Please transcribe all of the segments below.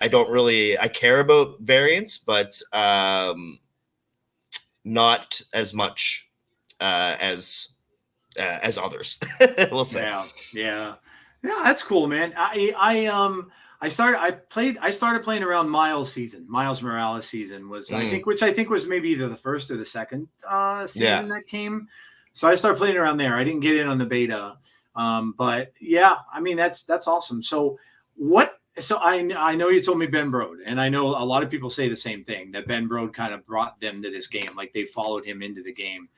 I care about variants, but not as much as others. We'll say. Yeah, that's cool, man. I started playing around Miles Morales season was I think was maybe either the first or the second season that came. So I started playing around there. I didn't get in on the beta. But yeah, I mean that's awesome. So I know you told me Ben Brode, and I know a lot of people say the same thing, that Ben Brode kind of brought them to this game, like they followed him into the game.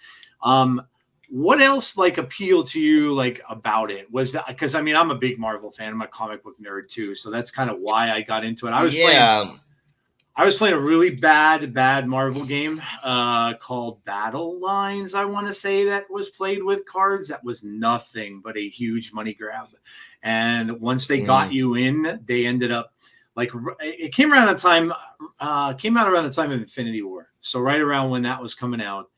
What else like appealed to you like about it? Was that because I mean I'm a big Marvel fan, I'm a comic book nerd too, so that's kind of why I got into it. I was playing a really bad Marvel game called Battle Lines, I want to say, that was played with cards. That was nothing but a huge money grab. And once they got you in, they ended up like it came out around the time of Infinity War. So right around when that was coming out.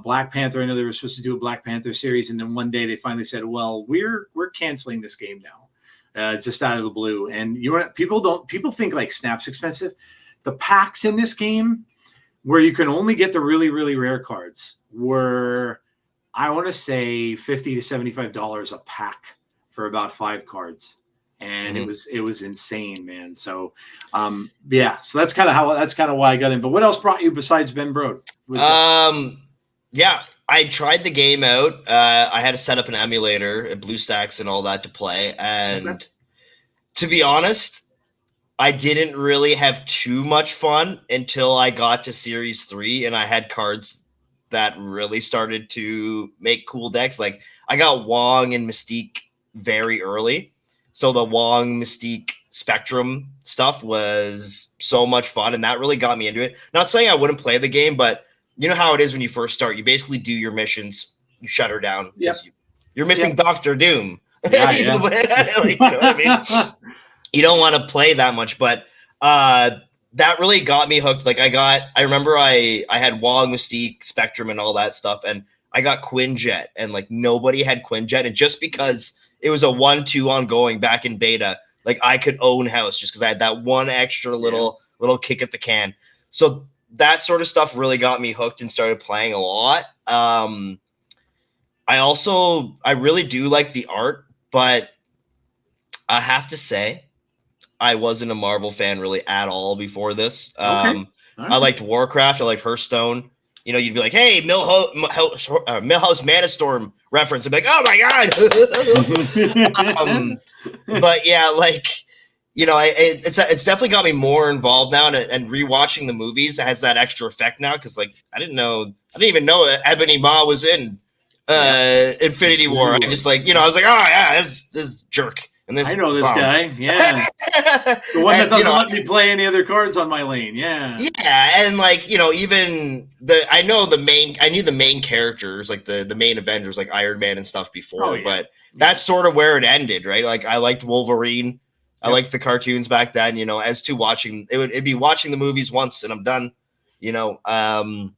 Black Panther, I know they were supposed to do a Black Panther series, and then one day they finally said, well, we're canceling this game now. Just out of the blue. And people think like Snap's expensive. The packs in this game where you can only get the really, really rare cards were, I want to say, $50 to $75 a pack for about 5 cards. And it was insane, man. So so that's kind of why I got in. But what else brought you besides Ben Brode? Yeah, I tried the game out. I had to set up an emulator, BlueStacks and all that to play. And to be honest, I didn't really have too much fun until I got to Series 3 and I had cards that really started to make cool decks. Like I got Wong and Mystique very early. So the Wong, Mystique, Spectrum stuff was so much fun, and that really got me into it. Not saying I wouldn't play the game, but you know how it is when you first start. You basically do your missions, you shut her down. You're missing Doctor Doom. Like, you know what I mean? You don't want to play that much, but that really got me hooked. Like I remember I had Wong, Mystique, Spectrum, and all that stuff, and I got Quinjet, and like nobody had Quinjet, and just because it was a 1-2 ongoing back in beta, like I could own house just because I had that one extra little kick at the can. So that sort of stuff really got me hooked and started playing a lot. I really do like the art, but I have to say I wasn't a Marvel fan really at all before this. I liked Warcraft. I liked Hearthstone. You know, you'd be like, hey, Millhouse Mana Storm reference. I'd be like, oh my God. But yeah, like, you know, it's definitely got me more involved now, and rewatching the movies has that extra effect now. Cause like, I didn't even know Ebony Maw was in Infinity War. I just like, you know, I was like, oh yeah, this jerk. And I know this guy. Yeah. The one that doesn't let me play any other cards on my lane. Yeah. Yeah. And like, you know, even I knew the main characters, like the main Avengers, like Iron Man and stuff before, but that's sort of where it ended, right? Like I liked Wolverine. I liked the cartoons back then, you know, as to watching, it'd be watching the movies once and I'm done, you know. None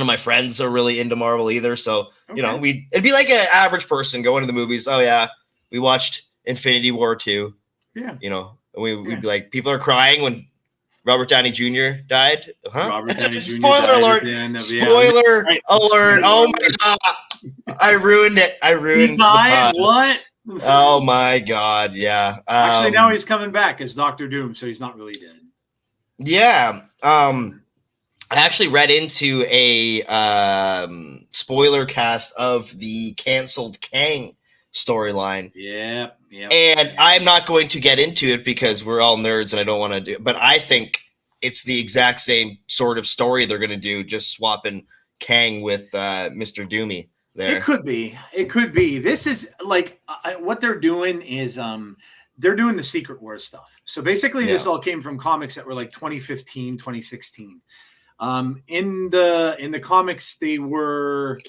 of my friends are really into Marvel either. So, you know, it'd be like an average person going to the movies. Oh yeah. We watched Infinity War 2. Yeah. You know, we'd be like, people are crying when Robert Downey Jr. died. Robert Downey Jr. Spoiler alert. Spoiler alert. Oh my God. I ruined it. He died? What? Oh my God. Yeah. Actually, now he's coming back as Doctor Doom, so he's not really dead. Yeah. I actually read into a spoiler cast of the canceled Kang storyline. Yeah. And I'm not going to get into it because we're all nerds and I don't want to do it. But I think it's the exact same sort of story they're going to do, just swapping Kang with Mr. Doomy there. It could be. This is like what they're doing is they're doing the Secret Wars stuff. So basically this all came from comics that were like 2015, 2016. In the comics, they were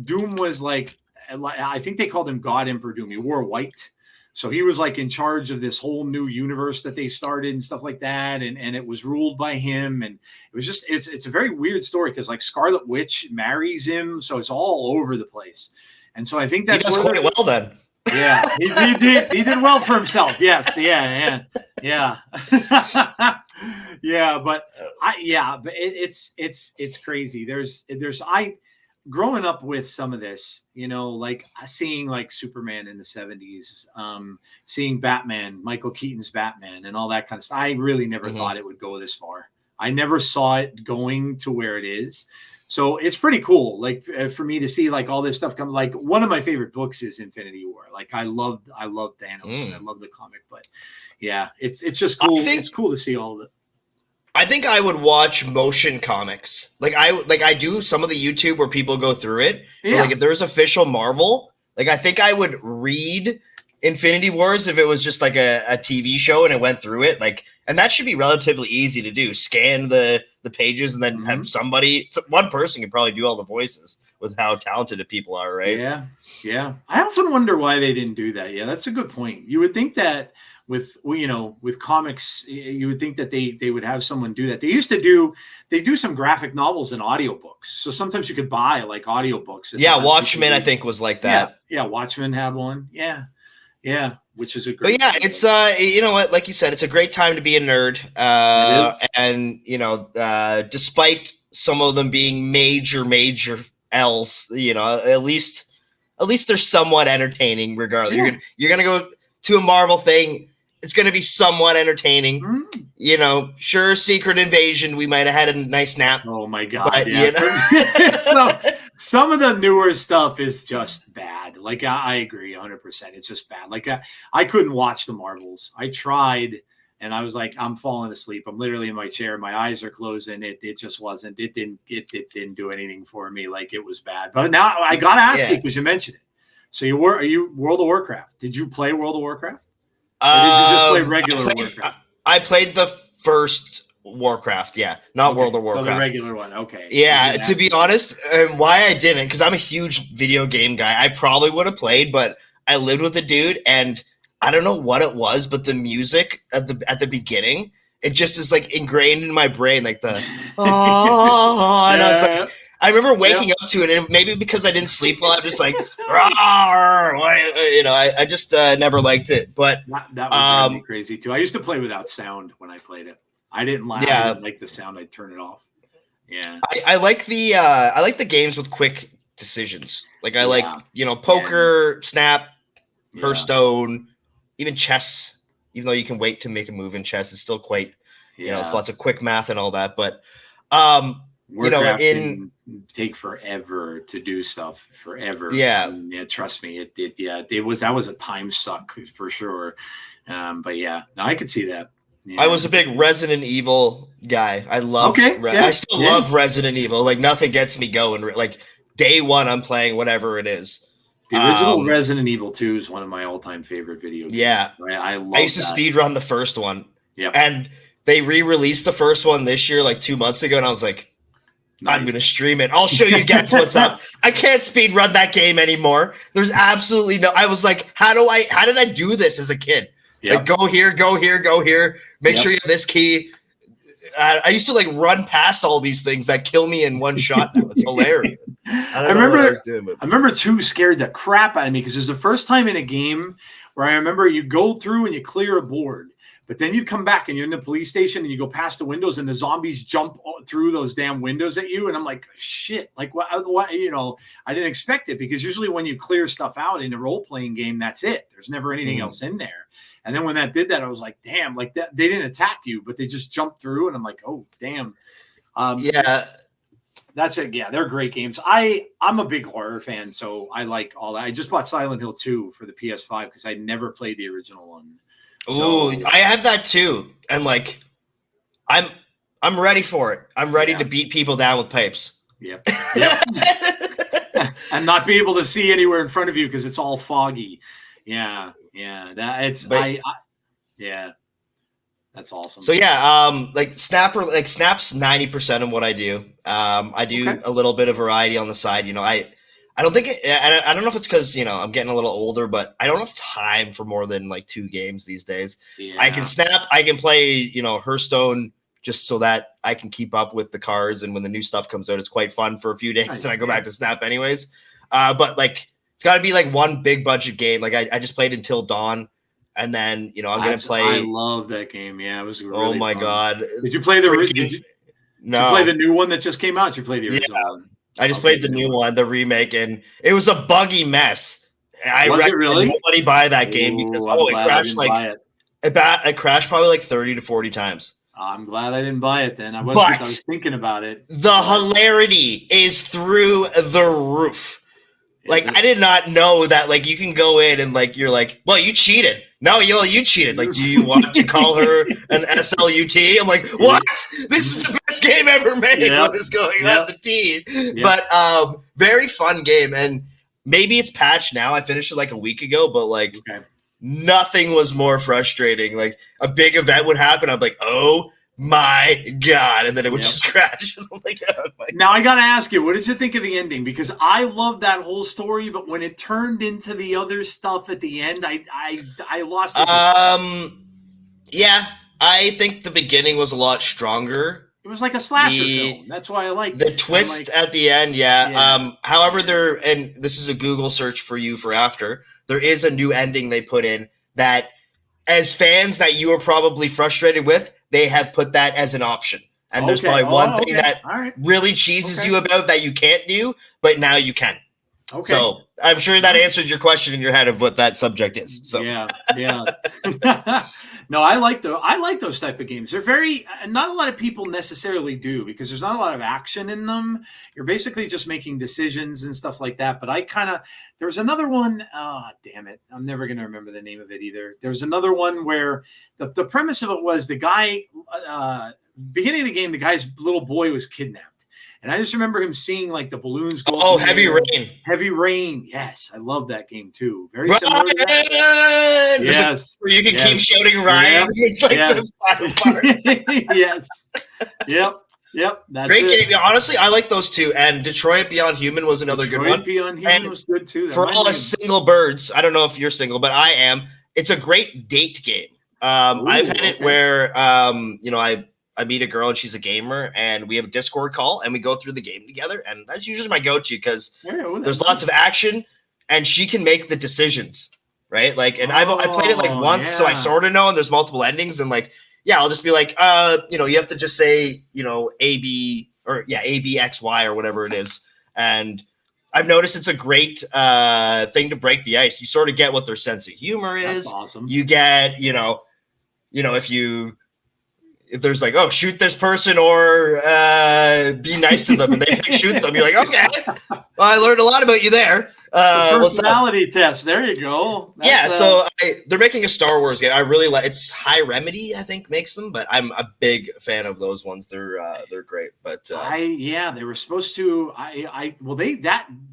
Doom was like, I think they called him God Emperor Doom. He wore white. So he was like in charge of this whole new universe that they started and stuff like that. And it was ruled by him. And it was just, it's a very weird story because like Scarlet Witch marries him. So it's all over the place. And so I think that's quite well then. Yeah, he did well for himself. Yes, yeah. Yeah, but it's crazy. There's I growing up with some of this, like seeing like Superman in the 70s, seeing Batman, Michael Keaton's Batman and all that kind of stuff. I really never thought it would go this far. I never saw it going to where it is. So it's pretty cool, like for me to see like all this stuff come. Like one of my favorite books is Infinity War. Like I love Thanos and I love the comic. But yeah, it's just cool. It's cool to see all of it. I think I would watch motion comics. Like I do some of the YouTube where people go through it. Yeah. Like if there's official Marvel, like I think I would read Infinity Wars if it was just like a TV show and it went through it. Like, and that should be relatively easy to do. Scan the pages and then have one person can probably do all the voices with how talented the people are, right? Yeah. I often wonder why they didn't do that. Yeah, that's a good point. You would think that with comics, you would think that they would have someone do that. They do some graphic novels and audiobooks. So sometimes you could buy like audiobooks. Yeah, Watchmen I think was like that. Yeah, Watchmen had one. Yeah, which is a great. But yeah, it's you know what, like you said, it's a great time to be a nerd. And despite some of them being major L's, at least they're somewhat entertaining. Regardless, you're gonna go to a Marvel thing. It's going to be somewhat entertaining. Sure, Secret Invasion, we might have had a nice nap. Oh, my God. But, so, some of the newer stuff is just bad. Like, I agree 100%. It's just bad. Like, I couldn't watch the Marvels. I tried, and I was like, I'm falling asleep. I'm literally in my chair. My eyes are closed, and it just wasn't. It didn't do anything for me. Like, it was bad. But now I got to ask you because you mentioned it. So, are you World of Warcraft? Did you play World of Warcraft? Or did you just play regular Warcraft? I played the first Warcraft, not World of Warcraft. So the regular one, okay. Yeah, to be honest, and why I didn't, because I'm a huge video game guy. I probably would have played, but I lived with a dude, and I don't know what it was, but the music at the beginning, it just is like ingrained in my brain, like the and I was like. I remember waking up to it, and maybe because I didn't sleep well, I'm just like, I just never liked it. But that was really crazy too. I used to play without sound when I played it. I didn't like the sound. I'd turn it off. Yeah, I like the games with quick decisions. Like I like poker, Snap, Hearthstone, even chess. Even though you can wait to make a move in chess, it's still quite it's lots of quick math and all that. But Warcraft can take forever to do stuff. Forever. Yeah. Trust me. That was a time suck for sure. But yeah, no, I could see that. Yeah. I was a big Resident Evil guy. I love. I still love Resident Evil. Like nothing gets me going. Like day one, I'm playing whatever it is. The original Resident Evil 2 is one of my all-time favorite video games. Yeah, I used to speedrun the first one. Yeah, and they re-released the first one this year, like 2 months ago, and I was like. Nice. I'm going to stream it. I'll show you guys what's up. I can't speed run that game anymore. There's absolutely no. I was like, how did I do this as a kid? Yep. Like, go here. Make sure you have this key. I used to like run past all these things that kill me in one shot. Now. It's hilarious. I remember 2 scared the crap out of me because it was the first time in a game where I remember you go through and you clear a board. But then you come back and you're in the police station and you go past the windows and the zombies jump through those damn windows at you. And I'm like, shit, like what, I didn't expect it because usually when you clear stuff out in a role-playing game, that's it. There's never anything else in there. And then when that did that, I was like, damn, like that, they didn't attack you, but they just jumped through. And I'm like, oh, damn. That's it. Yeah, they're great games. I'm a big horror fan, so I like all that. I just bought Silent Hill 2 for the PS5 because I never played the original one. So, I have that too, and like, I'm ready for it. I'm ready to beat people down with pipes. Yep. And not be able to see anywhere in front of you because it's all foggy. Yeah. That's awesome. So Snap's 90% of what I do. I do a little bit of variety on the side. I don't think I don't know if it's because I'm getting a little older, but I don't have time for more than like 2 games these days. Yeah. I can Snap, I can play Hearthstone just so that I can keep up with the cards, and when the new stuff comes out, it's quite fun for a few days. Then I go back to Snap anyways. But like it's got to be like one big budget game. Like I just played Until Dawn, and then I'm gonna play. I love that game. Yeah, it was really oh my fun. God! Did you play the? Freaking, did you no. play the new one that just came out? Did you play the original one? I just played the new one, the remake, and it was a buggy mess. I recommend nobody buy that game because it crashed it crashed probably like 30 to 40 times. I'm glad I didn't buy it then. I was thinking about it. The hilarity is through the roof. I did not know that you can go in and you're like, well, you cheated. No, you cheated. Do you want to call her an SLUT? I'm like, what? This is the best game ever made. What is going on the team? But very fun game. And maybe it's patched now. I finished it a week ago, but nothing was more frustrating. A big event would happen. I'm like, oh my God. And then it would just crash. I'm like, oh my God. Now I got to ask you, what did you think of the ending? Because I love that whole story, but when it turned into the other stuff at the end, I lost it. Yeah, I think the beginning was a lot stronger. It was like a slasher film. That's why I like the twist at the end. Yeah. However, and this is a Google search for you for after, there is a new ending they put in that as fans that you are probably frustrated with, they have put that as an option. And there's probably one thing that really cheeses you about that you can't do, but now you can. Okay. So I'm sure that answered your question in your head of what that subject is. So yeah. No, I like those type of games. They're very not a lot of people necessarily do because there's not a lot of action in them. You're basically just making decisions and stuff like that. But there was another one. Oh, damn it. I'm never going to remember the name of it either. There was another one where the premise of it was the guy, beginning of the game, the guy's little boy was kidnapped. And I just remember him seeing the balloons go. Oh, Heavy Rain. Heavy Rain. Yes, I love that game too. Very similar to that. Yes. Where you can keep shouting Ryan. It's the final part. Yes. Yep. That's great game. Yeah, honestly, I like those two. And Detroit Beyond Human was another good one. Beyond Human was good too. For all us single birds, I don't know if you're single, but I am. It's a great date game. I've had it where I meet a girl and she's a gamer and we have a Discord call and we go through the game together. And that's usually my go-to because there's lots of action and she can make the decisions, right? I played it once, so I sort of know, and there's multiple endings and I'll just be you have to just say, A, B, or A, B, X, Y, or whatever it is. And I've noticed it's a great thing to break the ice. You sort of get what their sense of humor is. That's awesome. You get, if there's shoot this person or be nice to them and they shoot them, you're like, okay, well, I learned a lot about you there. Personality test. There you go. So they're making a Star Wars game. I really like it's High Remedy, I think, makes them, but I'm a big fan of those ones. They're great. But they were supposed to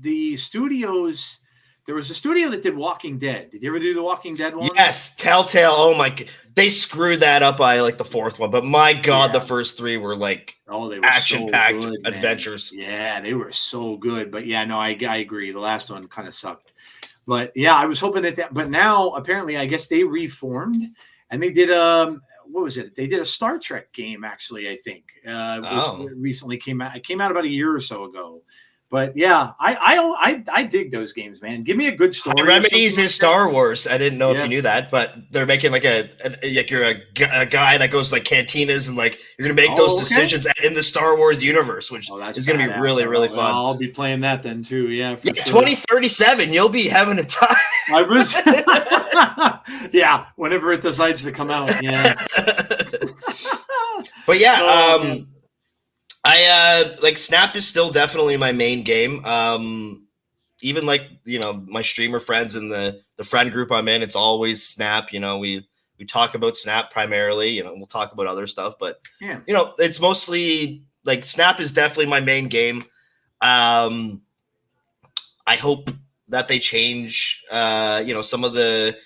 the studios. There was a studio that did Walking Dead. Did you ever do the Walking Dead one? Yes, Telltale. Oh my! They screwed that up by the fourth one, but my God, the first three were they were action-packed adventures. Yeah, they were so good. But I agree. The last one kind of sucked. But I was hoping that. But now apparently, I guess they reformed and they did what was it? They did a Star Trek game actually. I think recently came out. It came out about a year or so ago. But I dig those games, man. Give me a good story. Remedies is Star Wars. I didn't know if you knew that, but they're making you're a guy that goes cantinas and you're gonna make those decisions in the Star Wars universe, which is gonna be really really fun. I'll be playing that then too. Yeah, sure. 2037, you'll be having a time. I was. Whenever it decides to come out. Yeah. But I Snap is still definitely my main game. Even my streamer friends and the friend group I'm in, it's always Snap. We talk about Snap primarily. We'll talk about other stuff, but it's mostly Snap is definitely my main game. I hope that they change some of the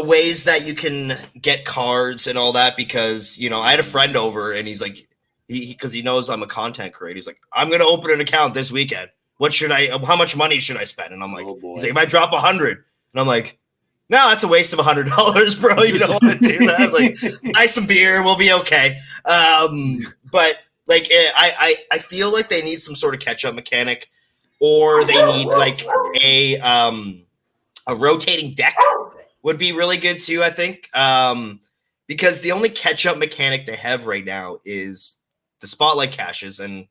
ways that you can get cards and all that, because I had a friend over and he's because he knows I'm a content creator. He's like, I'm gonna open an account this weekend. How much money should I spend? And I'm like, he's like, if I drop 100, and I'm like, no, that's a waste of $100, bro. You don't want to do that. Buy some beer, we'll be okay. But I feel like they need some sort of catch up mechanic, or they need like a rotating deck would be really good too, I think. Because the only catch-up mechanic they have right now is the spotlight caches, and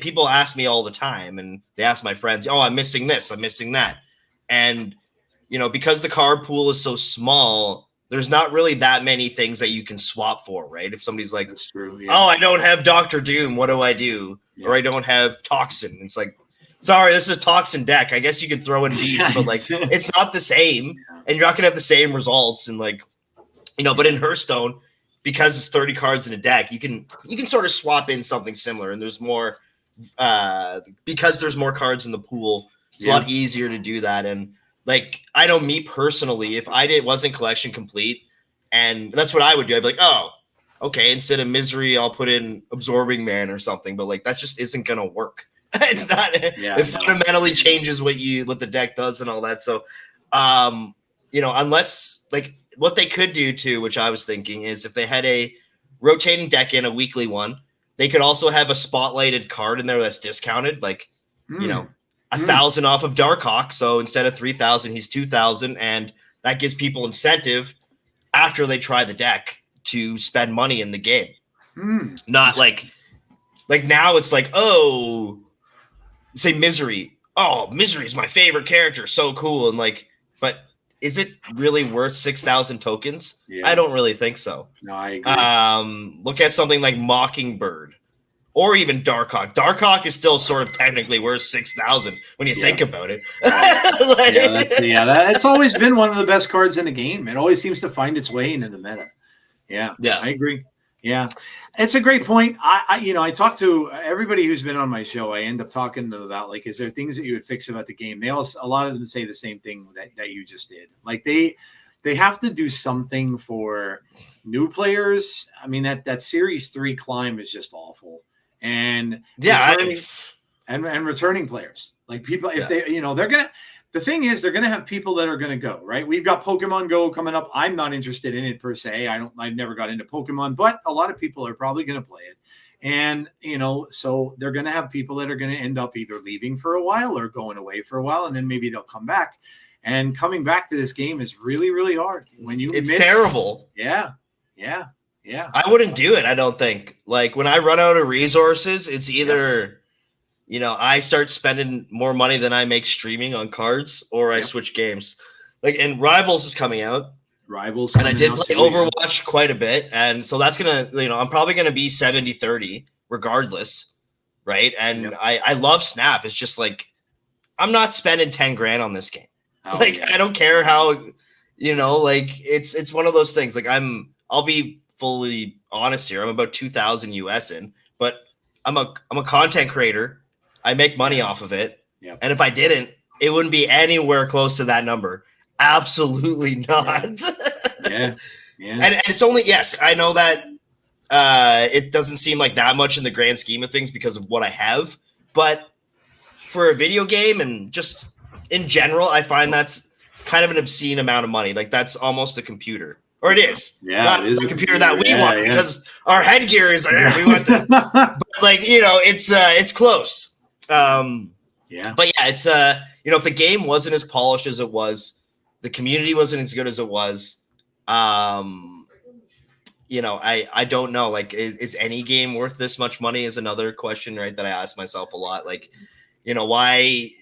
people ask me all the time, and they ask my friends, "Oh, I'm missing this, I'm missing that," and because the card pool is so small, there's not really that many things that you can swap for, right? If somebody's like, that's true, yeah. "Oh, I don't have Doctor Doom, what do I do?" Yeah. Or I don't have Toxin. It's like, sorry, this is a Toxin deck. I guess you can throw in these, but like it's not the same, and you're not gonna have the same results. And like, but in Hearthstone, because it's 30 cards in a deck, you can sort of swap in something similar, and there's more because there's more cards in the pool. It's a lot easier to do that. And like, I know me personally, if I wasn't collection complete, and that's what I would do, I'd be like, oh, okay, instead of Misery, I'll put in Absorbing Man or something. But like, that just isn't gonna work. It's not. It fundamentally changes what the deck does and all that. So, unless like what they could do too, which I was thinking, is if they had a rotating deck in a weekly one, they could also have a spotlighted card in there that's discounted, like 1,000 off of Darkhawk. So instead of 3,000, he's 2,000, and that gives people incentive after they try the deck to spend money in the game. Not like now it's like, oh, say Misery. Oh, Misery is my favorite character. So cool. And like, but is it really worth 6,000 tokens? Yeah. I don't really think so. No, I agree. Look at something like Mockingbird or even Darkhawk. Darkhawk is still sort of technically worth 6,000 when you think about it. It's always been one of the best cards in the game. It always seems to find its way into the meta. Yeah, I agree. Yeah, it's a great point. I talk to everybody who's been on my show. I end up talking to them about, like, is there things that you would fix about the game? A lot of them say the same thing that you just did. Like they have to do something for new players. I mean, that Series 3 climb is just awful. And returning players, like people, if they, they're gonna. The thing is, they're going to have people that are going to go, right? We've got Pokemon Go coming up. I'm not interested in it per se. I've never got into Pokemon, but a lot of people are probably going to play it. And, so they're going to have people that are going to end up either leaving for a while or going away for a while. And then maybe they'll come back, and coming back to this game is really, really hard it's terrible. Yeah. I wouldn't do it. I don't think. Like, when I run out of resources, it's either, I start spending more money than I make streaming on cards, or I switch games. Like, and Rivals is coming out. And I did play Overwatch quite a bit. And so that's going to, I'm probably going to be 70-30 regardless. Right. And I love Snap. It's just like, I'm not spending 10 grand on this game. I don't care how, like it's one of those things. Like, I'll be fully honest here. I'm about 2,000 US in, but I'm a content creator. I make money off of it. Yep. And if I didn't, it wouldn't be anywhere close to that number. Absolutely not. Yeah. And it's only, yes, I know that it doesn't seem like that much in the grand scheme of things because of what I have. But for a video game and just in general, I find that's kind of an obscene amount of money. Like, that's almost a computer. Or it is. Yeah, not it is the computer that we want because our headgear is there. We want to, but like, it's close. But yeah, it's if the game wasn't as polished as it was, the community wasn't as good as it was, I don't know. Like, is any game worth this much money is another question, right? That I ask myself a lot. Like, why?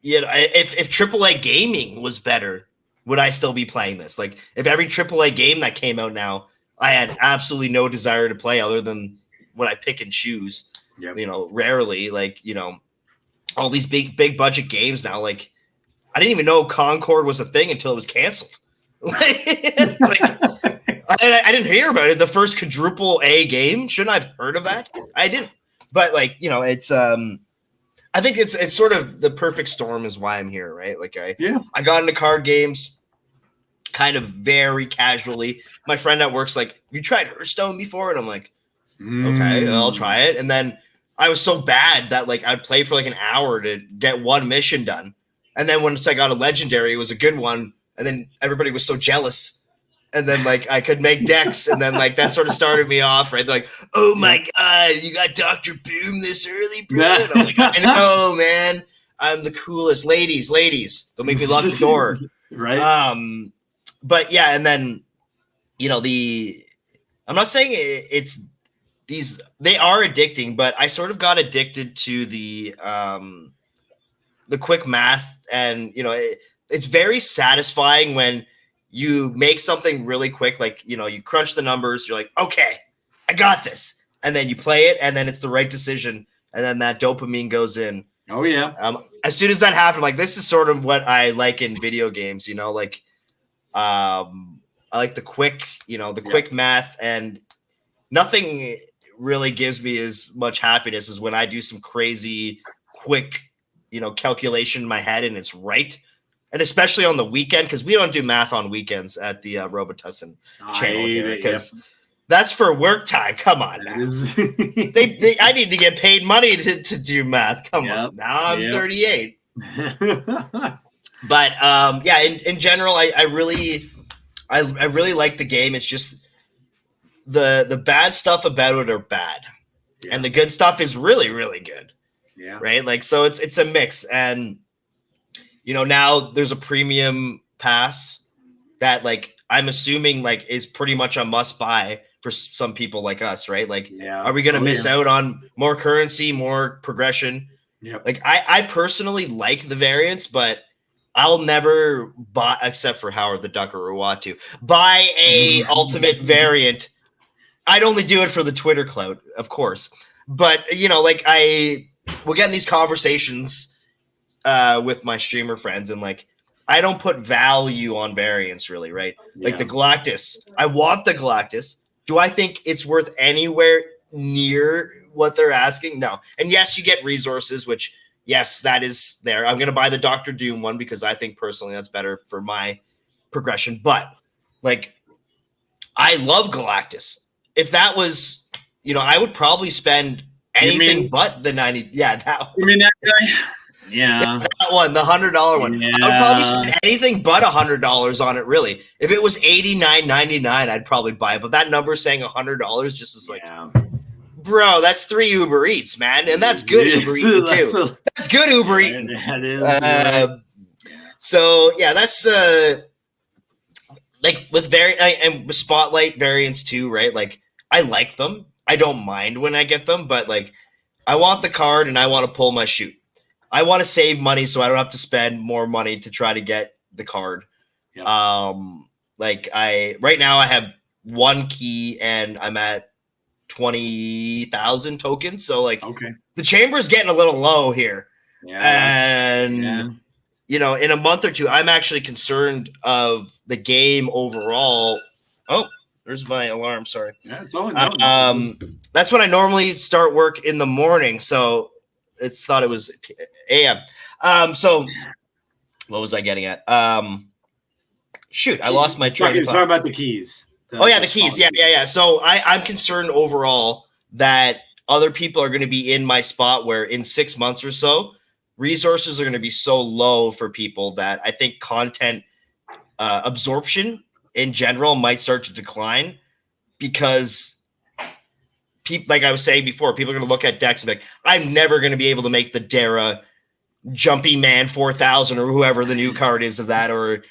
If AAA gaming was better, would I still be playing this? Like, if every AAA game that came out now, I had absolutely no desire to play other than when I pick and choose. Yep. Rarely, like, all these big budget games now, like, I didn't even know Concord was a thing until it was canceled. I didn't hear about it. The first quadruple A game, shouldn't I have heard of that? I didn't. But like, it's I think it's sort of the perfect storm is why I'm here, right? Like, I got into card games kind of very casually. My friend at work's like, "You tried Hearthstone before?" And I'm like, "Okay, I'll try it." And then I was so bad that like I'd play for like an hour to get one mission done. And then once I got a legendary, it was a good one. And then everybody was so jealous. And then like I could make decks, and then like that sort of started me off, right? Like, oh my god, you got Dr. Boom this early, bro. And I'm like, I know, man. I'm the coolest. Ladies, don't make me lock the door. Right. But yeah, and then I'm not saying it's these, they are addicting, but I sort of got addicted to the quick math, and it's very satisfying when you make something really quick, like you crunch the numbers, you're like, okay, I got this, and then you play it, and then it's the right decision, and then that dopamine goes in. Oh yeah. As soon as that happened, like this is sort of what I like in video games, like I like the quick, quick math, and nothing really gives me as much happiness as when I do some crazy quick, calculation in my head and it's right. And especially on the weekend, because we don't do math on weekends at the Robitussin channel here, because that's for work time. Come on, now. I need to get paid money to do math. Come on, now I'm 38. But yeah, in general, I really like the game. It's just the bad stuff about it are bad, and the good stuff is really, really good. Yeah, right. Like, so it's a mix, and now there's a premium pass that, like, I'm assuming like is pretty much a must buy for some people like us, right? Like, are we going to miss out on more currency, more progression? Yeah. Like, I personally like the variants, but I'll never buy, except for Howard the Duck or Uatu, buy a ultimate variant. I'd only do it for the Twitter clout, of course. But, like, we'll get in these conversations with my streamer friends, and like, I don't put value on variants really, right? Yeah. Like the Galactus, I want the Galactus. Do I think it's worth anywhere near what they're asking? No. And yes, you get resources, which, yes, that is there. I'm going to buy the Dr. Doom one because I think personally that's better for my progression. But like, I love Galactus. If that was, I would probably spend anything but the 90. Yeah. You mean that guy? Yeah, that one, the $100 one. Yeah. I would probably spend anything but $100 on it. Really, if it was $89.99, I'd probably buy it. But that number saying $100 just is like, bro, that's 3 Uber Eats, man, and that's good Uber Eats too. That's good Uber Eats. That is. So yeah, that's like with and with Spotlight variants too, right? Like, I like them. I don't mind when I get them, but like, I want the card and I want to pull my shoot. I want to save money so I don't have to spend more money to try to get the card. Yep. Like, right now I have 1 key and I'm at 20,000 tokens. So like, the chamber's getting a little low here. Yeah, and in a month or two, I'm actually concerned of the game overall. Oh, there's my alarm. Sorry. Yeah, it's only that's when I normally start work in the morning. So it's thought it was AM. So what was I getting at? Shoot, I lost my train of thought. Talking about the keys. The keys. Yeah. So I'm concerned overall that other people are going to be in my spot where in 6 months or so, resources are going to be so low for people that I think content absorption in general might start to decline, because people, like I was saying before, people are going to look at decks and be like, I'm never going to be able to make the Dara Jumpy Man 4000 or whoever the new card is of that, or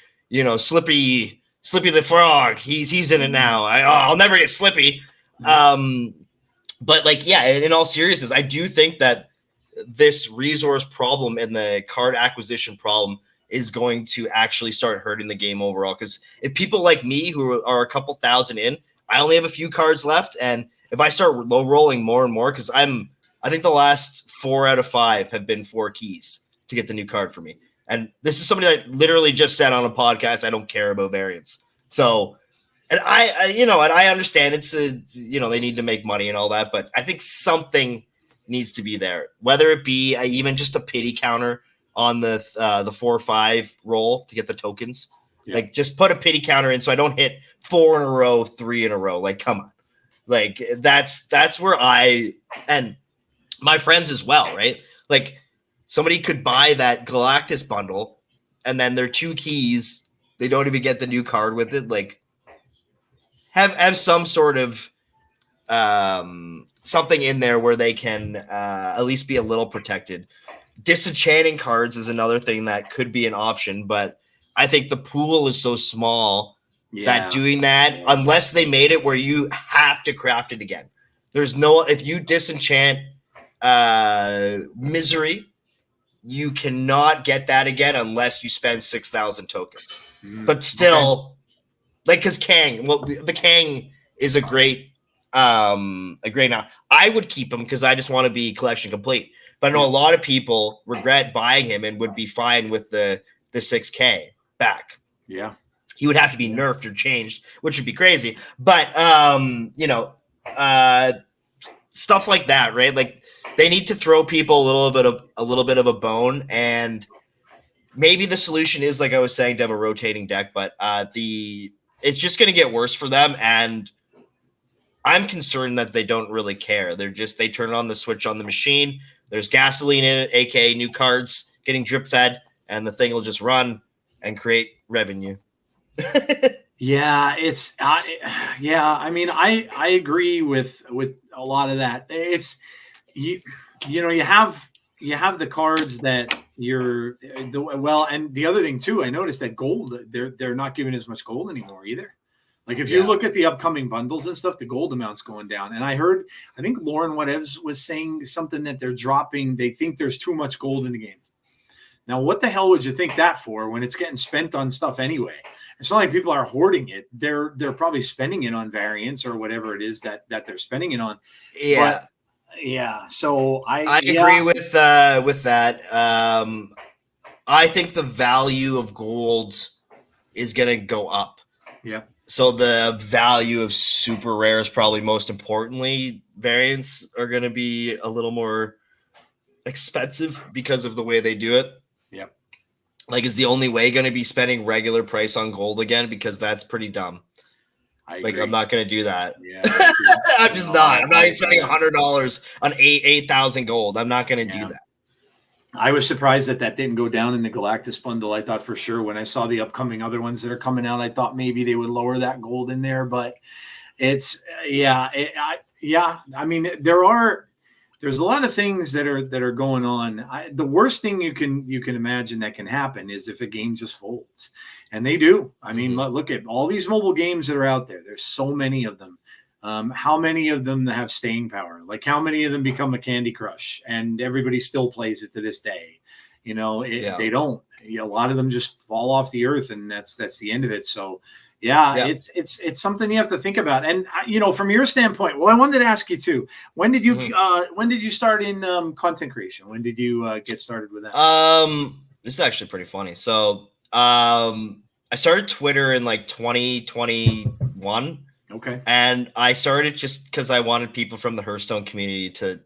Slippy the Frog. He's in it now. I'll never get Slippy. But like, yeah, in all seriousness, I do think that this resource problem and the card acquisition problem is going to actually start hurting the game overall. Because if people like me who are a couple thousand in, I only have a few cards left, and if I start low rolling more and more, because I think the last 4 out of 5 have been 4 keys to get the new card for me. And this is somebody that literally just said on a podcast, I don't care about variants. So, and I understand it's they need to make money and all that, but I think something needs to be there, whether it be even just a pity counter on the 4-5 roll to get the tokens. Yeah. Like, just put a pity counter in so I don't hit 4 in a row, 3 in a row. Like, come on. Like, that's where and my friends as well, right? Like, somebody could buy that Galactus bundle and then their 2 keys, they don't even get the new card with it. Like, have some sort of something in there where they can at least be a little protected. Disenchanting cards is another thing that could be an option, but I think the pool is so small that doing that, unless they made it where you have to craft it again. There's no, if you disenchant Misery, you cannot get that again unless you spend 6,000 tokens. But still, like, because Kang, the Kang is a great now. I would keep him because I just want to be collection complete. But I know a lot of people regret buying him and would be fine with the 6K back. Yeah. He would have to be nerfed or changed, which would be crazy. But stuff like that, right? Like, they need to throw people a little bit of a bone, and maybe the solution is, like I was saying, to have a rotating deck. But it's just going to get worse for them, and I'm concerned that they don't really care. They turn on the switch on the machine. There's gasoline in it, aka new cards getting drip fed, and the thing will just run and create revenue. Yeah, I mean, I agree with a lot of that. It's you have the cards that and the other thing too, I noticed that gold, they're not giving as much gold anymore either. Like, if you look at the upcoming bundles and stuff, the gold amount's going down. And I think Lauren Whatevs was saying something that they're dropping. They think there's too much gold in the game. Now, what the hell would you think that for when it's getting spent on stuff anyway? It's not like people are hoarding it. They're probably spending it on variants or whatever it is that they're spending it on. Yeah. But, yeah. So I agree with that. I think the value of gold is going to go up. Yeah. So the value of super rares, probably most importantly, variants are going to be a little more expensive because of the way they do it. Yep. Like, is the only way going to be spending regular price on gold again? Because that's pretty dumb. I'm not going to do that. Yeah, I'm just not. I'm not spending $100 on 8,000 gold. I'm not going to do that. I was surprised that didn't go down in the Galactus bundle. I thought for sure when I saw the upcoming other ones that are coming out, I thought maybe they would lower that gold in there. But it's I mean, there's a lot of things that are going on. The worst thing you can imagine that can happen is if a game just folds, and they do. I mean, look at all these mobile games that are out there. There's so many of them. How many of them have staying power? Like, how many of them become a Candy Crush and everybody still plays it to this day? They don't. A lot of them just fall off the earth, and that's the end of it. So, it's something you have to think about. And from your standpoint, well, I wanted to ask you too. When did you start in content creation? When did you get started with that? This is actually pretty funny. So, I started Twitter in like 2021. Okay. And I started just because I wanted people from the Hearthstone community to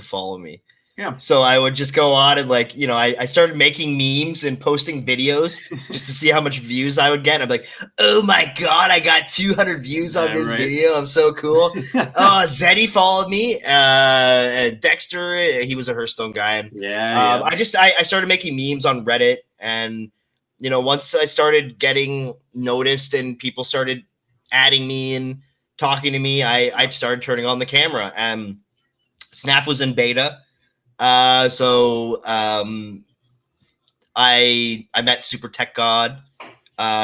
follow me. Yeah. So I would just go on and I started making memes and posting videos just to see how much views I would get. And I'm like, oh my God, I got 200 views on this video. I'm so cool. Zeddy followed me. Dexter, he was a Hearthstone guy. And, I started making memes on Reddit. And, once I started getting noticed and people started adding me and talking to me, I started turning on the camera, and Snap was in beta. So I met Super Tech God.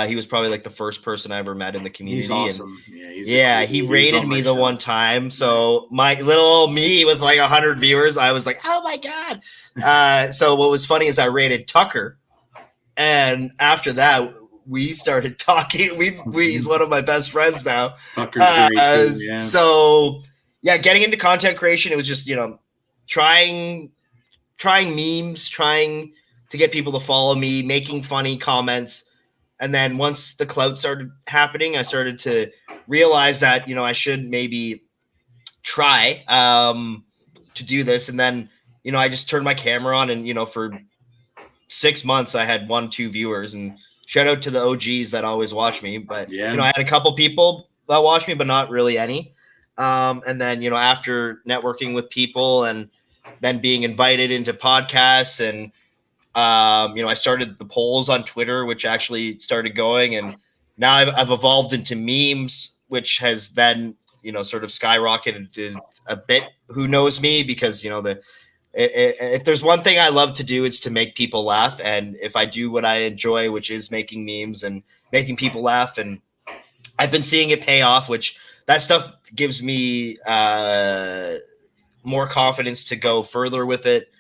He was probably like the first person I ever met in the community. He's awesome. And he rated me the one time. So my little me with like 100 viewers, I was like, oh my God. So what was funny is I rated Tucker. And after that, we started talking. He's one of my best friends now. So getting into content creation, it was just, trying memes, trying to get people to follow me, making funny comments. And then once the clout started happening, I started to realize that, I should maybe try to do this. And then, I just turned my camera on, and, for 6 months I had 1-2 viewers, and shout out to the OGs that always watch me. But, I had a couple people that watch me, but not really any. And then, after networking with people and then being invited into podcasts and, I started the polls on Twitter, which actually started going. And now I've evolved into memes, which has then, sort of skyrocketed a bit. Who knows me? Because, if there's one thing I love to do, it's to make people laugh. And if I do what I enjoy, which is making memes and making people laugh, and I've been seeing it pay off, which that stuff gives me more confidence to go further with it.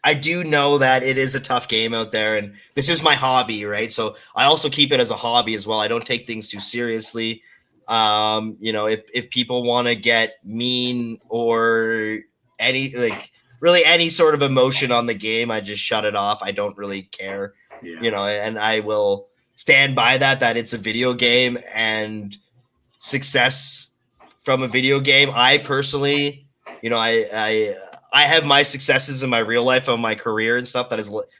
I do know that it is a tough game out there, and this is my hobby, right? So I also keep it as a hobby as well. I don't take things too seriously. If people want to get mean or any sort of emotion on the game, I just shut it off. I don't really care, and I will stand by that it's a video game, and success from a video game. I personally, I have my successes in my real life, on my career and stuff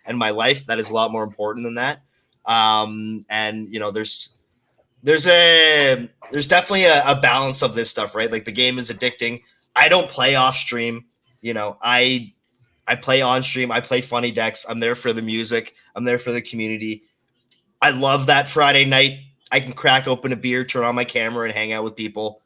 and my life that is a lot more important than that. There's definitely a balance of this stuff, right? Like, the game is addicting. I don't play off stream. I play on stream. I play funny decks. I'm there for the music. I'm there for the community. I love that Friday night I can crack open a beer, turn on my camera, and hang out with people.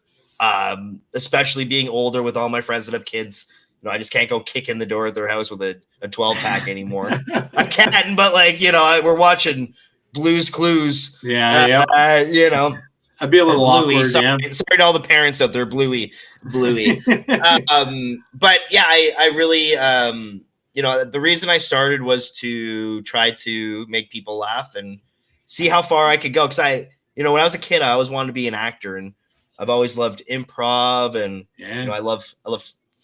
Especially being older, with all my friends that have kids. I just can't go kick in the door at their house with a 12-pack anymore. I can, but we're watching Blue's Clues. Yeah. I'd be a little awkward. Sorry to all the parents out there, Bluey. But yeah, I really, the reason I started was to try to make people laugh and see how far I could go. Because when I was a kid, I always wanted to be an actor, and I've always loved improv, and I love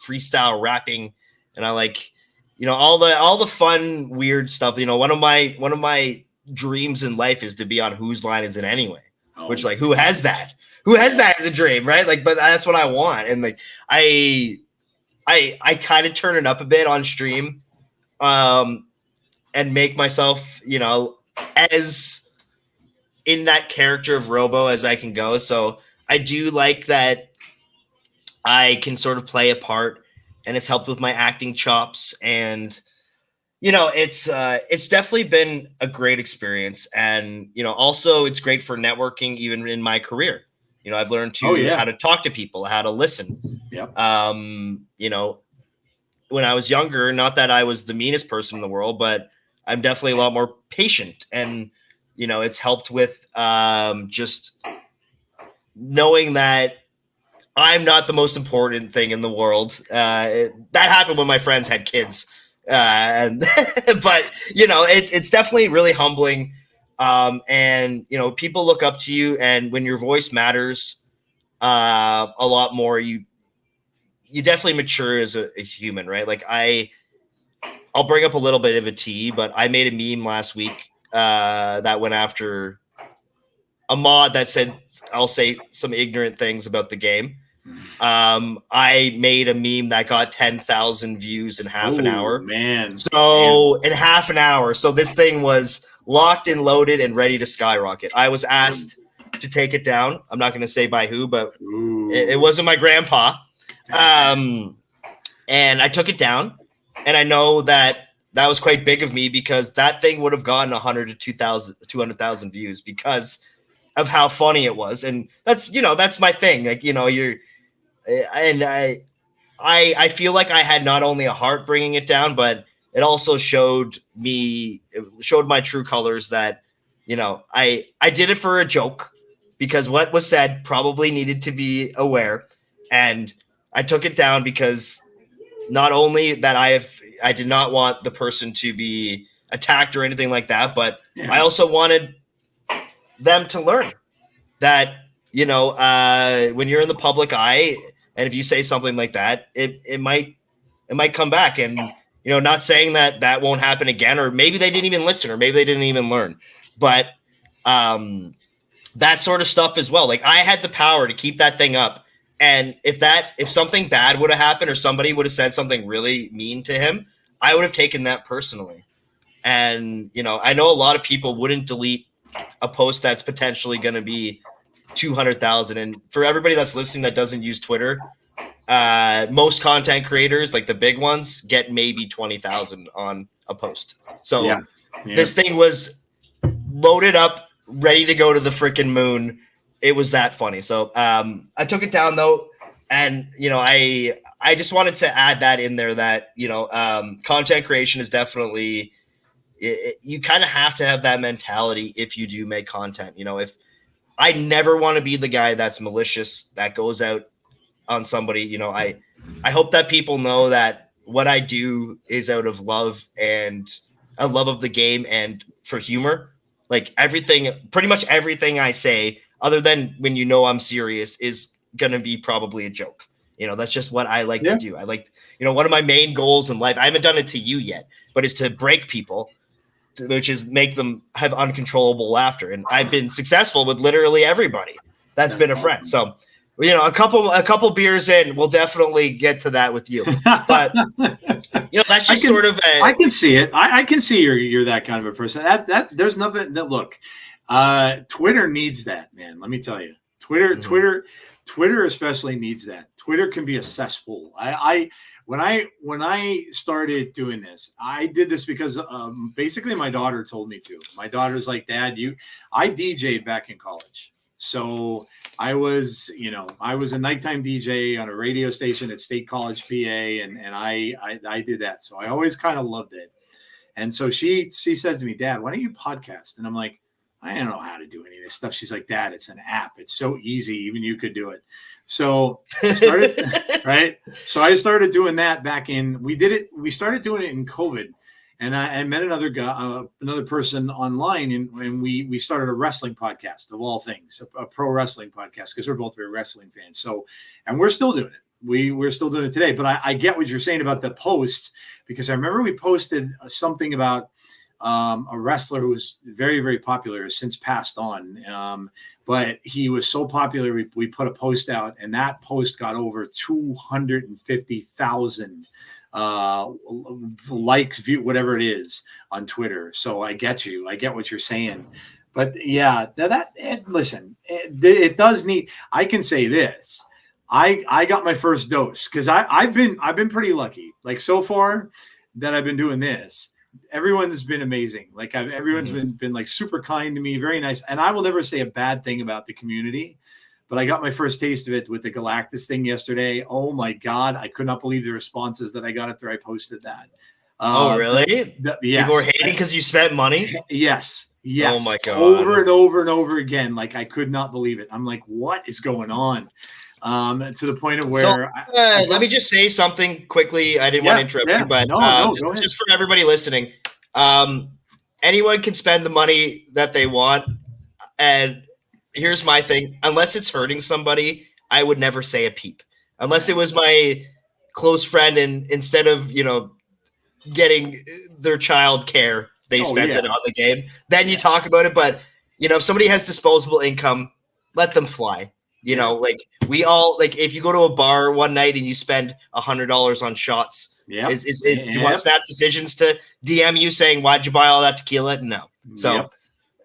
freestyle rapping, and I like all the fun, weird stuff. One of my dreams in life is to be on Whose Line Is It Anyway? Which, like, who has that as a dream, right? Like, but that's what I want. And like, I kind of turn it up a bit on stream, and make myself, as in that character of Robo as I can go. So I do like that I can sort of play a part, and it's helped with my acting chops. And, it's definitely been a great experience. And, also it's great for networking, even in my career. I've learned how to talk to people, how to listen. Yep. When I was younger, not that I was the meanest person in the world, but I'm definitely a lot more patient. And, it's helped with just knowing that I'm not the most important thing in the world. That happened when my friends had kids. But it's definitely really humbling. And people look up to you, and when your voice matters a lot more, you definitely mature as a human, right? Like, I'll bring up a little bit of a tea, but I made a meme last week that went after a mod that said, I'll say some ignorant things about the game. I made a meme that got 10,000 views in half an hour. Man. In half an hour. So this thing was locked and loaded and ready to skyrocket. I was asked to take it down. I'm not going to say by who, but it wasn't my grandpa. And I took it down, and I know that was quite big of me, because that thing would have gotten 100 to 200,000 views because of how funny it was. And that's my thing. Like, I feel like I had not only a heart bringing it down, but it also showed my true colors, that, I did it for a joke, because what was said probably needed to be aware. And I took it down because not only that I did not want the person to be attacked or anything like that, but I also wanted them to learn that, when you're in the public eye, and if you say something like that, it might come back. And, not saying that won't happen again, or maybe they didn't even listen, or maybe they didn't even learn, but that sort of stuff as well. Like, I had the power to keep that thing up. And if something bad would have happened, or somebody would have said something really mean to him, I would have taken that personally. And, I know a lot of people wouldn't delete a post that's potentially going to be 200,000. And for everybody that's listening that doesn't use Twitter, most content creators, like the big ones, get maybe 20,000 on a post. So this thing was loaded up, ready to go to the freaking moon. It was that funny. So I took it down though. And, I just wanted to add that in there that, content creation is definitely, you kind of have to have that mentality if you do make content. If I never want to be the guy that's malicious, that goes out on somebody, I hope that people know that what I do is out of love and a love of the game and for humor. Like pretty much everything I say, other than when I'm serious, is going to be probably a joke. That's just what I like to do. I like, one of my main goals in life, I haven't done it to you yet, but is to break people, which is make them have uncontrollable laughter. And I've been successful with literally everybody that's been a friend. So, a couple beers in, we'll definitely get to that with you. But that's just sort of I can see it. I can see you're that kind of a person. That there's nothing that look. Twitter needs that, man. Let me tell you. Twitter especially needs that. Twitter can be a cesspool. When I started doing this, I did this because basically my daughter told me to. My daughter's like, Dad, I DJ'd back in college. So I was a nighttime DJ on a radio station at State College, PA, and I did that. So I always kind of loved it. And so she says to me, Dad, why don't you podcast? And I'm like, I don't know how to do any of this stuff. She's like, Dad, it's an app. It's so easy. Even you could do it. So I started, right? So I started doing that we started doing it in COVID. And I met another person online, and we started a wrestling podcast of all things, a pro wrestling podcast, because we're both very wrestling fans. So, and we're still doing it. We're still doing it today. But I get what you're saying about the post, because I remember we posted something about a wrestler who was very, very popular, has since passed on. But he was so popular, we put a post out, and that post got over 250,000 likes, view, whatever it is on Twitter. So I get what you're saying. But yeah, listen, it does need, I can say this. I got my first dose because I've been pretty lucky. Like so far that I've been doing this, everyone's been amazing. Like everyone's been like super kind to me, very nice. And I will never say a bad thing about the community, but I got my first taste of it with the Galactus thing yesterday. Oh my God. I could not believe the responses that I got after I posted that. Oh, really? Yes. People were hating because you spent money? Yes. Oh my God. Over and over and over again. Like I could not believe it. I'm like, what is going on? To the point of where let me just say something quickly. I didn't want to interrupt you, but just for everybody listening, anyone can spend the money that they want. And here's my thing. Unless it's hurting somebody, I would never say a peep. Unless it was my close friend, and instead of, getting their child care, they spent it on the game. Then you talk about it. But, if somebody has disposable income, let them fly. Like we all, like if you go to a bar one night and you spend $100 on shots, do you want Snap Decisions to DM you saying, why'd you buy all that tequila? No. So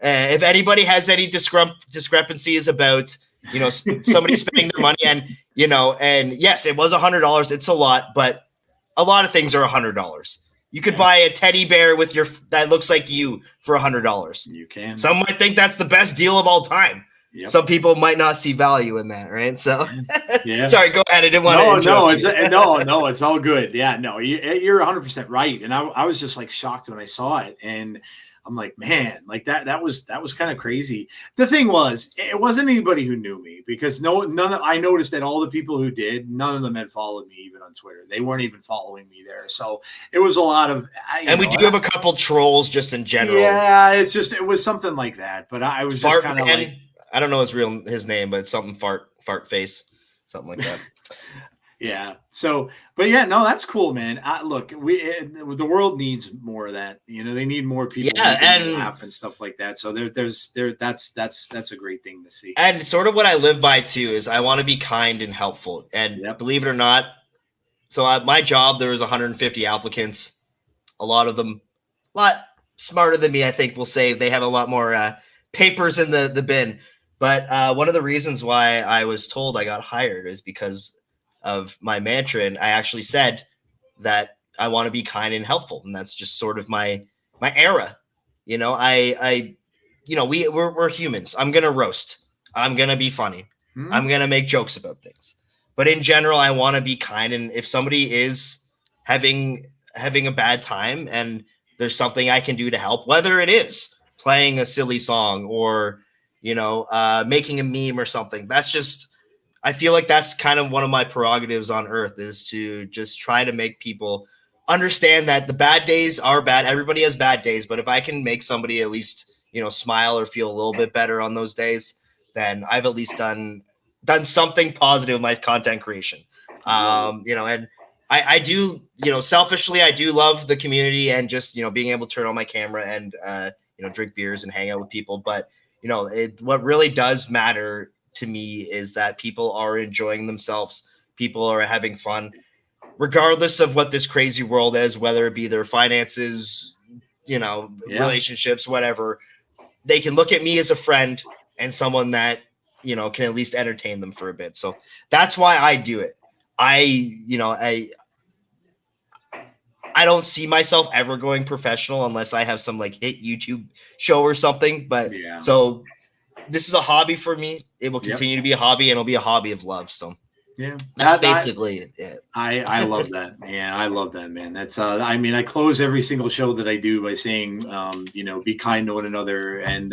if anybody has any discrepancies about, somebody spending their money and yes, it was $100. It's a lot, but a lot of things are $100. You could buy a teddy bear with that looks like you for $100. You can. Some might think that's the best deal of all time. Yep. Some people might not see value in that, right? So, sorry, go ahead. I didn't want to interrupt you. No, it's all good. Yeah, no, you're 100% right. And I was just like shocked when I saw it, and I'm like, man, like that was kind of crazy. The thing was, it wasn't anybody who knew me, because I noticed that all the people who did, none of them had followed me even on Twitter. They weren't even following me there. So it was a lot of, we do have a couple trolls just in general. Yeah, it was something like that. But I was just kind of like, I don't know his name, but it's something fart face, something like that. Yeah. So, but yeah, no, that's cool, man. Look, the world needs more of that. They need more people and laugh and stuff like that. So that's a great thing to see. And sort of what I live by too is I want to be kind and helpful. And believe it or not, so at my job there was 150 applicants. A lot of them, a lot smarter than me, I think. Will say they have a lot more papers in the bin. But one of the reasons why I was told I got hired is because of my mantra. And I actually said that I want to be kind and helpful. And that's just sort of my era. I we're humans. I'm gonna roast. I'm gonna be funny. I'm gonna make jokes about things. But in general, I want to be kind. And if somebody is having a bad time and there's something I can do to help, whether it is playing a silly song or making a meme or something, I feel like that's kind of one of my prerogatives on earth, is to just try to make people understand that the bad days are bad. Everybody has bad days, but if I can make somebody at least, smile or feel a little bit better on those days, then I've at least done something positive with my content creation. And I do, selfishly, I do love the community and just, being able to turn on my camera and, drink beers and hang out with people. But, what really does matter to me is that people are enjoying themselves. People are having fun, regardless of what this crazy world is, whether it be their finances, relationships, whatever. They can look at me as a friend and someone that, can at least entertain them for a bit. So that's why I do it. I don't see myself ever going professional unless I have some like hit YouTube show or something. But so this is a hobby for me. It will continue to be a hobby, and it'll be a hobby of love. So that's basically it. I love that. Yeah, I love that, man. That's I close every single show that I do by saying, be kind to one another, and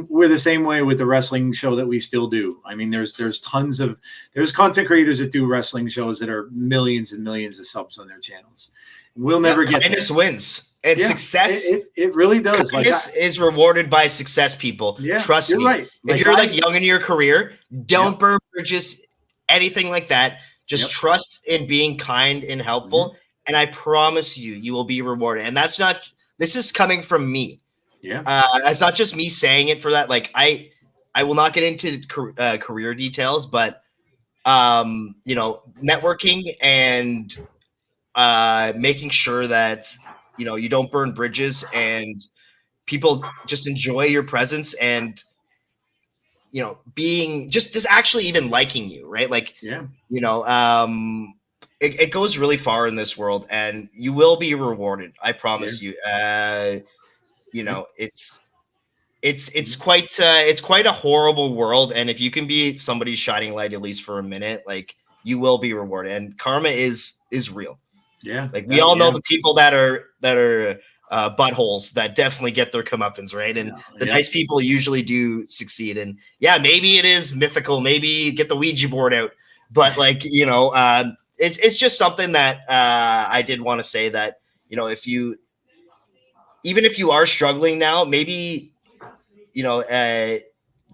we're the same way with the wrestling show that we still do. I mean, there's content creators that do wrestling shows that are millions and millions of subs on their channels. We'll never get kindness wins. And success, it really does. Kindness is rewarded by success, people. Yeah, trust me. Right. If you're young in your career, don't burn bridges, anything like that. Just trust in being kind and helpful. And I promise you will be rewarded. And this is coming from me. Yeah. It's not just me saying it for that. Like I will not get into career details, but networking and making sure that you don't burn bridges and people just enjoy your presence and being just actually even liking you, right? Like it goes really far in this world, and you will be rewarded. I promise you. It's quite a horrible world, and if you can be somebody's shining light at least for a minute, like you will be rewarded, and karma is real. Yeah, like we all know the people that are buttholes that definitely get their comeuppance, right? And the nice people usually do succeed. And maybe it is mythical. Maybe get the Ouija board out, but it's just something that I did want to say that even if you are struggling now, maybe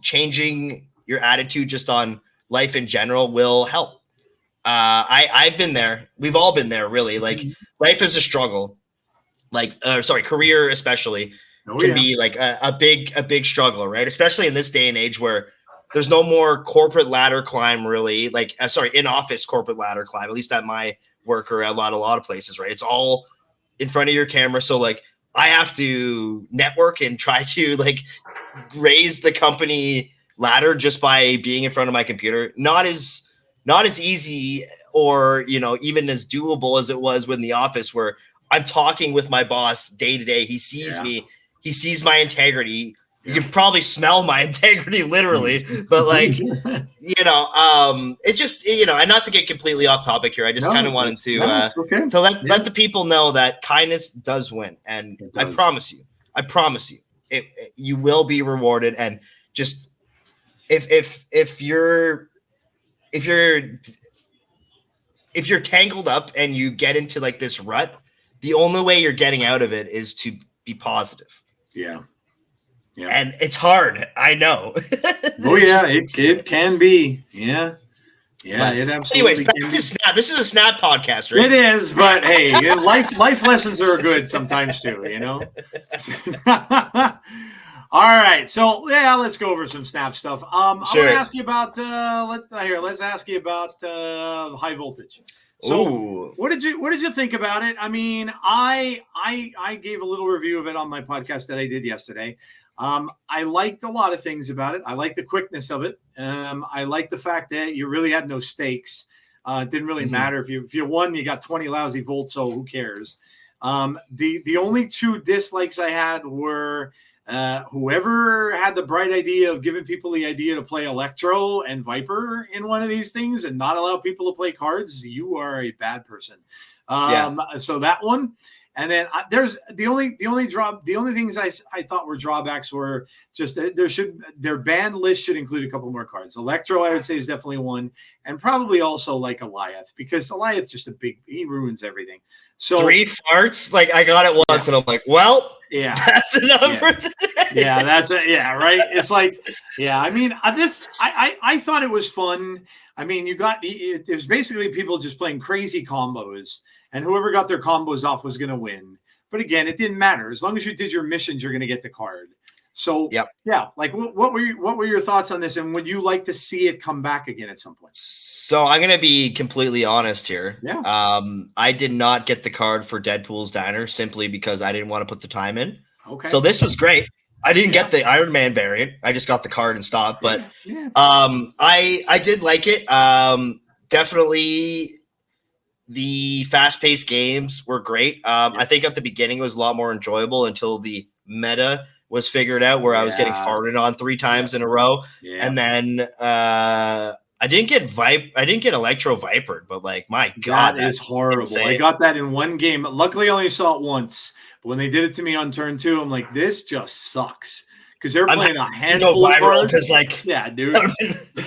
changing your attitude just on life in general will help. I've been there. We've all been there, really. Like life is a struggle. Career especially can be like a big struggle, right? Especially in this day and age where there's no more corporate ladder climb, really. In office corporate ladder climb, at least at my work or a lot of places, right? It's all in front of your camera. So like I have to network and try to like raise the company ladder just by being in front of my computer. Not as easy or, even as doable as it was when the office, where I'm talking with my boss day to day. He sees me, he sees my integrity. You can probably smell my integrity literally, but like, it just, and not to get completely off topic here. I just kind of wanted to let the people know that kindness does win. And I promise you, you will be rewarded. And just, if you're tangled up and you get into like this rut, the only way you're getting out of it is to be positive. Yeah. And it's hard. I know. It can be. Yeah. Yeah, it absolutely. Anyways, back to Snap. This is a Snap podcast, right? It is, but hey, life lessons are good sometimes too, All right, so let's go over some Snap stuff. I want to ask you about let's ask you about high voltage. So what did you think about it? I mean, I gave a little review of it on my podcast that I did yesterday. I liked a lot of things about it. I liked the quickness of it. I liked the fact that you really had no stakes. It didn't really matter if you won, you got 20 lousy volts, so who cares? The only two dislikes I had were whoever had the bright idea of giving people the idea to play Electro and Viper in one of these things and not allow people to play cards, you are a bad person. So that one. And then there's the only things I thought were drawbacks were just their ban list should include a couple more cards. Electro, I would say, is definitely one, and probably also like Goliath, because Goliath's just he ruins everything. So 3 farts, like I got it once, and I'm like, well, yeah, that's enough for today. Yeah, that's it. Yeah, right. It's like, yeah. I mean, I thought it was fun. I mean, there's basically people just playing crazy combos, and whoever got their combos off was going to win. But again, it didn't matter. As long as you did your missions, you're going to get the card. So, yeah. Like, what were your thoughts on this, and would you like to see it come back again at some point? So I'm going to be completely honest here. Yeah. I did not get the card for Deadpool's Diner simply because I didn't want to put the time in. Okay. So this was great. I didn't get the Iron Man variant. I just got the card and stopped. But I did like it. Definitely the fast-paced games were great. I think at the beginning it was a lot more enjoyable until the meta was figured out, where I was getting farted on 3 times in a row. Yeah. And then I didn't get Electro Vipered, but like, my God, that is horrible. Insane. I got that in one game. Luckily, I only saw it once. But when they did it to me on turn 2, I'm like, this just sucks. Because they're playing a handful of cards. Because, like, yeah, dude.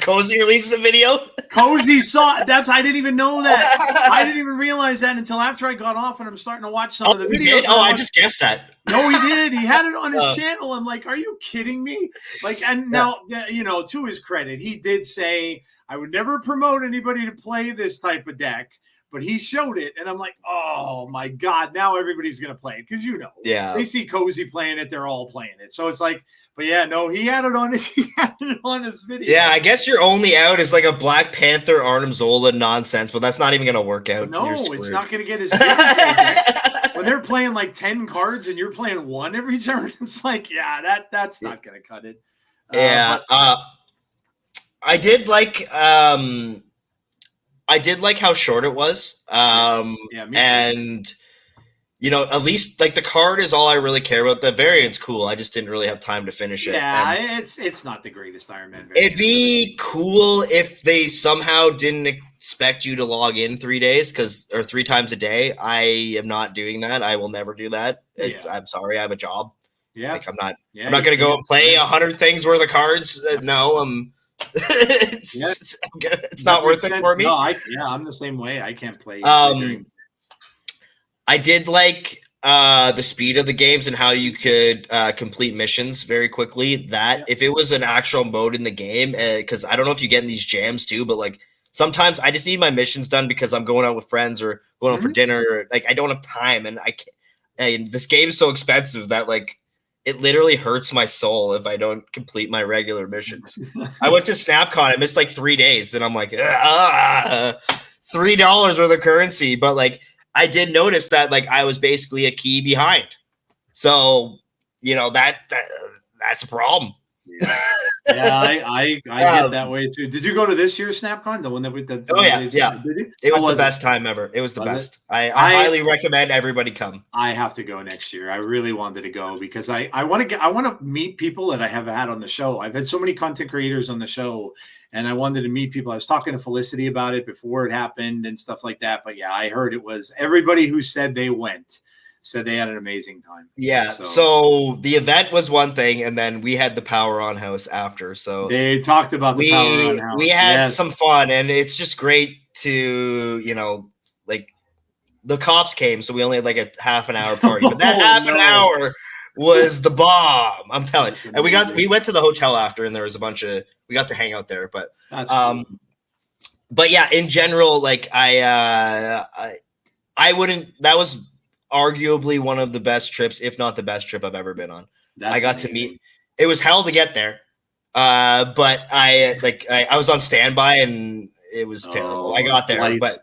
Cozy releases a video. Cozy saw I didn't even know that. I didn't even realize that until after I got off and I'm starting to watch some of the videos. I just guessed that. No, he did. He had it on his channel. I'm like, are you kidding me? Like, and now, to his credit, he did say, I would never promote anybody to play this type of deck. But he showed it, and I'm like, oh, my God, now everybody's going to play it. Because, they see Cozy playing it, they're all playing it. So it's like, but yeah, no, he had it on his video. Yeah, I guess your only out is like a Black Panther Arnim Zola nonsense, but that's not even going to work out. No, it's not going to get his when they're playing like 10 cards and you're playing 1 every turn, it's like, yeah, that's not going to cut it. I did like how short it was. And at least like the card is all I really care about. The variant's cool. I just didn't really have time to finish it. Yeah, it's not the greatest Iron Man variant. It'd be cool if they somehow didn't expect you to log in 3 days or 3 times a day. I am not doing that. I will never do that. I'm sorry, I have a job. Yeah. Like I'm not going to go and play 100 things worth of cards. No, it's not worth it for me. No, I'm the same way. I can't play. I did like the speed of the games and how you could complete missions very quickly. If it was an actual mode in the game, because I don't know if you get in these jams too, but like sometimes I just need my missions done because I'm going out with friends or going out for dinner. Or, like I don't have time, and I can't. And this game is so expensive that like it literally hurts my soul if I don't complete my regular missions. I went to SNAPCon. I missed like 3 days, and I'm like, $3 worth of currency. But like, I did notice that like I was basically a key behind. So, that's a problem. Yeah, I get that way too. Did you go to this year's SNAPCon? The one that we did? Yeah. Did you? It was the best time ever. It was the best. I highly recommend everybody come. I have to go next year. I really wanted to go because I want to meet people that I haven't had on the show. I've had so many content creators on the show, and I wanted to meet people. I was talking to Felicity about it before it happened and stuff like that. But yeah, I heard it was everybody who said they went said they had an amazing time. Yeah. So the event was one thing, and then we had the Power On House after. So they talked about the Power On House. We had some fun, and it's just great to, like the cops came, so we only had like a half an hour party. But that an hour was the bomb. I'm telling you. And we went to the hotel after, and there was we got to hang out there. But that's cool. But yeah, in general, like I wouldn't. That was arguably one of the best trips, if not the best trip I've ever been on. I got to meet. It was hell to get there, but I was on standby and it was terrible. I got there, but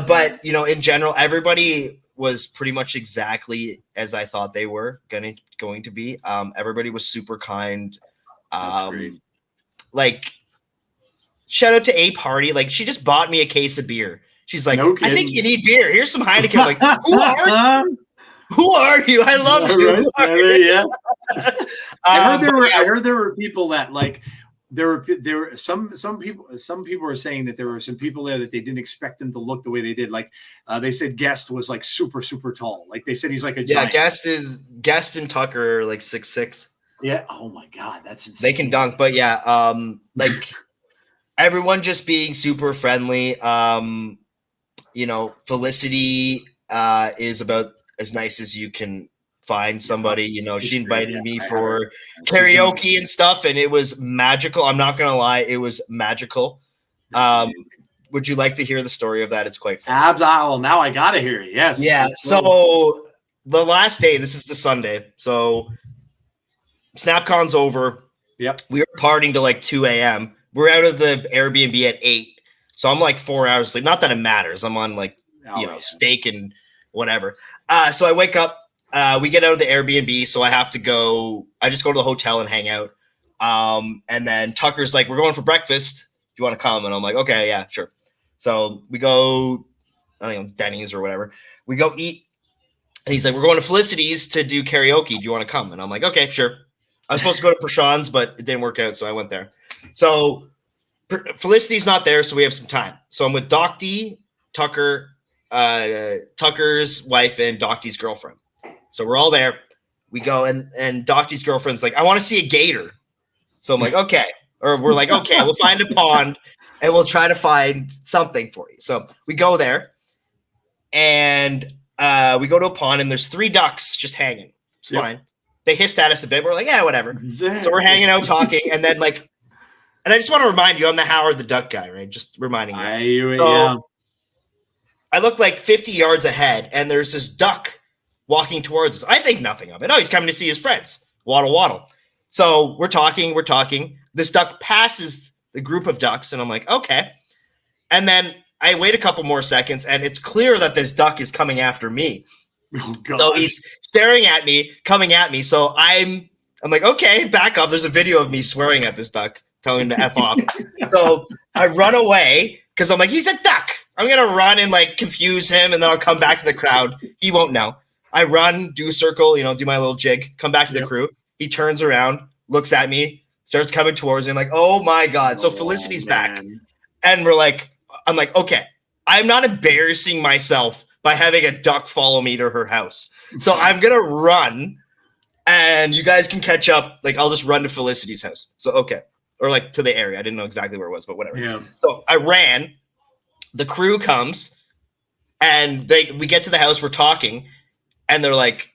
but in general, everybody was pretty much exactly as I thought they were going to be. Everybody was super kind. That's great. Like, shout out to A Party. Like, she just bought me a case of beer. She's like, I think you need beer. Here's some Heineken. I'm like, who are you? Who are you? I love you. Right? I heard there were people that like there were some people were saying that there were some people there that they didn't expect them to look the way they did. Like they said Guest was like super tall. Like they said he's like a giant. Guest and Tucker are like 6'6". Yeah. Oh my God, that's insane. They can dunk, but yeah, like everyone just being super friendly. Felicity is about as nice as you can find somebody. She invited me for karaoke and stuff, and it was magical. I'm not gonna lie, it was magical. Would you like to hear the story of that? It's quite fun. Well, now I gotta hear it. Yes. Yeah. So the last day, this is the Sunday. So SNAPCon's over. Yep. We were partying to like 2 a.m. We're out of the Airbnb at 8. So I'm like 4 hours sleep. Not that it matters. I'm on like, steak and whatever. So I wake up. We get out of the Airbnb. So I have to go. I just go to the hotel and hang out. And then Tucker's like, we're going for breakfast. Do you want to come? And I'm like, okay, yeah, sure. So we go, I think it's Denny's or whatever. We go eat. And he's like, we're going to Felicity's to do karaoke. Do you want to come? And I'm like, okay, sure. I was supposed to go to Prashant's, but it didn't work out. So I went there. So Felicity's not there, so we have some time. So I'm with Doc D, Tucker, Tucker's wife, and Doc D's girlfriend. So we're all there. We go, and Doc D's girlfriend's like, I want to see a gator. So I'm like, okay. Or we're like, okay, we'll find a pond, and we'll try to find something for you. So we go there, and we go to a pond, and there's 3 ducks just hanging. It's fine. They hissed at us a bit. We're like, yeah, whatever. So we're hanging out talking, and then like, and I just want to remind you, I'm the Howard the Duck guy, right? Just reminding you. I look like 50 yards ahead, and there's this duck walking towards us. I think nothing of it. Oh, he's coming to see his friends. Waddle, waddle. So we're talking. This duck passes the group of ducks, and I'm like, okay. And then I wait a couple more seconds, and it's clear that this duck is coming after me. Oh, God. So he's staring at me, coming at me. So I'm like, okay, back up. There's a video of me swearing at this duck, telling him to F off. So I run away because I'm like, he's a duck. I'm going to run and like confuse him, and then I'll come back to the crowd. He won't know. I run, do a circle, do my little jig, come back to the crew. He turns around, looks at me, starts coming towards me. I'm like, oh my God. So Felicity's back. And I'm like, okay, I'm not embarrassing myself by having a duck follow me to her house. So I'm going to run, and you guys can catch up. Like, I'll just run to Felicity's house. So, okay. Or like to the area. I didn't know exactly where it was, but whatever. Yeah. So I ran. The crew comes, and we get to the house. We're talking, and they're like,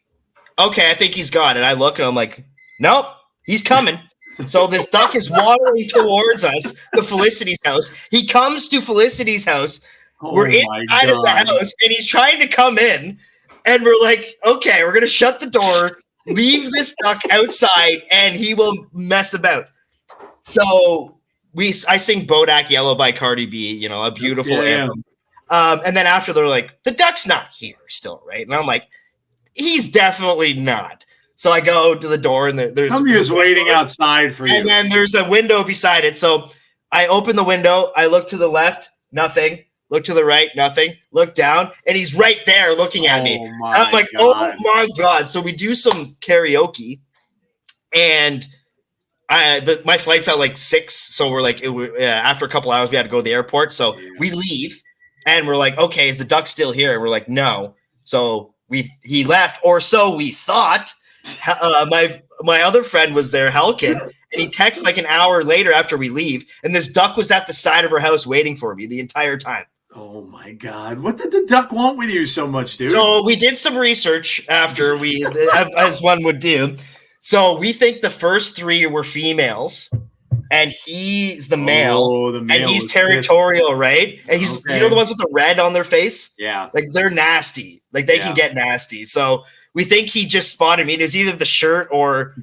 okay, I think he's gone. And I look, and I'm like, nope, he's coming. So this duck is waddling towards us, the Felicity's house. He comes to Felicity's house. We're inside of the house, and he's trying to come in, and we're like, okay, we're going to shut the door, leave this duck outside, and he will mess about. So I sing Bodak Yellow by Cardi B, a beautiful anthem. And then after they're like, the duck's not here still, right? And I'm like, he's definitely not. So I go to the door, and there's somebody is waiting outside for you. And then there's a window beside it. So I open the window, I look to the left, nothing. Look to the right, nothing. Look down, and he's right there looking at me. I'm like, oh my God. So we do some karaoke, and my flight's at like 6. So we're like, after a couple hours, we had to go to the airport. So we leave, and we're like, okay, is the duck still here? And we're like, no. So he left, or so we thought. My other friend was there, Helkin, and he texts like an hour later after we leave, and this duck was at the side of her house waiting for me the entire time. Oh my God. What did the duck want with you so much, dude? So we did some research after as one would do. So we think the first 3 were females, and he's the male, and he's territorial, right? And he's, the ones with the red on their face? Yeah. Like they're nasty. Like they can get nasty. So we think he just spotted me. It was either the shirt or,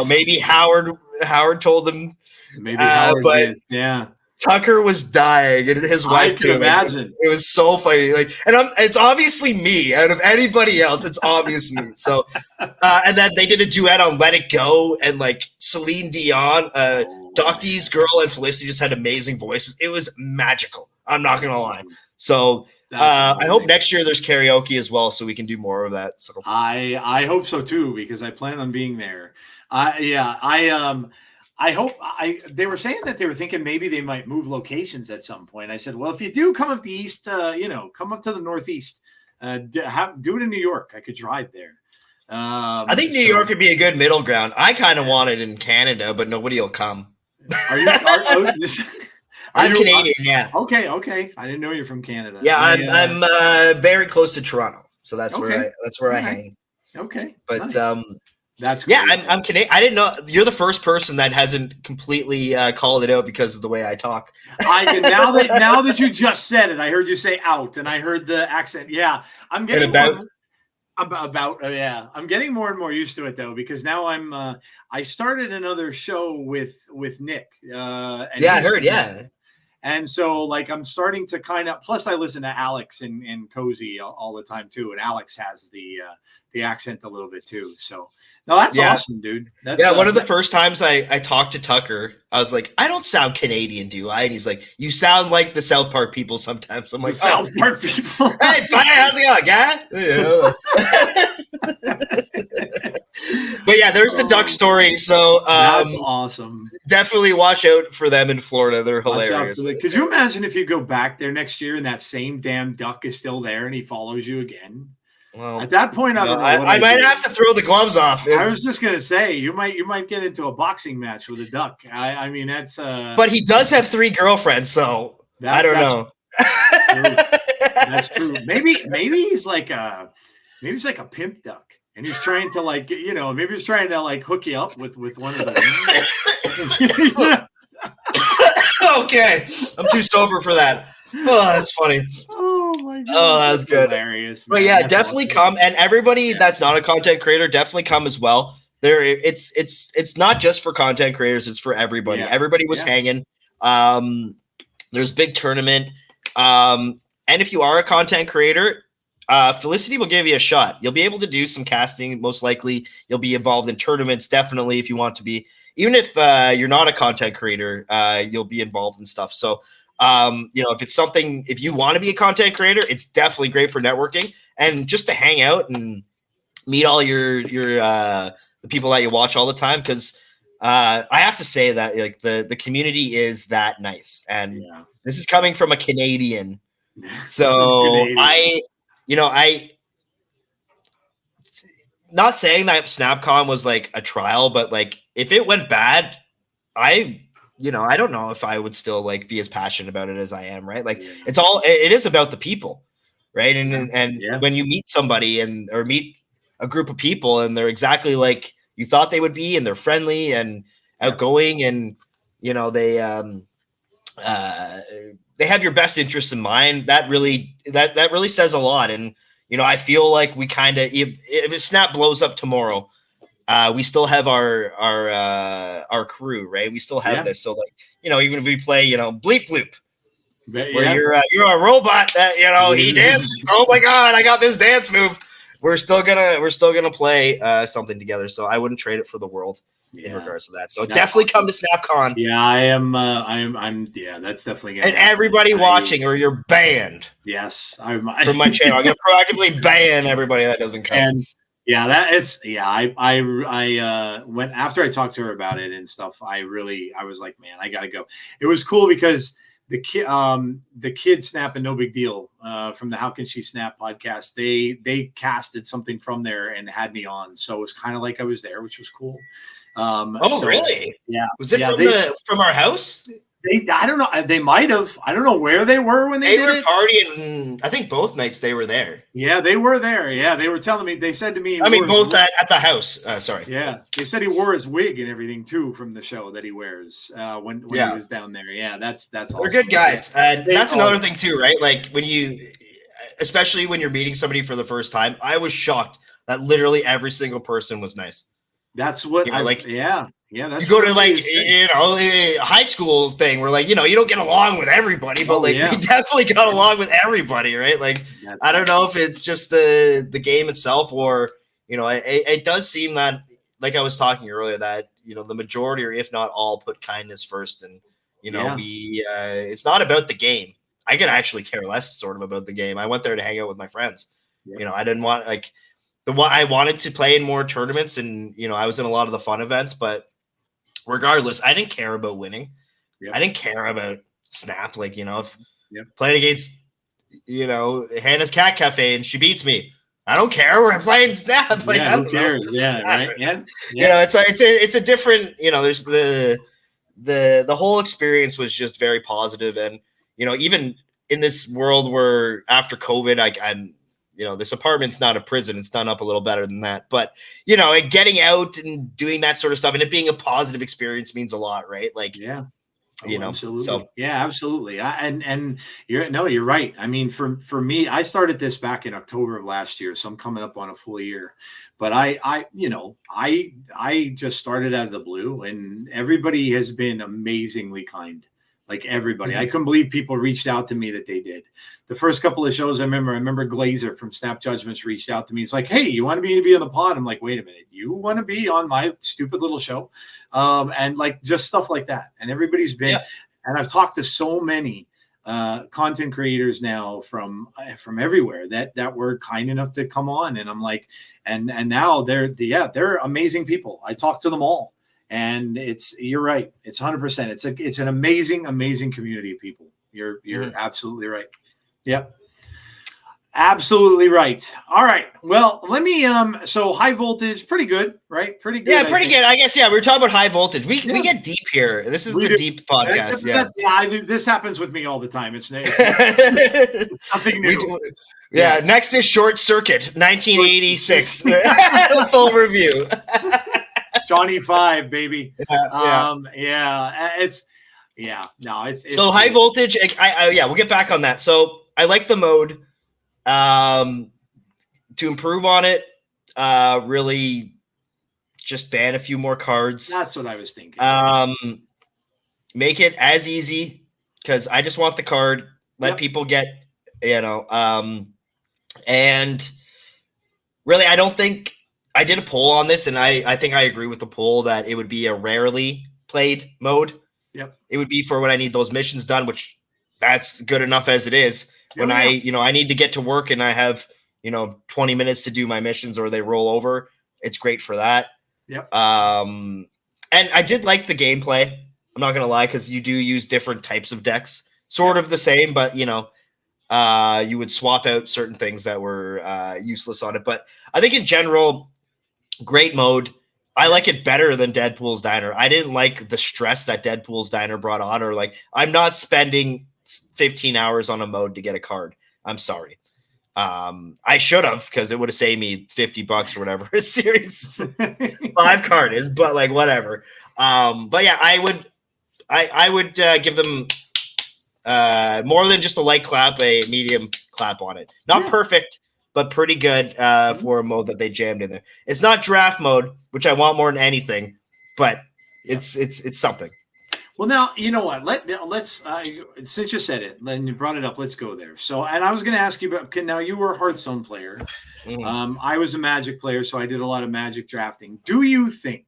maybe Howard told him. Maybe Howard did. Yeah. Tucker was dying, and his wife too. Imagine. It was so funny. It's obviously me. Out of anybody else, it's obvious me. So, and then they did a duet on "Let It Go," and like Celine Dion, Doc D's girl and Felicity just had amazing voices. It was magical. I'm not gonna lie. So I hope next year there's karaoke as well, so we can do more of that. So I hope so too, because I plan on being there. I hope they were saying that they were thinking maybe they might move locations at some point. I said, well, if you do come up the east, come up to the Northeast, do it in New York. I could drive there. I think New York would be a good middle ground. I kind of want it in Canada, but nobody will come. I'm Canadian, yeah. Okay. I didn't know you're from Canada. Yeah, I'm very close to Toronto, so that's where I hang. Okay, but nice. That's great. Yeah. I'm Canadian. I didn't know you're the first person that hasn't completely called it out because of the way I talk. Now that you just said it, I heard you say out, and I heard the accent. Yeah, I'm getting I'm getting more and more used to it though, because now I started another show with Nick. I heard. Yeah. And so, like, I'm starting to plus I listen to Alex and Cozy all the time too. And Alex has the accent a little bit too. So, no, that's awesome, dude. One of the first times I talked to Tucker, I was like, I don't sound Canadian, do I? And he's like, you sound like the South Park people sometimes. I'm like, South Park people. Hey, bye, how's it going, guy? But yeah, there's the duck story. So that's awesome. Definitely watch out for them in Florida. They're hilarious. Could you imagine if you go back there next year and that same damn duck is still there and he follows you again? Well, at that point, I don't know. I might have to throw the gloves off. I was just gonna say you might get into a boxing match with a duck. I mean that's. But he does have 3 girlfriends, so I don't know. That's true. Maybe he's like a pimp duck. And he's trying to maybe he's trying to hook you up with one of them. Okay, I'm too sober for that. Oh, that's funny. Oh my god. Oh, that's good. Hilarious. Man. But yeah, that's definitely awesome. Come, and everybody that's not a content creator, definitely come as well. It's not just for content creators; it's for everybody. Yeah. Everybody was hanging. There's big tournament, and if you are a content creator. Felicity will give you a shot. You'll be able to do some casting. Most likely you'll be involved in tournaments. Definitely. If you want to be, even if you're not a content creator, you'll be involved in stuff. So, if you want to be a content creator, it's definitely great for networking and just to hang out and meet all your the people that you watch all the time. Cause, I have to say that the community is that nice. And this is coming from a Canadian. So I not saying that SNAPCon was like a trial, but if it went bad, I don't know if I would still be as passionate about it as I am, right? It is about the people, right? And when you meet somebody or meet a group of people and they're exactly like you thought they would be, and they're friendly and outgoing, and they have your best interests in mind. That really says a lot. And I feel like we kind of, if Snap blows up tomorrow, we still have our crew, right? We still have this. So even if we play, bleep bloop, where you're a robot that he danced. Oh my god, I got this dance move. We're still gonna play something together. So I wouldn't trade it for the world. In regards to that. So definitely come to SNAPCon. Yeah, I am. I'm. Yeah, that's definitely. And everybody watching, or you're banned. Yes, from my channel. I'm gonna proactively ban everybody that doesn't come. And I went after I talked to her about it and stuff. I was like, man, I gotta go. It was cool because the kid Snap and No Big Deal from the How Can She Snap podcast. They casted something from there and had me on, so it was kind of like I was there, which was cool. Really? Yeah. Was it from our house? I don't know. They might have. I don't know where they were when they were partying. I think both nights they were there. Yeah, they were there. Yeah, they were telling me. They said to me. Both at the house. Sorry. Yeah, they said he wore his wig and everything too from the show that he wears when he was down there. Yeah, that's awesome. They're good guys. That's another thing too, right? Especially when you're meeting somebody for the first time, I was shocked that literally every single person was nice. That's what that's you go to high school thing where you don't get along with everybody, but we definitely got along with everybody, right? I don't know if it's just the game itself, or it does seem that, like I was talking earlier, that the majority, or if not all, put kindness first, and we it's not about the game. I could actually care less sort of about the game. I went there to hang out with my friends. Yep. I didn't want I wanted to play in more tournaments, and I was in a lot of the fun events, but regardless, I didn't care about winning. Yep. I didn't care about Snap. If playing against, Hannah's Cat Cafe and she beats me, I don't care. We're playing Snap. Who cares? Right. Yeah. It's a different. There's the whole experience was just very positive, and even in this world where after COVID, I'm. This apartment's not a prison. It's done up a little better than that. But, getting out and doing that sort of stuff and it being a positive experience means a lot, right? Absolutely. So. Yeah, absolutely. And you're right. I mean, for me, I started this back in October of last year, so I'm coming up on a full year. But I just started out of the blue, and everybody has been amazingly kind. Like everybody. I couldn't believe people reached out to me that they did. The first couple of shows I remember Glazer from Snap Judgments reached out to me. It's like, hey, you want to be on the pod? I'm like, wait a minute, you want to be on my stupid little show? And just stuff like that. And everybody's been, and I've talked to so many content creators now from everywhere that were kind enough to come on. And I'm like, and now they're amazing people. I talk to them all. And you're right. It's 100%. It's an amazing, amazing community of people. You're absolutely right. Yep. Absolutely right. All right. Well, let me, so high voltage, pretty good, right? Pretty good. Yeah, pretty good. I guess, we were talking about high voltage. We get deep here. This is the deep podcast. This happens with me all the time. It's nothing new. Next is Short Circuit, 1986. Full review. Johnny 5, baby. It's so high voltage. We'll get back on that. So I like the mode. To improve on it, really just ban a few more cards. That's what I was thinking. Make it as easy, because I just want the card. Let people get, and really, I don't think I did a poll on this, and I think I agree with the poll that it would be a rarely played mode. Yep. It would be for when I need those missions done, which that's good enough as it is. When I need to get to work and I have, 20 minutes to do my missions or they roll over, it's great for that. Yep. And I did like the gameplay. I'm not going to lie, because you do use different types of decks, sort of the same, but, you would swap out certain things that were useless on it. But I think in general, great mode. I like it better than Deadpool's Diner. I didn't like the stress that Deadpool's Diner brought on, or I'm not spending 15 hours on a mode to get a card. I'm sorry. I should have, because it would have saved me $50 or whatever a series 5 card is, but whatever. But yeah, I would give them more than just a light clap, a medium clap on it. Not perfect, but pretty good for a mode that they jammed in there. It's not draft mode, which I want more than anything, but it's something. Well, now, you know what? Let's since you said it, and you brought it up, let's go there. So, and I was going to ask you about, now you were a Hearthstone player. Mm-hmm. I was a Magic player, so I did a lot of Magic drafting. Do you think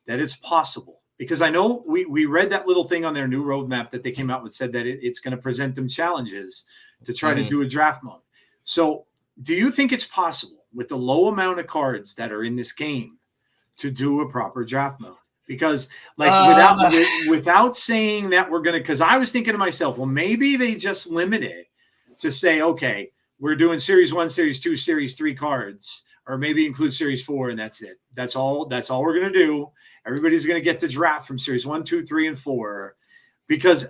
that it's possible? Because I know we read that little thing on their new roadmap that they came out with, said that it's going to present them challenges to try to do a draft mode. So do you think it's possible with the low amount of cards that are in this game to do a proper draft mode? Because without saying that we're going to, because I was thinking to myself, well, maybe they just limit it to say, okay, we're doing series 1, series 2, series 3 cards, or maybe include series 4. And that's it. That's all we're going to do. Everybody's going to get the draft from series 1, 2, 3, and 4, because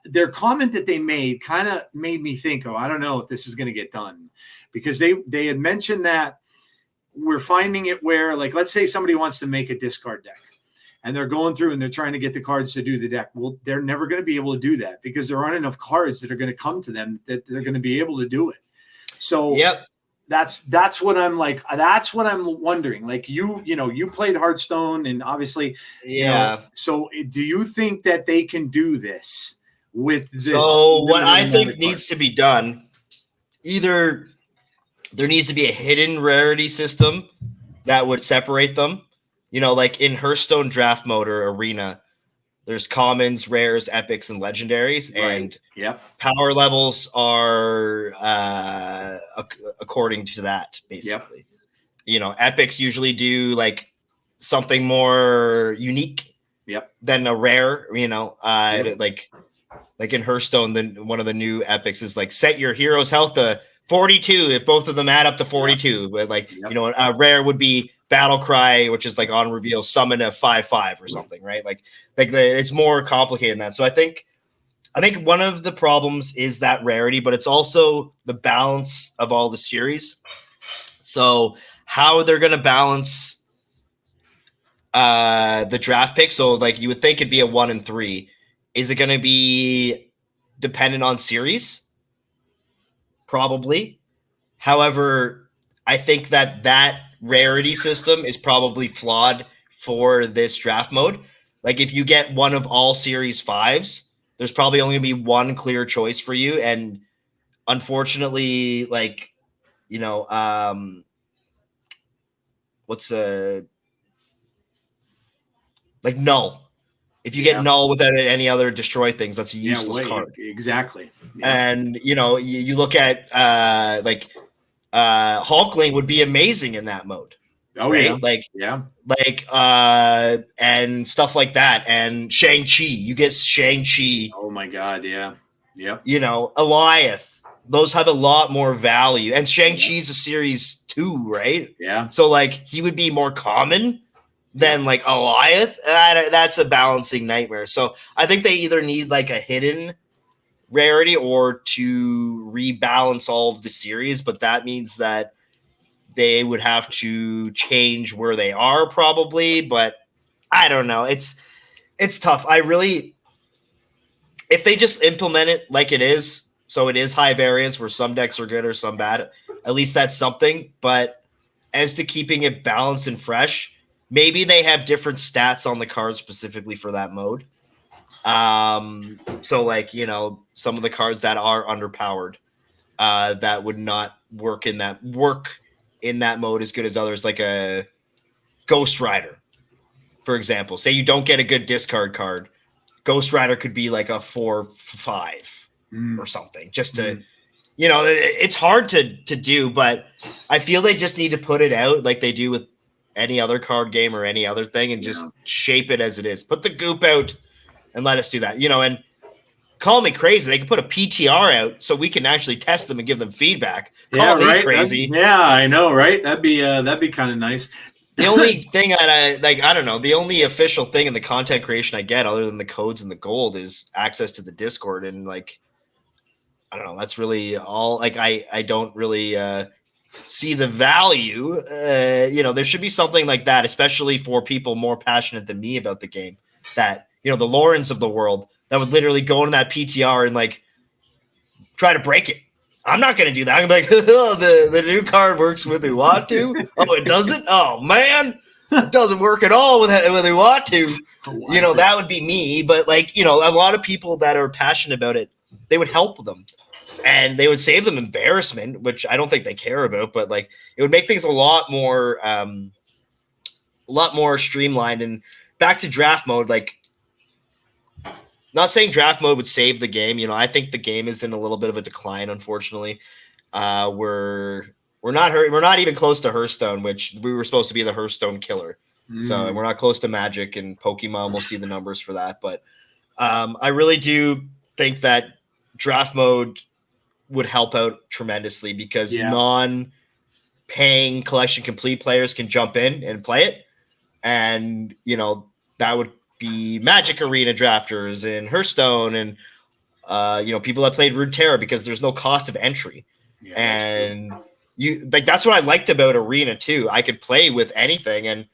their comment that they made kind of made me think, I don't know if this is going to get done, because they had mentioned that we're finding it where, let's say somebody wants to make a discard deck, and they're going through and they're trying to get the cards to do the deck. Well, they're never going to be able to do that, because there aren't enough cards that are going to come to them that they're going to be able to do it. So that's what I'm that's what I'm wondering. You played Hearthstone, and obviously, so do you think that they can do this with this? So what I think needs to be done, either there needs to be a hidden rarity system that would separate them. In Hearthstone draft mode or arena, There's commons, rares, epics, and legendaries, and yep. power levels are according to that, basically. Yep. Epics usually do like something more unique than a rare, like in Hearthstone, then one of the new epics is like set your hero's health to 42 if both of them add up to 42. But like, a rare would be Battle Cry, which is like on reveal, summon a 5/5 or something, right? Like it's more complicated than that. So I think one of the problems is that rarity, but it's also the balance of all the series. So how they're going to balance the draft pick. So like you would think it'd be a 1 and 3. Is it going to be dependent on series? Probably. However, I think that rarity system is probably flawed for this draft mode. Like if you get one of all series 5s, there's probably only going to be one clear choice for you. And unfortunately, like, like null. If you get null without any other destroy things, that's a useless card. Exactly. Yeah. And you look at Hulkling would be amazing in that mode. Oh right? And stuff like that. And Shang-Chi, you get Shang-Chi. Oh my God, yeah. Yep. Eliath. Those have a lot more value. And Shang-Chi's a series 2, right? Yeah. So like he would be more common than like Eliath. That's a balancing nightmare. So I think they either need like a hidden rarity or to rebalance all of the series, but that means that they would have to change where they are probably, but I don't know. It's tough. If they just implement it like it is, so it is high variance where some decks are good or some bad, at least that's something. But as to keeping it balanced and fresh, maybe they have different stats on the cards specifically for that mode. So like, some of the cards that are underpowered, that would not work in that mode as good as others, like a Ghost Rider, for example. Say you don't get a good discard card, Ghost Rider could be like a 4/5 or something, just to it's hard to do, but I feel they just need to put it out like they do with any other card game or any other thing and just shape it as it is. Put the goop out and let us do that, and call me crazy. They can put a PTR out so we can actually test them and give them feedback. Call me crazy. I know, right? That'd be kind of nice. The only thing I don't know, the only official thing in the content creation I get other than the codes and the gold is access to the Discord. And like, I don't know, that's really all. Like, I don't really see the value. There should be something like that, especially for people more passionate than me about the game, that, the Laurens of the world that would literally go into that PTR and like try to break it. I'm not going to do that. I'm going to be like, the new card works with Uatu. Oh, it doesn't? Oh, man. It doesn't work at all with Uatu. That would be me. But like, a lot of people that are passionate about it, they would help them. And they would save them embarrassment, which I don't think they care about. But like, it would make things a lot more streamlined. And back to draft mode, like, not saying draft mode would save the game. I think the game is in a little bit of a decline, unfortunately. We're not even close to Hearthstone, which we were supposed to be the Hearthstone killer. So we're not close to Magic and Pokemon. We'll see the numbers for that. But I really do think that draft mode would help out tremendously because non-paying collection complete players can jump in and play it. And, that would be Magic Arena drafters and Hearthstone and people that played Runeterra because there's no cost of entry. And that's what I liked about Arena too. I could play with anything, and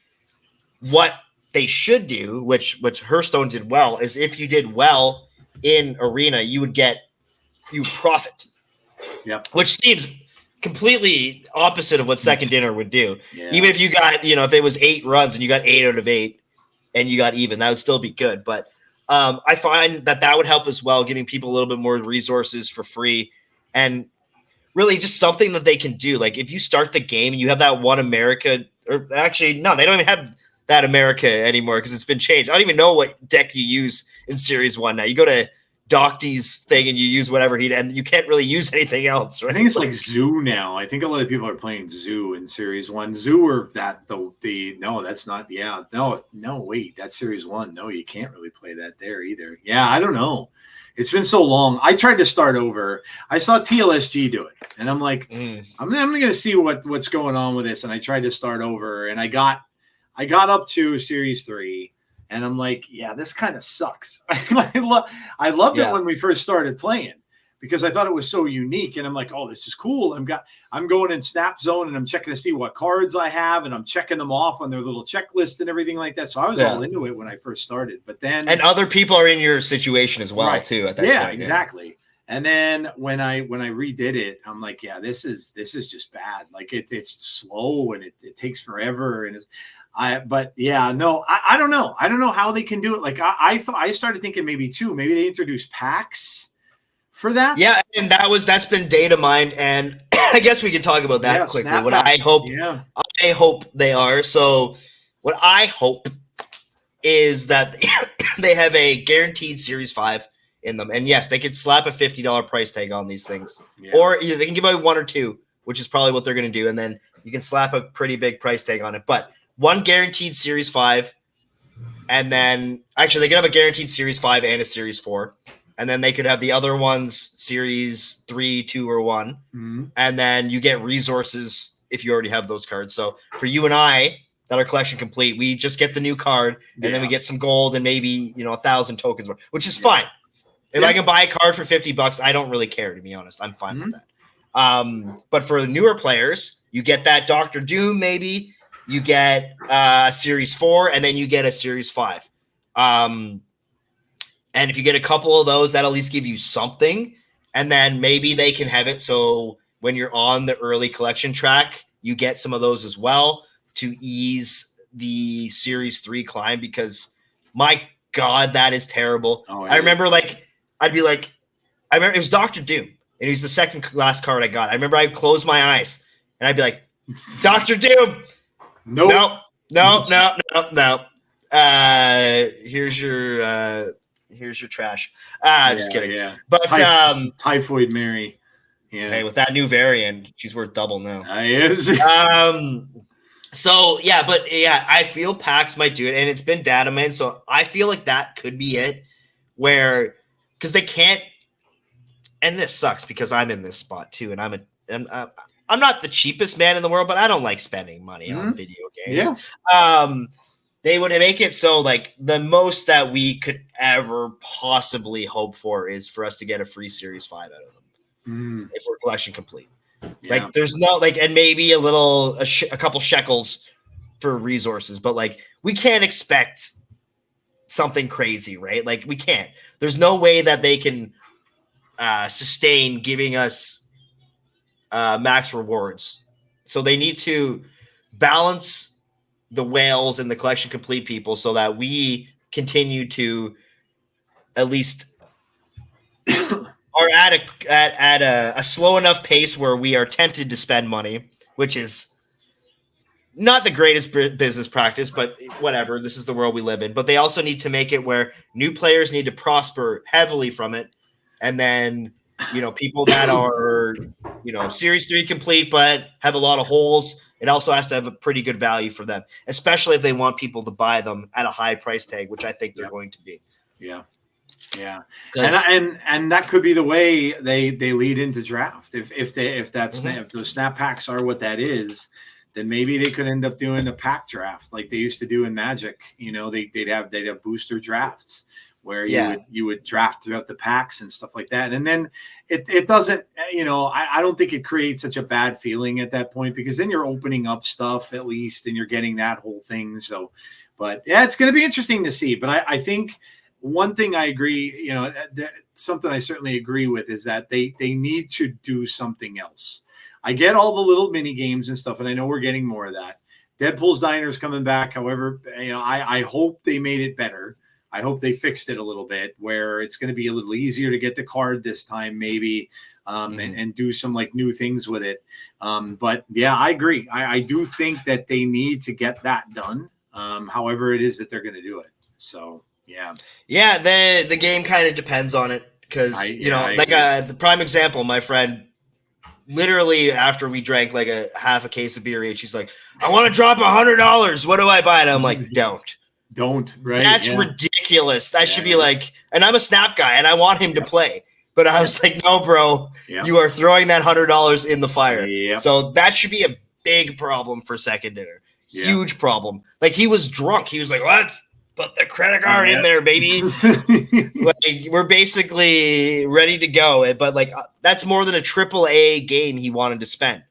what they should do, which Hearthstone did well, is if you did well in Arena, you profit. Yeah. Which seems completely opposite of what Second Dinner would do. Yeah. Even if you got, if it was 8 runs and you got 8 out of 8 and you got even, that would still be good. But I find that would help as well, giving people a little bit more resources for free and really just something that they can do. Like if you start the game and you have that one America, or actually, no, they don't even have that America anymore because it's been changed. I don't even know what deck you use in Series 1 now. You go to Docty's thing and you use whatever and you can't really use anything else, right? I think it's like Zoo now. I think a lot of people are playing Zoo in Series 1. Zoo or no, that's not. Yeah, no, wait, that's Series 1. No, you can't really play that there either. Yeah, I don't know. It's been so long. I tried to start over. I saw TLSG do it, and I'm like, I'm going to see what's going on with this. And I tried to start over, and I got up to Series 3. And I'm like, yeah, this kind of sucks. I loved it when we first started playing because I thought it was so unique. And I'm like, oh, this is cool. I'm going in Snap Zone and I'm checking to see what cards I have and I'm checking them off on their little checklist and everything like that. So I was all into it when I first started. But then other people are in your situation as well too at that point. Exactly. And then when I redid it, I'm like, yeah, this is just bad. Like it's slow and it takes forever and I don't know. I don't know how they can do it. Like I started thinking maybe they introduce packs for that. Yeah, and that's been data mined, and I guess we can talk about that quickly. What I hope they are. So what I hope is that they have a guaranteed Series 5 in them. And yes, they could slap a $50 price tag on these things. Yeah. Or either they can give away 1 or 2, which is probably what they're going to do, and then you can slap a pretty big price tag on it. But 1 guaranteed Series 5, and then actually they could have a guaranteed Series 5 and a Series 4, and then they could have the other ones Series 3, 2, or 1, and then you get resources if you already have those cards. So for you and I that are collection complete, we just get the new card, and then we get some gold and maybe 1,000 tokens, which is fine. If I can buy a card for $50, I don't really care, to be honest. I'm fine with that. But for the newer players, you get that Dr. Doom maybe. You get a Series 4, and then you get a Series 5. And if you get a couple of those, that'll at least give you something. And then maybe they can have it so when you're on the early collection track, you get some of those as well to ease the Series 3 climb because, my God, that is terrible. Oh, I remember, I remember it was Dr. Doom, and he was the second last card I got. I remember I'd close my eyes, and I'd be like, Dr. Doom! No. Here's your trash. Just kidding. Yeah. But Typhoid Mary. Yeah. Hey, with that new variant, she's worth double now. Is. So yeah, but yeah, I feel packs might do it, and it's been data mined, so I feel like that could be it. Where because they can't, and this sucks because I'm in this spot too, and I'm not the cheapest man in the world, but I don't like spending money on video games. Yeah. They would make it so the most that we could ever possibly hope for is for us to get a free Series 5 out of them if we're collection complete. Yeah. There's no and maybe a couple shekels for resources, but we can't expect something crazy, right? We can't. There's no way that they can sustain giving us max rewards. So they need to balance the whales and the collection complete people so that we continue to at least are at a slow enough pace where we are tempted to spend money, which is not the greatest business practice, but whatever. This is the world we live in. But they also need to make it where new players need to prosper heavily from it. And then, people that are, Series 3 complete, but have a lot of holes. It also has to have a pretty good value for them, especially if they want people to buy them at a high price tag, which I think they're going to be. Yeah. Yeah. And that could be the way they lead into draft. If those snap packs are what that is, then maybe they could end up doing a pack draft like they used to do in Magic. They'd have booster drafts where you would draft throughout the packs and stuff like that. And then it doesn't, I don't think it creates such a bad feeling at that point because then you're opening up stuff at least and you're getting that whole thing. So, but yeah, it's going to be interesting to see. But I think one thing I agree, something I certainly agree with is that they need to do something else. I get all the little mini games and stuff, and I know we're getting more of that. Deadpool's Diner's coming back. However, I hope they made it better. I hope they fixed it a little bit where it's going to be a little easier to get the card this time, maybe, and do some new things with it. But yeah, I agree. I do think that they need to get that done. however it is that they're going to do it. So yeah, the game kind of depends on it because the prime example, my friend. Literally, after we drank like a half a case of beer each, she's like, "I want to drop $100. What do I buy?" And I'm like, "Don't, right? That's ridiculous. That should be like." And I'm a Snap guy, and I want him to play, but I was like, "No, bro, you are throwing that $100 in the fire." So that should be a big problem for second dinner. Huge problem. Like he was drunk. He was like, "What? Put the credit card in there, baby." Like we're basically ready to go, but like that's more than a AAA game he wanted to spend.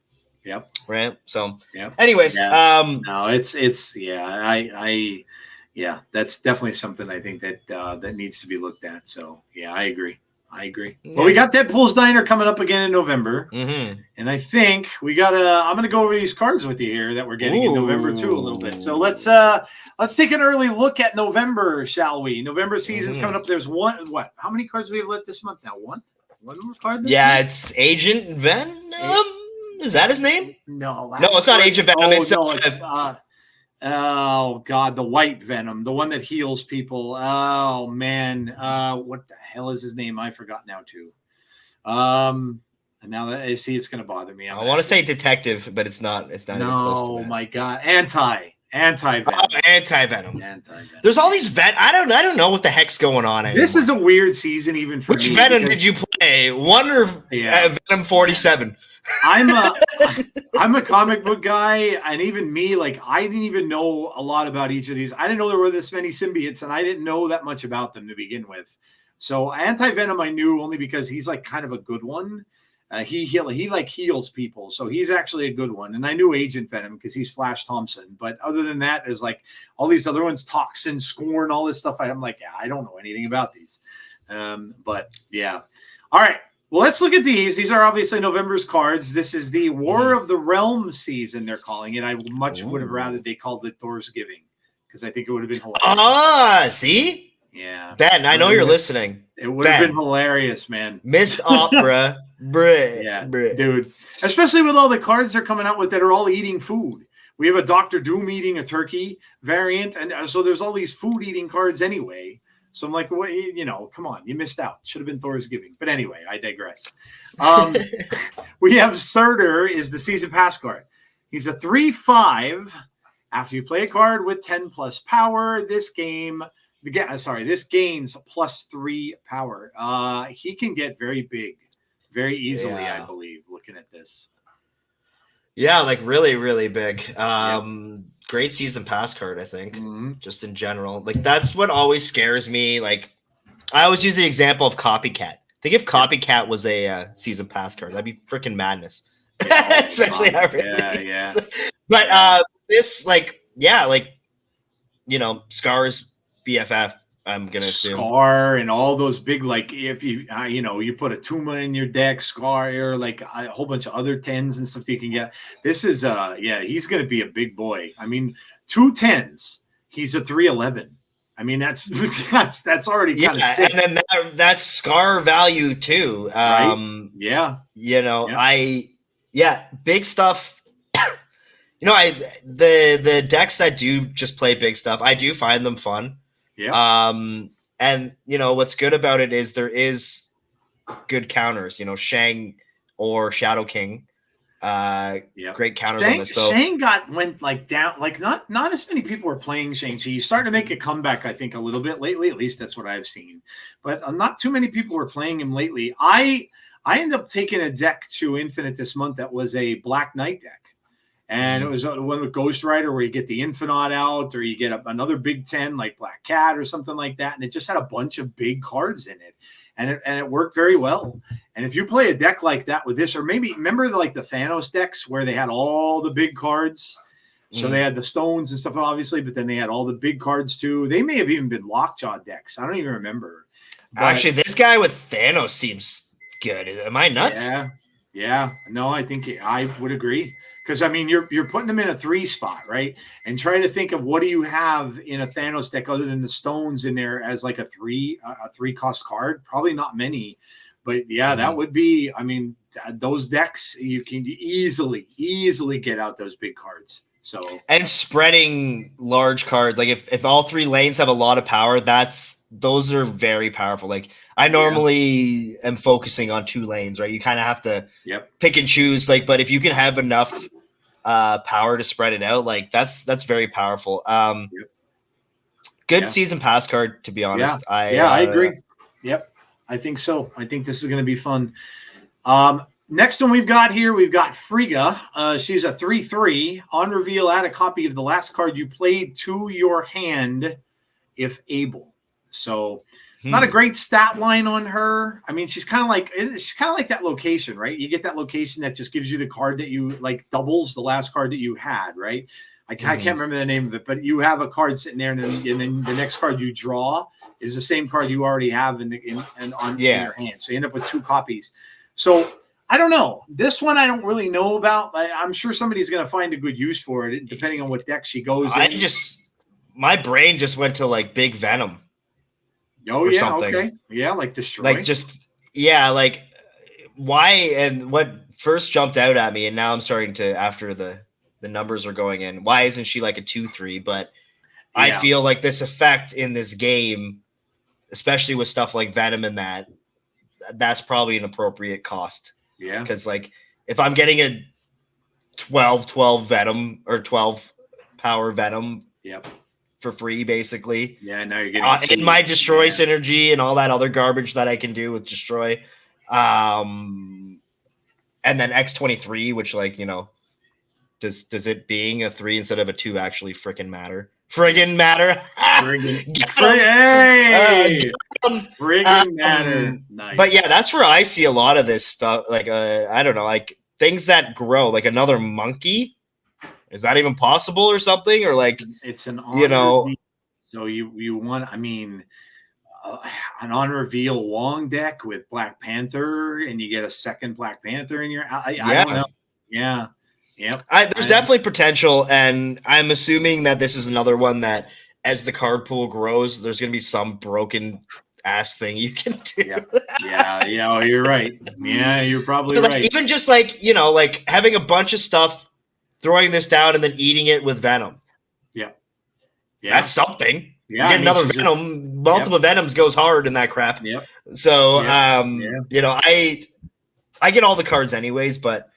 Yep. Right. So, anyways, no, it's that's definitely something I think that that needs to be looked at. So yeah, I agree. Well, we got Deadpool's Diner coming up again in November, and I think we got I'm going to go over these cards with you here that we're getting in November too a little bit. So let's take an early look at November, shall we? November season's coming up. There's one. What? How many cards do we have left this month now? One more card. This month? It's Agent Venom. Is that his name? No, it's not Agent Venom. Oh God, the white Venom, the one that heals people. Oh man, what the hell is his name? I forgot now too. And now that I see, it's going to bother me. I want to say Detective, but it's not. It's not. No, my God, anti-venom. Anti-venom. There's all these I don't know what the heck's going on anymore. This is a weird season, even for Which Venom did you play? One or Venom 47? I'm a comic book guy, and even me, like I didn't even know a lot about each of these. I didn't know there were this many symbiotes, and I didn't know that much about them to begin with. So anti-venom I knew only because he's like kind of a good one. He like heals people, so he's actually a good one. And I knew Agent Venom because he's Flash Thompson. But other than that, there's like all these other ones, Toxin, Scorn, all this stuff. I'm like, I don't know anything about these. But yeah, all right. Well, let's look at these. These are obviously November's cards. This is the War of the Realms season, they're calling it. I would have rather they called it Thor's Giving because I think it would have been hilarious. See? Yeah. Ben, I know you're listening. It would have been hilarious, man. Missed opera. Bruh. Dude. Especially with all the cards they're coming out with that are all eating food. We have a Dr. Doom eating a turkey variant. And so there's all these food eating cards anyway. So I'm like, well, come on, you missed out. Should have been Thor's Giving. But anyway, I digress. We have Surtur is the season pass card. He's a 3/5. After you play a card with 10 plus power, this gains +3 power. He can get very big, very easily, I believe, looking at this. Yeah, like really, really big. Great season pass card, I think, just in general. Like that's what always scares me. Like I always use the example of Copycat. Think if Copycat was a season pass card, that'd be freaking madness. Especially how it is. But this, Scar's BFF. I'm gonna assume Scar and all those big, like if you you put a Tuma in your deck, Scar, or like a whole bunch of other 10s and stuff that you can get. This is he's gonna be a big boy. I mean, 2 10s, he's a 3/11. I mean, that's already kind of sick. And then that's Scar value too. Right? Big stuff. The decks that do just play big stuff, I do find them fun. Yeah. And what's good about it is there is good counters. Shang or Shadow King. Great counters on this. So Shang went like down, like not as many people were playing Shang-Chi. He's starting to make a comeback, I think, a little bit lately. At least that's what I've seen. But not too many people were playing him lately. I ended up taking a deck to Infinite this month that was a Black Knight deck. And it was one with Ghost Rider where you get the Infinite out or you get another Big 10 like Black Cat or something like that. And it just had a bunch of big cards in it. And it worked very well. And if you play a deck like that with this, or maybe remember the Thanos decks where they had all the big cards. So they had the stones and stuff, obviously, but then they had all the big cards too. They may have even been Lockjaw decks. I don't even remember. Actually, this guy with Thanos seems good. Am I nuts? Yeah. No, I think I would agree. Because, I mean, you're putting them in a 3 spot, right? And try to think of what do you have in a Thanos deck other than the stones in there as like a 3 cost card? Probably not many. But, that would be, I mean, those decks, you can easily get out those big cards. So and spreading large cards, like if all 3 lanes have a lot of power, those are very powerful. Like I normally am focusing on 2 lanes, right? You kind of have to pick and choose, like, but if you can have enough power to spread it out, like that's very powerful. Good season pass card, to be honest. I agree. Yep, I think so. I think this is going to be fun. Next one we've got Frigga. She's a 3/3. On reveal, add a copy of the last card you played to your hand, if able. So, not a great stat line on her. I mean, she's kind of like that location, right? You get that location that just gives you the card that you like, doubles the last card that you had, right? I can't remember the name of it, but you have a card sitting there, and then the next card you draw is the same card you already have in your hand. So you end up with 2 copies. So I don't know. This one I don't really know about. I'm sure somebody's going to find a good use for it, depending on what deck she goes in. My brain just went to like Big Venom. Oh yeah, something. Okay, yeah, like Destroy. Like why? And what first jumped out at me, and now I'm starting to, after the numbers are going in, why isn't she like a 2/3? But I feel like this effect in this game, especially with stuff like Venom and that's probably an appropriate cost. Yeah. Because like if I'm getting a 12 Venom or 12 power Venom for free, basically. Yeah, now you're getting in my Destroy synergy and all that other garbage that I can do with Destroy. And then X23, which, like, you know, does it being a 3 instead of a 2 actually friggin' matter? Friggin' matter. Friggin' matter. Nice. But yeah, that's where I see a lot of this stuff. Like, I don't know, like things that grow, like another monkey. Is that even possible or something? Or like, it's an honor, you know. So you want, I mean, an on reveal Wong deck with Black Panther, and you get a second Black Panther in your. I don't know. Yeah. Yep. There's definitely potential, and I'm assuming that this is another one that, as the card pool grows, there's going to be some broken ass thing you can do. Yeah. Oh, you're right. Yeah, you're probably like, right. Even just like, you know, like having a bunch of stuff, throwing this down, and then eating it with Venom. Yeah. That's something. Yeah, you get another Venom. Multiple Venoms goes hard in that crap. Yep. So, you know, I get all the cards anyways, but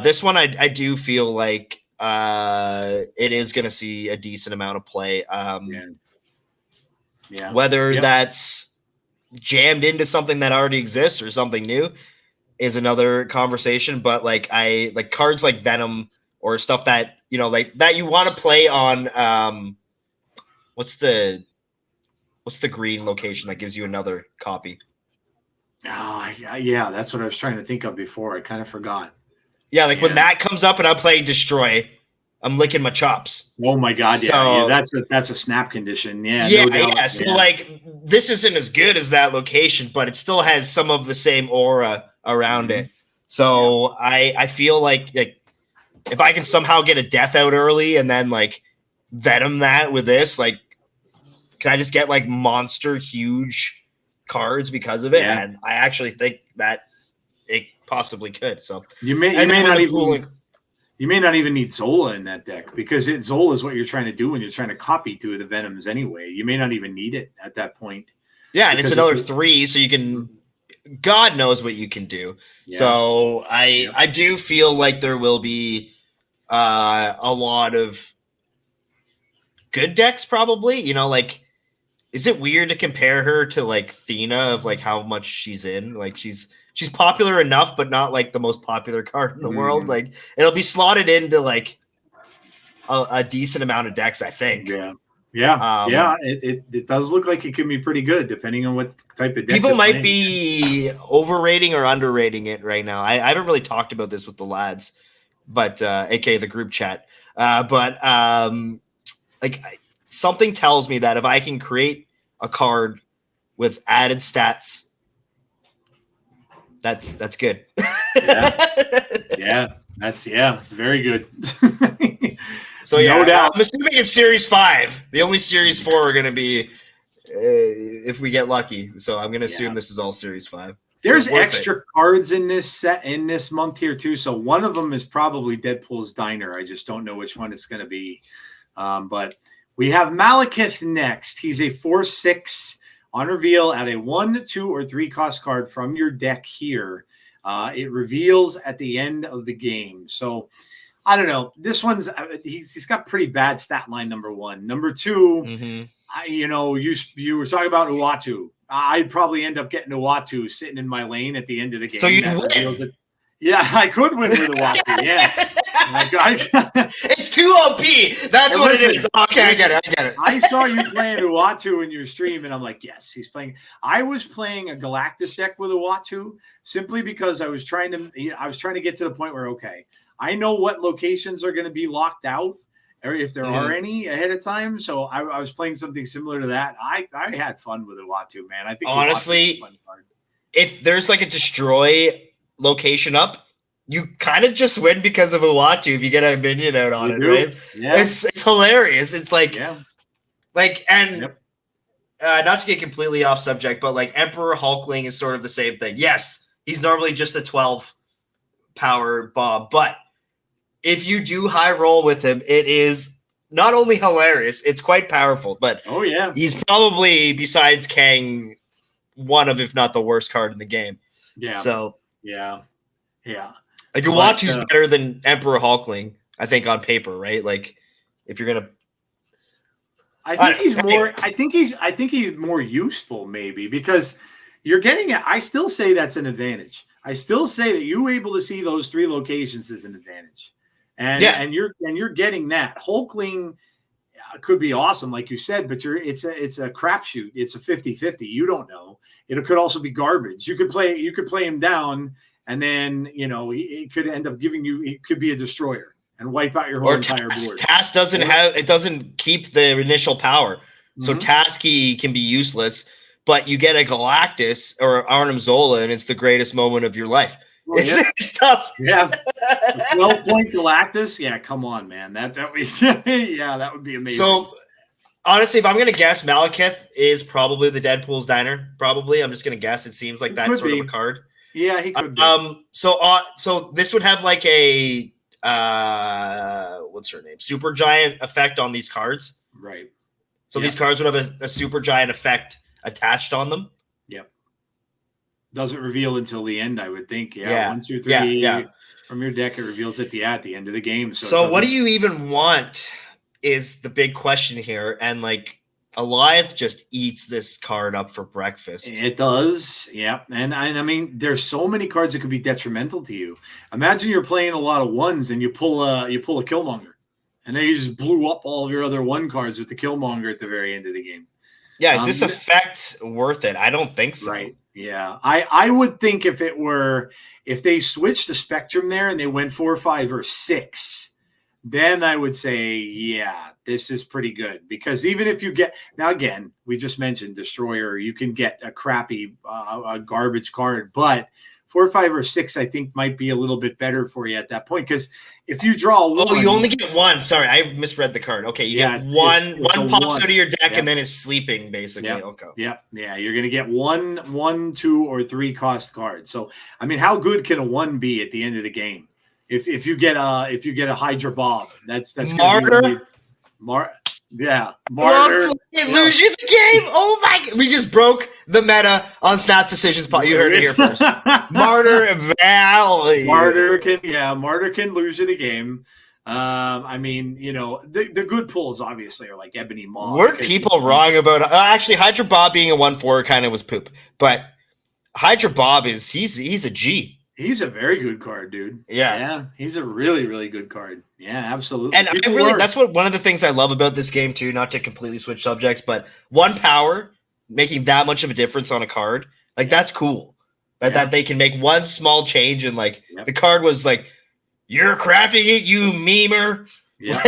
this one I do feel like it is going to see a decent amount of play. Whether that's jammed into something that already exists or something new is another conversation. But like cards like Venom or stuff that, you know, like that you want to play on. What's the green location that gives you another copy? Oh, yeah, that's what I was trying to think of before. I kind of forgot. Yeah, like when that comes up and I'm playing Destroy, I'm licking my chops. Oh my god, that's a snap condition. Yeah. So like this isn't as good as that location, but it still has some of the same aura around it. So I feel like if I can somehow get a death out early and then like Venom that with this, like, can I just get like monster huge cards because of it? And I actually think that it possibly could. So you may not even need Zola in that deck, because Zola is what you're trying to do when you're trying to copy 2 of the Venoms anyway. You may not even need it at that point. Yeah, and it's another 3, so you can, God knows what you can do. Yeah. So I do feel like there will be a lot of good decks probably. You know, like, is it weird to compare her to like Thena of like how much she's in? Like she's popular enough, but not like the most popular card in the world. Like it'll be slotted into like a decent amount of decks, I think. It does look like it can be pretty good depending on what type of deck. People might be overrating or underrating it right now. I haven't really talked about this with the lads, but aka the group chat. Something tells me that if I can create a card with added stats, that's good. It's very good. So no doubt. I'm assuming it's Series 5. The only Series 4 are going to be if we get lucky. So I'm going to assume this is all Series 5. There's extra cards in this set in this month here too. So one of them is probably Deadpool's Diner. I just don't know which one it's going to be. But we have Malekith next. He's a 4/6 on reveal at a 1, 2, or 3 cost card from your deck here. It reveals at the end of the game. So I don't know. This one's he's got pretty bad stat line. Number 1, number 2. You were talking about Uatu. I'd probably end up getting Uatu sitting in my lane at the end of the game. So you win. Yeah, I could win with Uatu. Yeah. It's too OP. That's what it is. Okay, I get it. I saw you playing Uatu in your stream, and I'm like, yes, he's playing. I was playing a Galactus deck with Uatu simply because I was trying to get to the point where, okay, I know what locations are going to be locked out, or if there are any ahead of time. So I was playing something similar to that. I had fun with Uatu, man. I think honestly, if there's like a destroy location up, you kind of just win because of Uatu if you get a minion out on it, right? Yeah. It's hilarious. It's like, not to get completely off subject, but like Emperor Hulkling is sort of the same thing. Yes, he's normally just a 12 power bomb, but if you do high roll with him, it is not only hilarious, it's quite powerful. But he's probably, besides Kang, one of, if not the worst card in the game. Yeah. So yeah. Like Uatu's better than Emperor Hulkling, I think, on paper, right? Like if you're gonna, I think he's more useful, maybe, because you're getting it. I still say that's an advantage. I still say that you able to see those 3 locations is an advantage. And you're getting that. Hulkling could be awesome, like you said, but it's a crapshoot. It's a 50-50. You don't know. It could also be garbage. You could play him down, and then it could end up giving you. It could be a destroyer and wipe out your whole entire board. Task doesn't keep the initial power, so Tasky can be useless. But you get a Galactus or Arnim Zola, and it's the greatest moment of your life. It's tough. Yeah. 12-point Galactus. Yeah, come on, man. That would be that would be amazing. So honestly, if I'm gonna guess, Malekith is probably the Deadpool's Diner. Probably. I'm just gonna guess. It seems like that sort of a card. Yeah, he could be. So this would have like a what's her name? Super giant effect on these cards. Right. So these cards would have a super giant effect attached on them. Yep. Doesn't reveal until the end, I would think. Yeah. 1, 2, 3. From your deck, it reveals at the end of the game. So what do you even want is the big question here. And like Eliath just eats this card up for breakfast. It does. Yeah. And I mean, there's so many cards that could be detrimental to you. Imagine you're playing a lot of 1s and you pull a Killmonger. And then you just blew up all of your other 1 cards with the Killmonger at the very end of the game. Yeah, is this effect worth it? I don't think so. Right. Yeah. I would think if they switched the spectrum there and they went 4, 5, or 6, then I would say, yeah, this is pretty good. Because even if you get, now again, we just mentioned Destroyer, you can get a crappy a garbage card, but 4, 5, or 6, I think might be a little bit better for you at that point. Because if you draw 1, you only get 1. Sorry, I misread the card. Okay, you get one. One pops out of your deck and then is sleeping, basically. Okay. Yeah. You're gonna get 1, 2, or 3 cost cards. So I mean, how good can a 1 be at the end of the game? If you get a Hydra Bob, that's Martyr. Martyr. Lose you the game. Oh my God. We just broke the meta on Snap Decisions. You heard it here first. Martyr Valley. Martyr can lose you the game. I mean, the good pulls obviously are like Ebony Maw. Weren't people wrong about actually Hydra Bob being a 1/4 kind of was poop, but Hydra Bob he's a G. He's a very good card, dude. Yeah. He's a really, really good card. Yeah, absolutely. And that's one of the things I love about this game too, not to completely switch subjects, but 1 power making that much of a difference on a card. Like that's cool. That they can make 1 small change and like the card was like, you're crafting it, you memer. Yeah.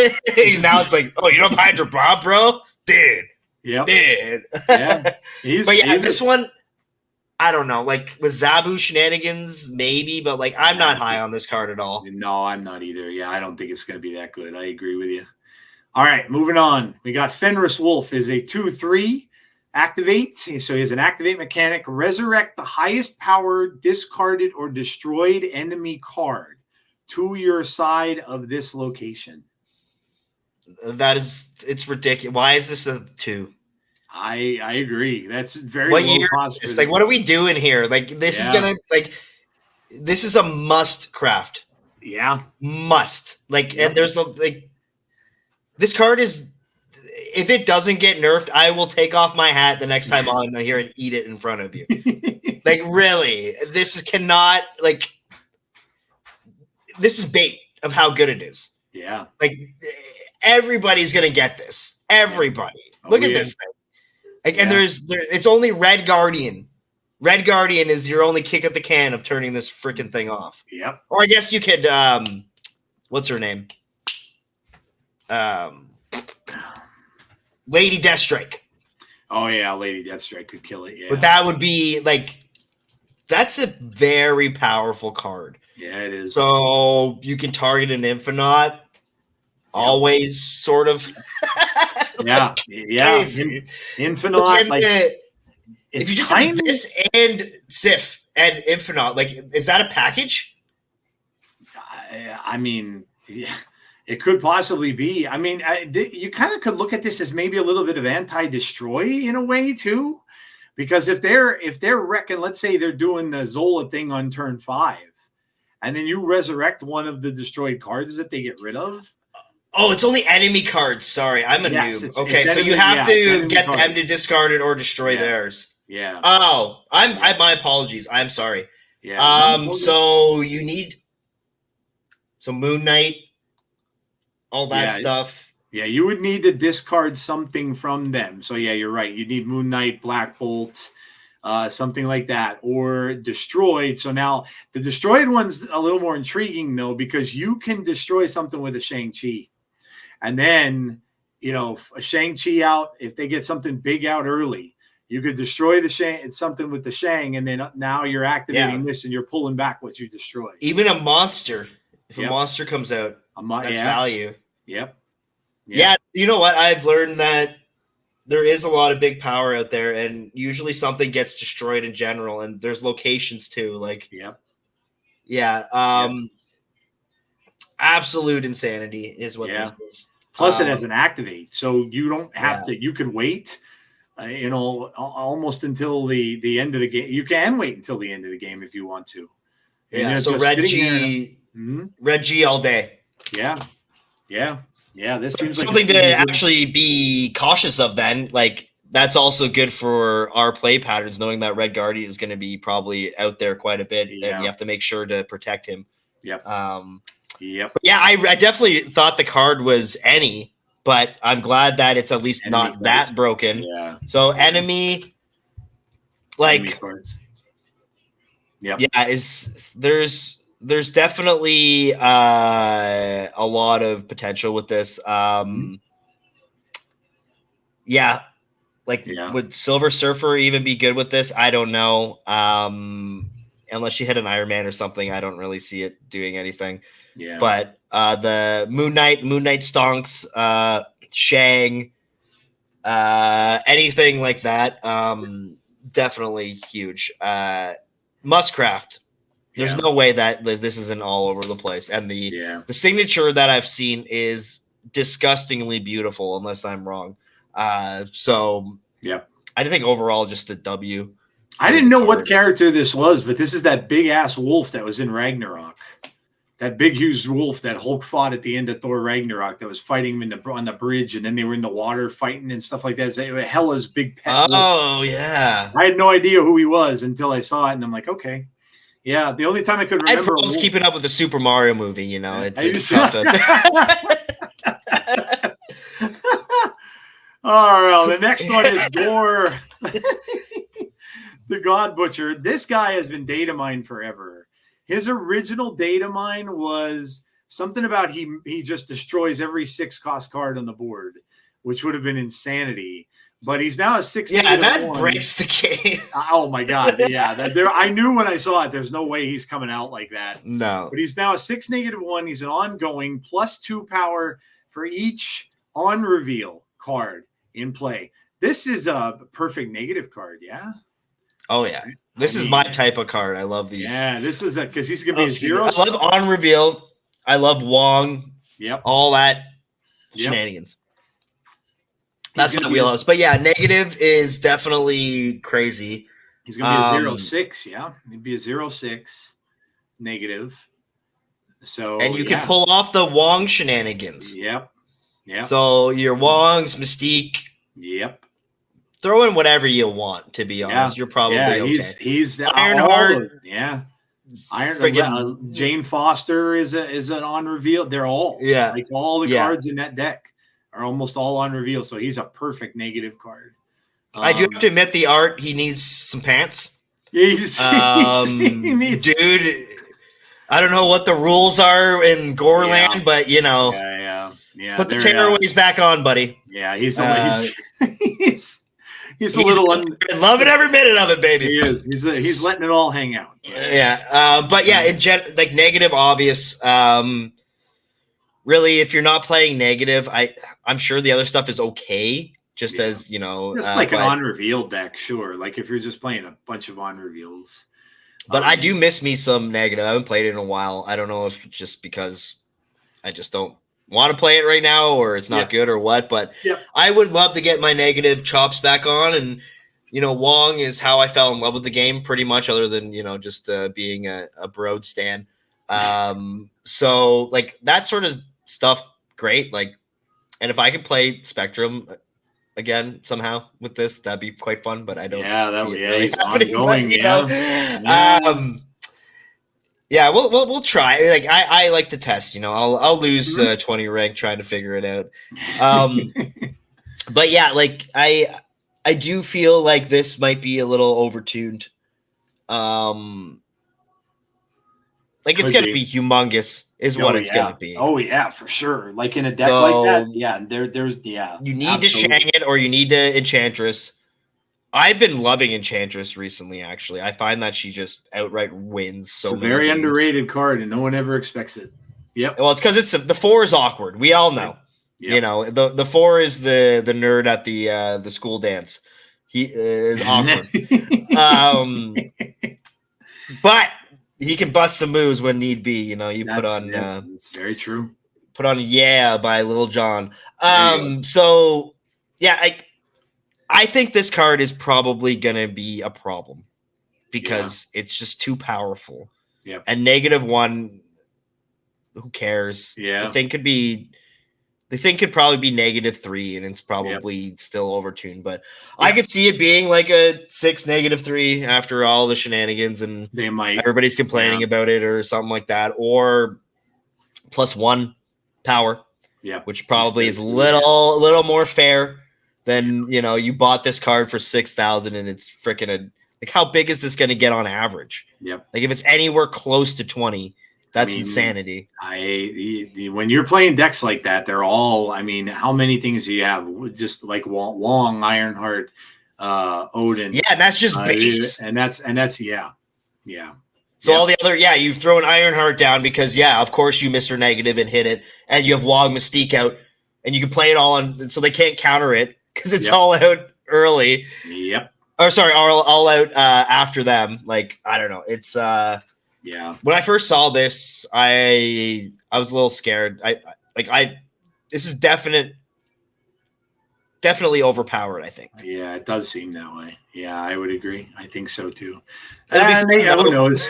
Now it's like, oh, you don't have Hydra Bob, bro? Dude. Yeah. Dude. Yeah. This one, I don't know, like with Zabu shenanigans, maybe, but like I'm not high on this card at all. No, I'm not either. Yeah, I don't think it's going to be that good. I agree with you. All right, moving on. We got Fenris Wolf is a 2/3 on reveal at a 1, 2, or 3 cost card from your deck here. It reveals at the end of the game. So what do you even want is the big question here. Activate. So he has an activate mechanic. Resurrect the highest power discarded or destroyed enemy card to your side of this location. It's ridiculous. Why is this a 2? I agree. That's very what low year? cost. It's like, what are we doing here? Like, this is gonna this is a must craft. Yeah, must. Like, and there's like, this card is. If it doesn't get nerfed, I will take off my hat the next time I'm here and eat it in front of you. Like, really, this cannot, like, this is bait of how good it is. Yeah. Like, everybody's gonna get this. Everybody. Look at this thing. Like, and it's only Red Guardian. Red Guardian is your only kick at the can of turning this freaking thing off. Yep. Or I guess you could, what's her name? Lady Deathstrike. Oh yeah, Lady Deathstrike could kill it. Yeah, but that would be like, that's a very powerful card. Yeah, it is. So you can target an Infinite, always sort of. Yeah, Infinite. Like, if you just have this and Sif and Infinite, like, is that a package? I mean, yeah. It could possibly be. I mean, you kind of could look at this as maybe a little bit of anti-destroy in a way too, because if they're wrecking, let's say they're doing the Zola thing on turn 5, and then you resurrect one of the destroyed cards that they get rid of. Oh, it's only enemy cards. Sorry, I'm a noob. Okay, so you have to get them to discard it or destroy theirs. Yeah. Oh, my apologies. I'm sorry. Yeah. So you need Moon Knight. All that stuff. Yeah, you would need to discard something from them. So yeah, you're right. You need Moon Knight, Black Bolt, something like that, or destroyed. So now the destroyed one's a little more intriguing though, because you can destroy something with a Shang-Chi, and then a Shang-Chi out. If they get something big out early, you could destroy something with the Shang, and then now you're activating this and you're pulling back what you destroyed. Even a monster. If a monster comes out, that's value. Yep. Yeah, you know what? I've learned that there is a lot of big power out there, and usually something gets destroyed in general, and there's locations too. Like, absolute insanity is what this is. Plus, it has an activate, so you don't have to. You could wait, almost until the end of the game. You can wait until the end of the game if you want to. Yeah. So Red G all day. Yeah. This seems something to actually be cautious of. Then, like, that's also good for our play patterns, knowing that Red Guardian is going to be probably out there quite a bit, and you have to make sure to protect him. Yep. But yeah, I definitely thought the card was any, but I'm glad that it's at least not that broken. Yeah. So enemy, like, enemy cards. Yeah, there's definitely a lot of potential with this. Would Silver Surfer even be good with this? I don't know. Unless you hit an Iron Man or something, I don't really see it doing anything. Yeah. But the Moon Knight stonks, Shang, anything like that, definitely huge. Mustcraft. There's no way that this isn't all over the place. And the signature that I've seen is disgustingly beautiful, unless I'm wrong. I think overall just a W. I didn't know what character this was, but this is that big ass wolf that was in Ragnarok. That big huge wolf that Hulk fought at the end of Thor Ragnarok that was fighting him on the bridge, and then they were in the water fighting and stuff like that. So Hela's big pet. Oh, yeah. I had no idea who he was until I saw it, and I'm like, okay. Yeah, the only time I could remember. I was keeping up with the Super Mario movie, It's All right, the next one is Gore, the God Butcher. This guy has been data mined forever. His original data mine was something about he just destroys every 6-cost card on the board, which would have been insanity. But he's now a 6. Yeah, that breaks the game. Oh my god! Yeah, I knew when I saw it. There's no way he's coming out like that. No. But he's now a 6-1. He's an ongoing +2 power for each on reveal card in play. This is a perfect negative card. Yeah. Oh yeah. This is my type of card. I love these. Yeah, this is because he's gonna be a 0. I love on reveal. I love Wong. Yep. All that shenanigans. That's my wheelhouse. But yeah, negative is definitely crazy. He's gonna be a 0-6. Yeah, he'd be a 0-6 negative. So and you can pull off the Wong shenanigans. Yep. Yeah. So your Wong's Mystique. Yep. Throw in whatever you want, to be honest. You're probably okay. He's the Ironheart. Jane Foster is an on reveal. They're all like all the cards in that deck are almost all on reveal. So he's a perfect negative card. I do have to admit the art. He needs some pants. He needs, dude. I don't know what the rules are in Goreland, but you know, put the tearaways back on, buddy. Yeah, he's a little loving every minute of it, baby. He is. He's letting it all hang out. But yeah, like negative, obvious. Really, if you're not playing negative, I'm sure the other stuff is okay. Just as you know, just like an on reveal deck, sure. Like if you're just playing a bunch of on reveals. But I do miss me some negative. I haven't played it in a while. I don't know if it's just because I just don't want to play it right now or it's not good or what, but I would love to get my negative chops back on. And, you know, Wong is how I fell in love with the game pretty much, other than, you know, just being a Broad stan. So like that sort of stuff, great. Like, and if I could play Spectrum again somehow with this, that'd be quite fun, but I don't he's ongoing. We'll try. Like I like to test, you know. I'll lose 20 rank trying to figure it out. But yeah, like I do feel like this might be a little overtuned. Like it's gonna be humongous, is what it's gonna be. Oh yeah, for sure. Like in a deck like that, there's you need to Shang it or you need to Enchantress. I've been loving Enchantress recently, actually. I find that she just outright wins so many very games. Underrated card, and no one ever expects it. Yep. Well, it's because the 4 is awkward. We all know. Yep. You know, the 4 is the nerd at the school dance. He is awkward. But he can bust some moves when need be. You know, put on. That's very true. Put on by Little John. So yeah, I think this card is probably gonna be a problem because it's just too powerful. Yeah. And -1, who cares? Yeah. The thing could probably be -3, and it's probably still overtuned. But I could see it being like a 6 -3 after all the shenanigans, and everybody's complaining about it or something like that, or +1 power. Yeah, which probably is a little more fair than, you know, you bought this card for 6,000 and it's freaking like, how big is this going to get on average? Yep. Like if it's anywhere close to 20. That's insanity. When you're playing decks like that, they're all, I mean, how many things do you have? Just like Wong, Ironheart, Odin. Yeah, and that's just base. And that's yeah. So all the other, you throw an Ironheart down because, of course you Mr. Negative and hit it, and you have Wong Mystique out, and you can play it all on, so they can't counter it because it's all out early. Yep. Or sorry, all out after them. Like, I don't know. It's when I first saw this, I was a little scared. This is definitely overpowered, I think. Yeah, it does seem that way. Yeah, I would agree. I think so too. And who knows?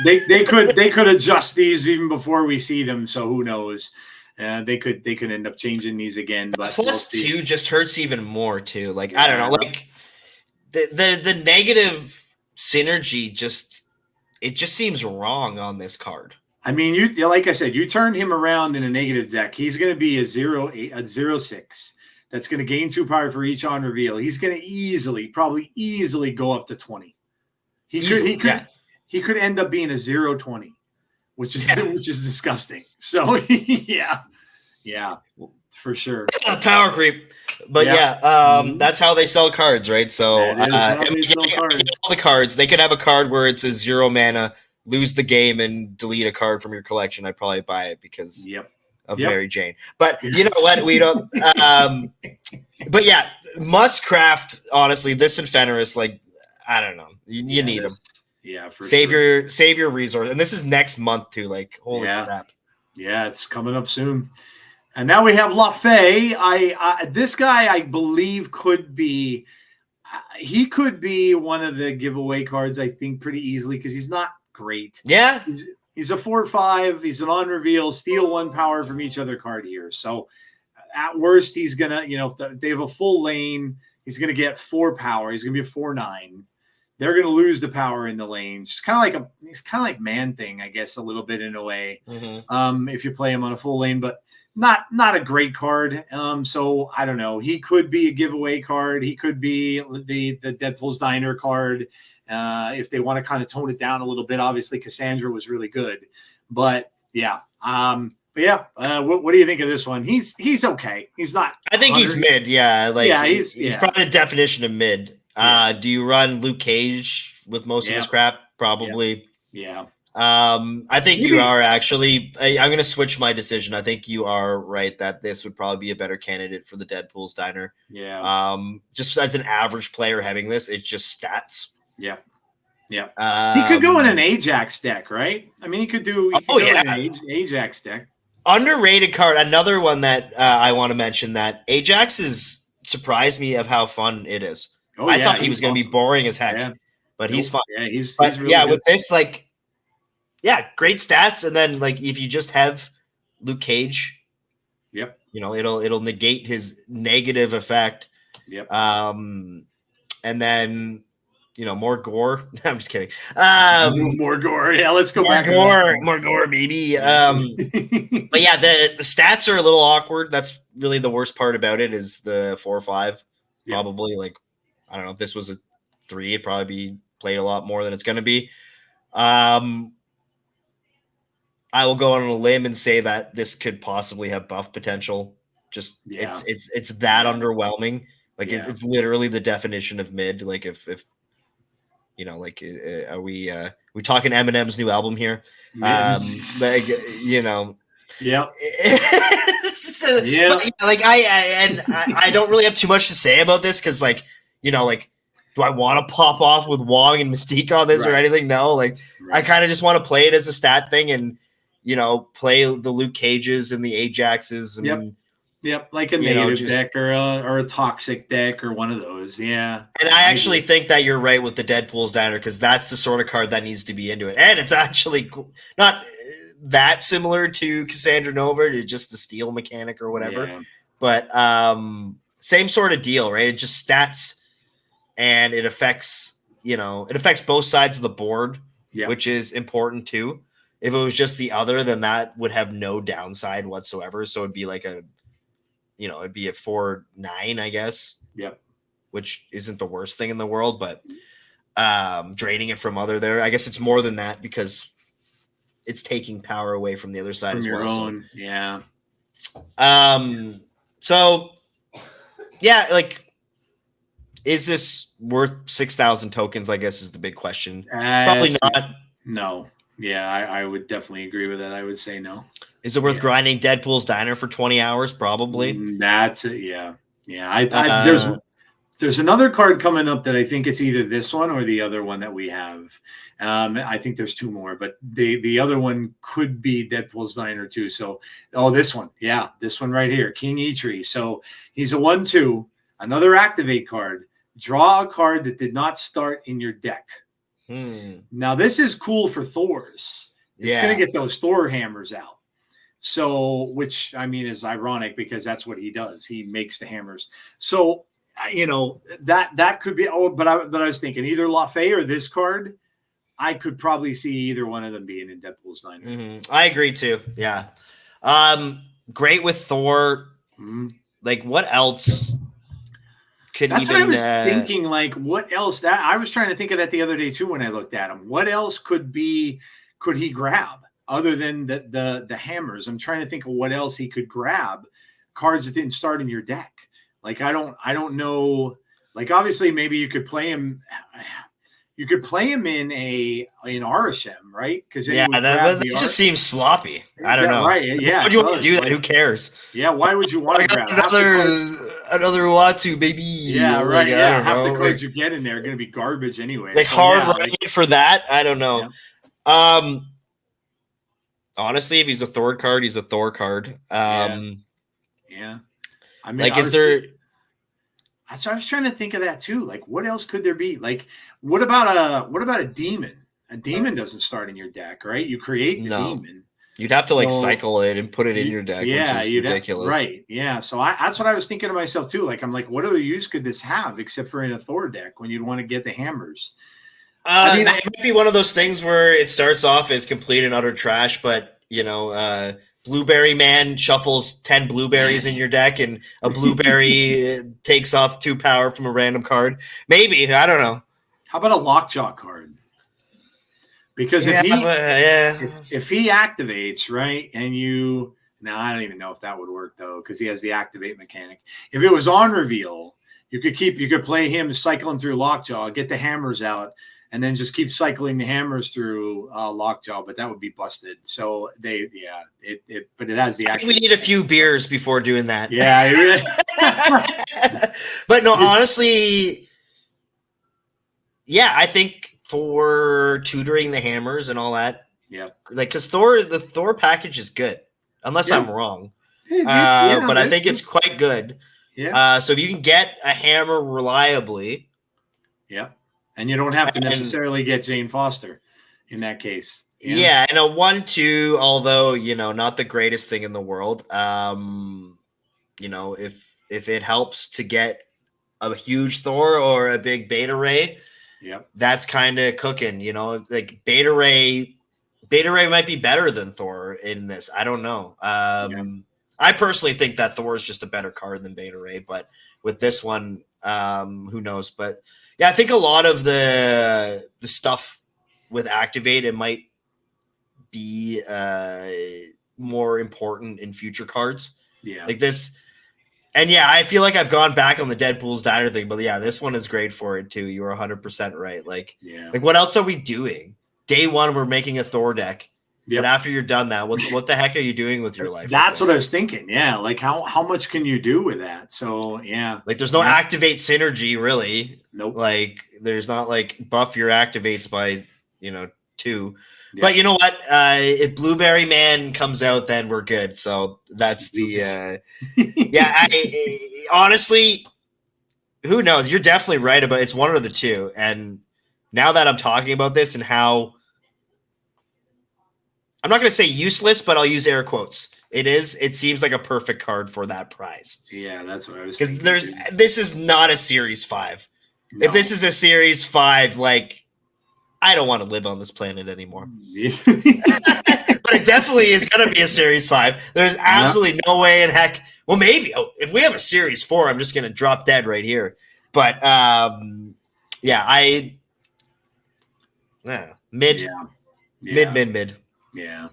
they could adjust these even before we see them, so who knows? They could end up changing these again. But +2 just hurts even more too. Like, I don't know, like the negative synergy just seems wrong on this card. I mean, like I said, you turn him around in a negative deck, he's going to be a 0-6. That's going to gain 2 power for each on reveal. He's going to probably easily go up to 20. He could end up being a 0-20, which is disgusting. So yeah, for sure. Power creep. But that's how they sell cards, right? So all the cards, they could have a card where it's a 0 mana, lose the game, and delete a card from your collection. I'd probably buy it because of Mary Jane. But you know what? We don't. But yeah, must craft. Honestly, this and Fenris, like I don't know, you need them. Yeah, for save sure. your resource, and this is next month too. Like holy crap! Yeah, it's coming up soon. And now we have LaFay. This guy, I believe, could be one of the giveaway cards. I think pretty easily because he's not great. Yeah, he's a 4/5. He's an on reveal, steal 1 power from each other card here. So at worst, he's gonna, if they have a full lane, he's gonna get 4 power. He's gonna be a 4/9. They're gonna lose the power in the lanes. He's kind of like Man-Thing, I guess, a little bit in a way. Mm-hmm. If you play him on a full lane, but not a great card. So I don't know. He could be a giveaway card. He could be the Deadpool's Diner card. If they want to kind of tone it down a little bit, obviously Cassandra was really good, but yeah. What do you think of this one? He's okay. He's not. I think he's mid. Yeah, he's probably the definition of mid. Do you run Luke Cage with most of his crap? Probably. Yeah. I think you are actually. I'm going to switch my decision. I think you are right that this would probably be a better candidate for the Deadpool's Diner. Yeah. Just as an average player having this, it's just stats. Yeah. Yeah. He could go in an Ajax deck, right? I mean, he could do. An Ajax deck. Underrated card. Another one that I want to mention that Ajax is surprised me of how fun it is. I thought he was going to be boring as heck, but he's fun. Yeah, he's really good. With this, great stats, and then if you just have Luke Cage, it'll negate his negative effect. Yep. And then more gore. I'm just kidding. More gore. Yeah, let's go back. More gore, baby. But yeah, the stats are a little awkward. That's really the worst part about it is the 4 or 5. Probably I don't know if this was a 3, it'd probably be played a lot more than it's going to be. I will go on a limb and say that this could possibly have buff potential. It's that underwhelming. It's literally the definition of mid. If are we talking Eminem's new album here? Yeah. I don't really have too much to say about this because do I want to pop off with Wong and Mystique on this or anything? No, I kind of just want to play it as a stat thing and play the Luke Cages and the Ajaxes and like a native deck or a toxic deck or one of those. Yeah. And I actually think that you're right with the Deadpool's Diner because that's the sort of card that needs to be into it. And it's actually not that similar to Cassandra Nova, to just the steal mechanic or whatever. Yeah. But same sort of deal, right? It just stats and it affects both sides of the board, which is important too. If it was just the other, then that would have no downside whatsoever. So it'd be it'd be a 4/9, I guess. Yep. Which isn't the worst thing in the world, but draining it from other there. I guess it's more than that because it's taking power away from the other side from as your well. Own. So. Yeah. So yeah, is this worth 6,000 tokens? I guess is the big question. Probably not. No. Yeah, I would definitely agree with that. I would say no. Is it worth grinding Deadpool's Diner for 20 hours? Probably. That's it. Yeah. Yeah. There's another card coming up that I think it's either this one or the other one that we have. I think there's 2 more, but the other one could be Deadpool's Diner too. So, this one. Yeah, this one right here, King Eitri. So he's a 1/2, another activate card. Draw a card that did not start in your deck. Now this is cool for Thor's. It's going to get those Thor hammers out. So, which I mean is ironic because that's what he does. He makes the hammers. So, that could be. But I was thinking either LaFay or this card. I could probably see either one of them being in Deadpool's Diner. Mm-hmm. I agree too. Yeah. Great with Thor. Mm-hmm. What else? That's what I was thinking. What else? That I was trying to think of that the other day too when I looked at him. What else could he grab other than the hammers? I'm trying to think of what else he could grab. Cards that didn't start in your deck. I don't know. Obviously, maybe you could play him. You could play him in RSM, right? Because that just seems sloppy. I don't know. Right? Yeah. Why would you want to do that? Who cares? Yeah. Why would you want to grab another Uatu, baby? Yeah. Right. Yeah. Half the cards you get in there are going to be garbage anyway. Like hard running for that. I don't know. Yeah. Honestly, if he's a Thor card, he's a Thor card. Yeah. I mean, like, is there? So I was trying to think of that too. Like, what else could there be? Like, what about a demon? A demon doesn't start in your deck, right? You create the demon. You'd have to like cycle it and put it in your deck, which is ridiculous. Right. Yeah. So that's what I was thinking to myself too. Like, I'm like, what other use could this have except for in a Thor deck when you'd want to get the hammers? I mean, it might be one of those things where it starts off as complete and utter trash, but Blueberry Man shuffles 10 blueberries in your deck, and a blueberry takes off 2 power from a random card. Maybe, I don't know. How about a Lockjaw card? Because if he activates, right, and I don't even know if that would work though, because he has the activate mechanic. If it was on reveal, you could play him cycling through Lockjaw, get the hammers out, and then just keep cycling the hammers through Lockjaw, but that would be busted. So but it has the. I think we need a few beers before doing that. Yeah, but no, honestly, yeah, I think for tutoring the hammers and all that, like because the Thor package is good, unless I'm wrong. But I think it's quite good. Yeah. So if you can get a hammer reliably, and you don't have to necessarily get Jane Foster in that case. Yeah, and a 1/2, although, not the greatest thing in the world. If it helps to get a huge Thor or a big Beta Ray, that's kind of cooking, like Beta Ray might be better than Thor in this. I don't know. I personally think that Thor is just a better card than Beta Ray, but with this one, who knows? But yeah, I think a lot of the stuff with Activate, it might be more important in future cards. Yeah, like this. And yeah, I feel like I've gone back on the Deadpool's Diner thing, but yeah, this one is great for it too. You are 100% right. Like what else are we doing? Day one, we're making a Thor deck. But after you're done that, what the heck are you doing with your life? That's what I was thinking. Yeah. Like how much can you do with that? So yeah. Like there's no activate synergy really. Nope. Like there's not like buff your activates by, 2. Yeah. But you know what? If Blueberry Man comes out, then we're good. So that's the I honestly, who knows? You're definitely right about it's one of the two. And now that I'm talking about this and how I'm not going to say useless, but I'll use air quotes. It seems like a perfect card for that prize. Yeah, that's what I was thinking. Because this is not a Series 5. No. If this is a Series 5, like, I don't want to live on this planet anymore. But it definitely is going to be a Series 5. There's absolutely no way in heck. Well, maybe. If we have a Series 4, I'm just going to drop dead right here. But, mid. Yeah,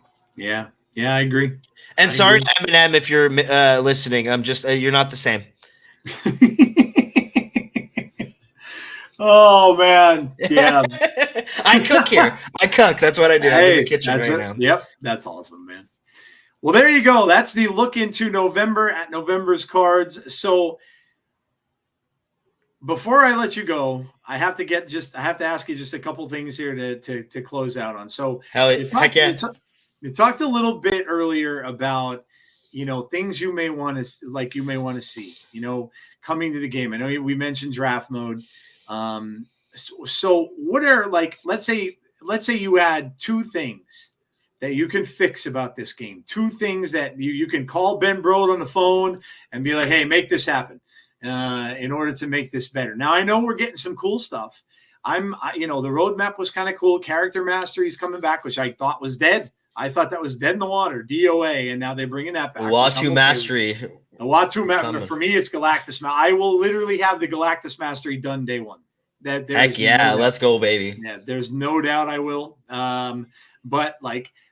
I agree. And sorry, Eminem, if you're listening, I'm just you're not the same. Oh man, yeah. I cook here. I cook. That's what I do. I'm in the kitchen right now. Yep, that's awesome, man. Well, there you go. That's the look into November at November's cards. So before I let you go, I have to ask you just a couple things here to close out on. So you talked a little bit earlier about, things you may want to see, coming to the game. I know we mentioned draft mode. So what are, like, let's say you had 2 things that you can fix about this game, 2 things that you can call Ben Brode on the phone and be like, hey, make this happen. In order to make this better. Now I know we're getting some cool stuff. The roadmap was kind of cool. Character Mastery is coming back, which I thought was dead. I thought that was dead in the water, DOA, and now they're bringing that back. Uatu Mastery. The Uatu Mastery. For me, it's Galactus. I will literally have the Galactus Mastery done day one. Heck yeah, let's go, baby. Yeah, there's no doubt I will. But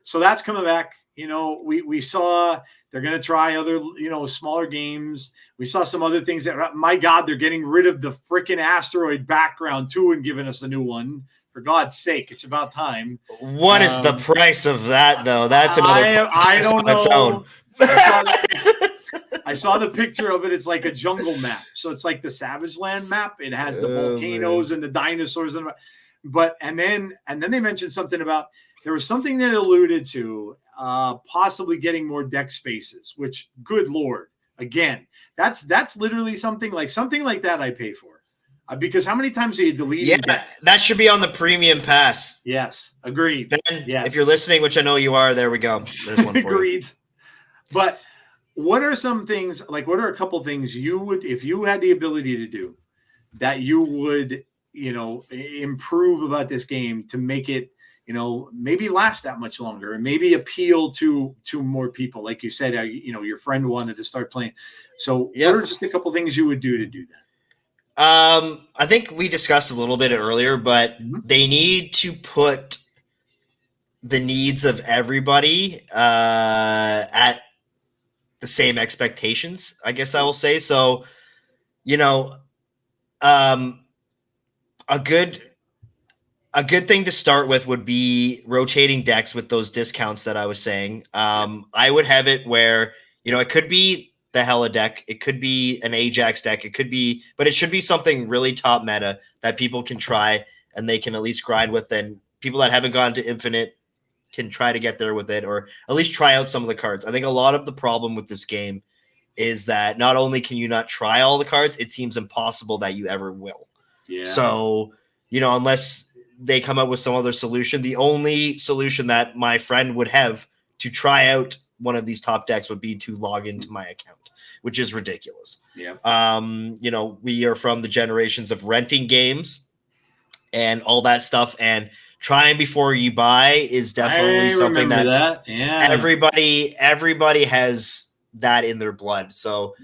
so that's coming back. We saw they're going to try other, smaller games. We saw some other things that, my God, they're getting rid of the freaking asteroid background too and giving us a new one For God's sake, it's about time. What is the price of that, though? That's another I don't know. Its own. I saw the picture of it. It's like a jungle map. So it's like the Savage Land map. It has the volcanoes and the dinosaurs. And then they mentioned something about, there was something that alluded to possibly getting more deck spaces, which, good Lord, again, that's literally something like that I pay for. Because how many times are you deleting decks? That should be on the premium pass. Yes, agreed. Ben, if you're listening, which I know you are, there we go. There's one for agreed. But what are some things, like what are a couple things you would, if you had the ability to do, that you would, improve about this game to make it, maybe last that much longer and maybe appeal to more people? Like you said, your friend wanted to start playing. So what are just a couple things you would do to do that? I think we discussed a little bit earlier, but they need to put the needs of everybody at the same expectations, I guess I will say. So, a good thing to start with would be rotating decks with those discounts that I was saying. I would have it where, it could be the Hella deck, it could be an Ajax deck, but it should be something really top meta that people can try and they can at least grind with, and people that haven't gone to Infinite can try to get there with it, or at least try out some of the cards. I think a lot of the problem with this game is that not only can you not try all the cards, it seems impossible that you ever will. Yeah. So, unless they come up with some other solution, the only solution that my friend would have to try out one of these top decks would be to log into my account, which is ridiculous. Yeah. We are from the generations of renting games and all that stuff, and trying before you buy is definitely something that everybody has that in their blood. So,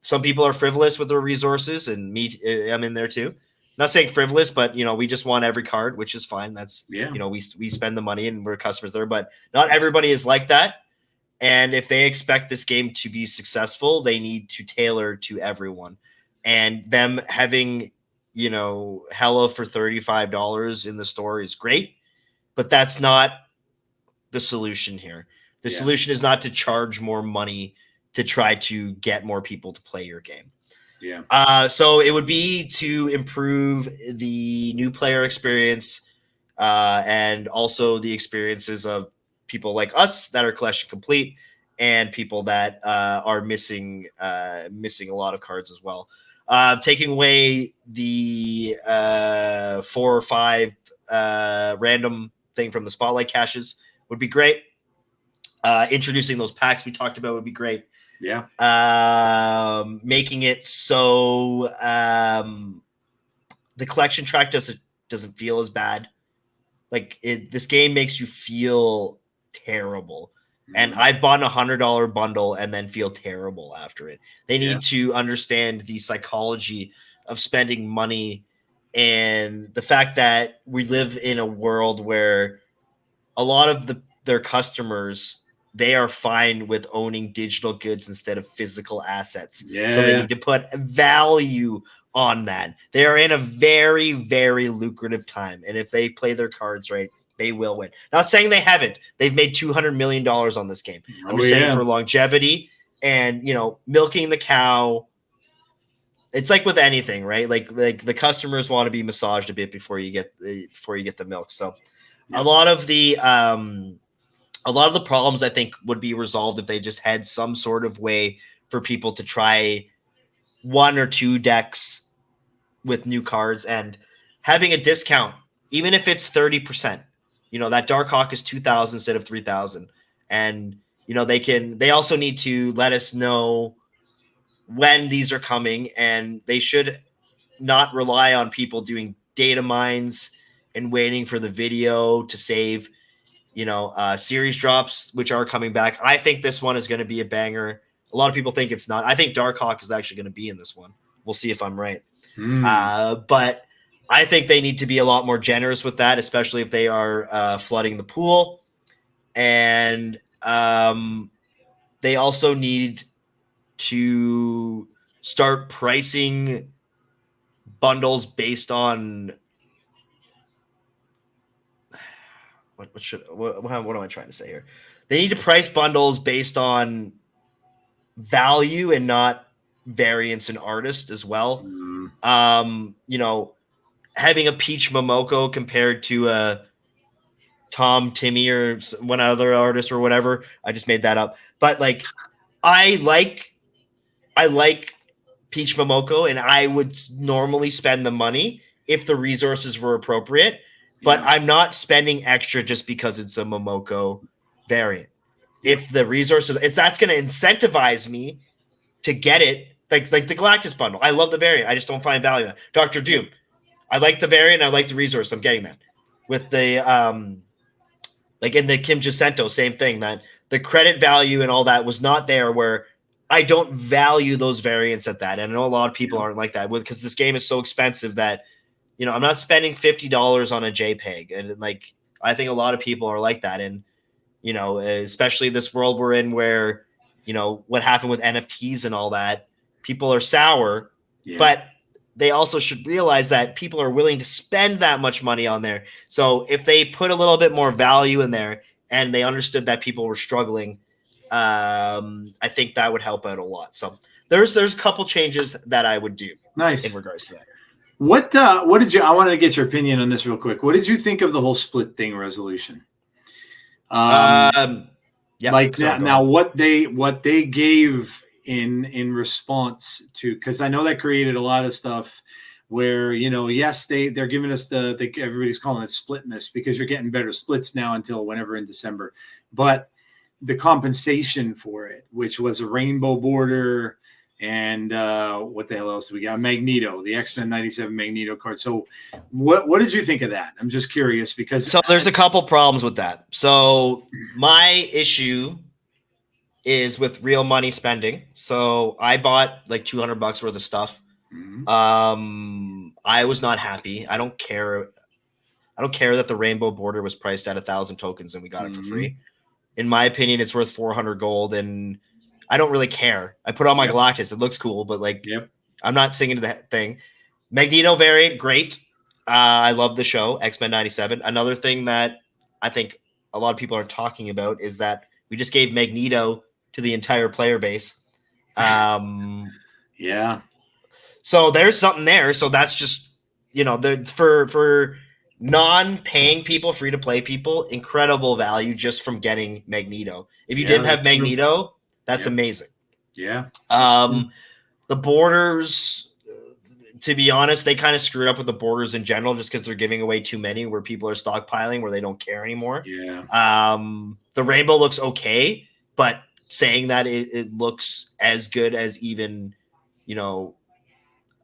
some people are frivolous with their resources, and I'm in there too. Not saying frivolous, but we just want every card, which is fine. That's we spend the money and we're customers there, but not everybody is like that. And if they expect this game to be successful, they need to tailor to everyone. And them having, Hella for $35 in the store is great, but that's not the solution here. The solution is not to charge more money to try to get more people to play your game. Yeah. So it would be to improve the new player experience and also the experiences of people like us that are collection complete and people that are missing a lot of cards as well. Taking away the 4 or 5 random thing from the spotlight caches would be great. Introducing those packs we talked about would be great. Yeah. Making it so the collection track doesn't feel as bad. Like this game makes you feel terrible. And I've bought a $100 bundle and then feel terrible after it. They need to understand the psychology of spending money and the fact that we live in a world where a lot of their customers, they are fine with owning digital goods instead of physical assets. Yeah. So they need to put value on that. They are in a very, very lucrative time. And if they play their cards right, they will win. Not saying they haven't. They've made $200 million on this game. I'm just saying for longevity and, milking the cow. It's like with anything, right? Like the customers want to be massaged a bit before you get the milk. So a lot of the problems I think would be resolved if they just had some sort of way for people to try 1 or 2 decks with new cards and having a discount, even if it's 30%. That Dark Hawk is 2,000 instead of 3,000. And, they also need to let us know when these are coming, and they should not rely on people doing data mines and waiting for the video to save, series drops, which are coming back. I think this one is going to be a banger. A lot of people think it's not. I think Dark Hawk is actually going to be in this one. We'll see if I'm right. But I think they need to be a lot more generous with that, especially if they are flooding the pool. And they also need to start pricing bundles based on what am I trying to say here? They need to price bundles based on value and not variance in artist as well. You know, having a Peach Momoko compared to a Tom Timmy or one other artist or whatever. I just made that up. But like I like Peach Momoko, and I would normally spend the money if the resources were appropriate. But I'm not spending extra just because it's a Momoko variant. If the resources, if that's going to incentivize me to get it, like the Galactus bundle, I love the variant. I just don't find value in that. Dr. Doom, I like the variant. I like the resource. I'm getting that. With the like in the Kim Jacinto, same thing. That the credit value and all that was not there. Where I don't value those variants at that, and I know a lot of people aren't like that because this game is so expensive that, you know, I'm not spending $50 on a JPEG, and like I think a lot of people are like that, and you know, especially this world we're in where, you know, what happened with NFTs and all that, people are sour, but they also should realize that people are willing to spend that much money on there. So if they put a little bit more value in there and they understood that people were struggling, I think that would help out a lot. So there's a couple changes that I would do. Nice. In regards to that. What did you, I wanted to get your opinion on this real quick. What did you think of the whole split thing resolution? Like now what they gave in response to, because I know that created a lot of stuff where, you know, yes, they're giving us everybody's calling it splitness because you're getting better splits now until whenever in December, but the compensation for it, which was a rainbow border and what the hell else do we got? Magneto, the X-Men 97 Magneto card. So what did you think of that? I'm just curious because there's a couple problems with that. So my issue is with real money spending. So I bought like $200 worth of stuff. I was not happy. I don't care that the rainbow border was priced at 1,000 tokens and we got it for free. In my opinion, it's worth 400 gold, and I don't really care. I put on my Galactus. It looks cool, but like, I'm not singing to that thing. Magneto variant, great. I love the show, X-Men 97. Another thing that I think a lot of people aren't talking about is that we just gave Magneto to the entire player base. So there's something there. So that's just, you know, for non-paying people, free-to-play people, incredible value just from getting Magneto. If you didn't have Magneto, that's amazing. The borders, to be honest, they kind of screwed up with the borders in general just because they're giving away too many where people are stockpiling where they don't care anymore. The rainbow looks okay, but saying that it looks as good as even, you know,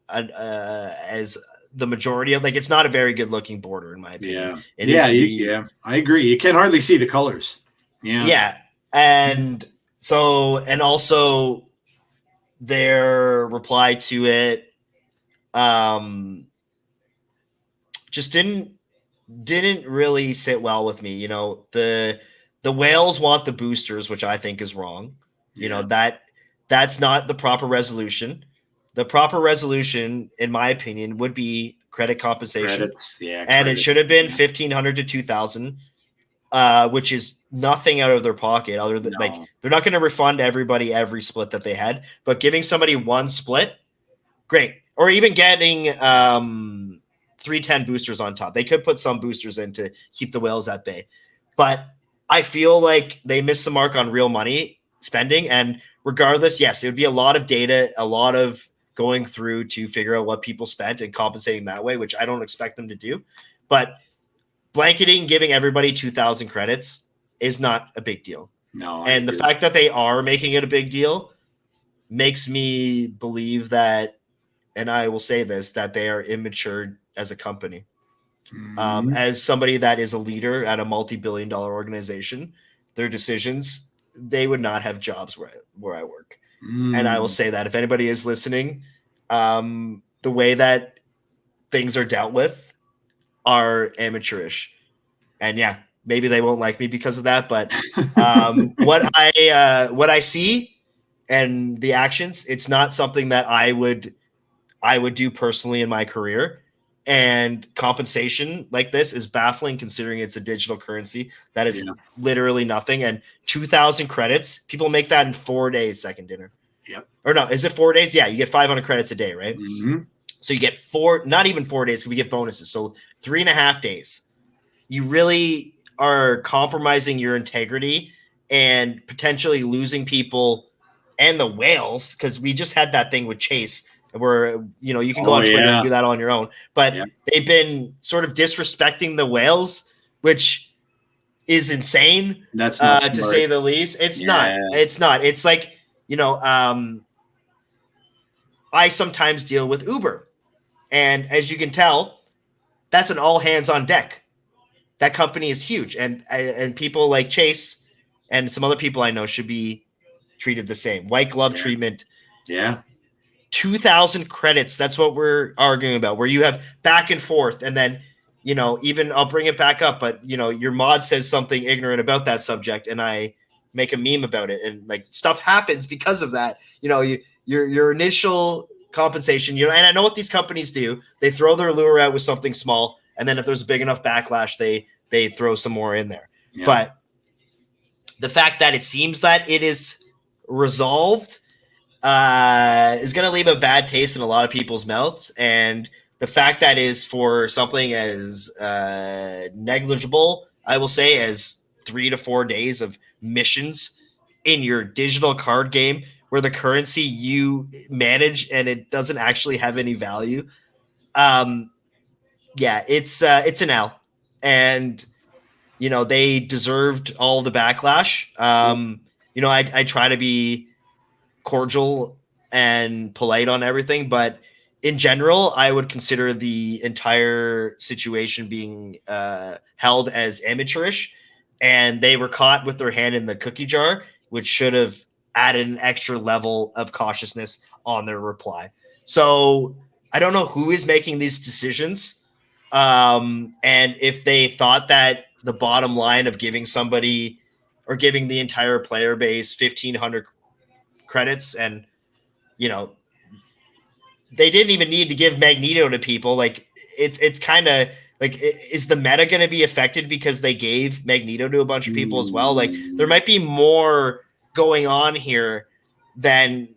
as the majority of, like, it's not a very good looking border in my opinion. I agree. You can hardly see the colors. And so, and also their reply to it just didn't really sit well with me. You know, the whales want the boosters, which I think is wrong. You know, that's not the proper resolution. The proper resolution, in my opinion, would be credit compensation. And it should have been 1,500 to 2,000, which is nothing out of their pocket other than like they're not going to refund everybody every split that they had, but giving somebody one split, great. Or even getting 310 boosters on top. They could put some boosters in to keep the whales at bay. But I feel like they missed the mark on real money spending. And regardless, yes, it would be a lot of data, a lot of going through to figure out what people spent and compensating that way, which I don't expect them to do. But blanketing, giving everybody 2,000 credits is not a big deal. And the fact that they are making it a big deal makes me believe that, and I will say this, that they are immature as a company. As somebody that is a leader at a multi-billion-dollar organization, their decisions, they would not have jobs where I work. And I will say that if anybody is listening, the way that things are dealt with are amateurish. And maybe they won't like me because of that. But what I see and the actions, it's not something that I would do personally in my career. and compensation like this is baffling, considering it's a digital currency that is literally nothing. And 2,000 credits, people make that in 4 days. Second dinner. Yep. Or no, is it 4 days? Yeah, you get 500 credits a day, right? Mm-hmm. So you get not even 4 days, because we get bonuses. So 3.5 days. You really are compromising your integrity and potentially losing people and the whales, because we just had that thing with Chase where, you can go on Twitter and do that on your own. But they've been sort of disrespecting the whales, which is insane. That's not to say the least. It's not. It's not. It's like, I sometimes deal with Uber. And as you can tell, that's an all hands on deck. That company is huge. And people like Chase and some other people I know should be treated the same. White glove treatment. Yeah. 2,000 credits. That's what we're arguing about, where you have back and forth. And then, even I'll bring it back up, but your mod says something ignorant about that subject and I make a meme about it. And like stuff happens because of that. Your initial compensation, and I know what these companies do. They throw their lure out with something small. And then if there's a big enough backlash, they throw some more in there. Yeah. But the fact that it seems that it is resolved is going to leave a bad taste in a lot of people's mouths. And the fact that is for something as negligible, I will say, as 3 to 4 days of missions in your digital card game where the currency you manage and it doesn't actually have any value. It's an L, and they deserved all the backlash. I try to be cordial and polite on everything, but in general, I would consider the entire situation being held as amateurish, and they were caught with their hand in the cookie jar, which should have added an extra level of cautiousness on their reply. So I don't know who is making these decisions. And if they thought that the bottom line of giving somebody or giving the entire player base 1,500 credits, and they didn't even need to give Magneto to people. Like it's kind of like, is the meta going to be affected because they gave Magneto to a bunch of people as well? Like there might be more going on here than,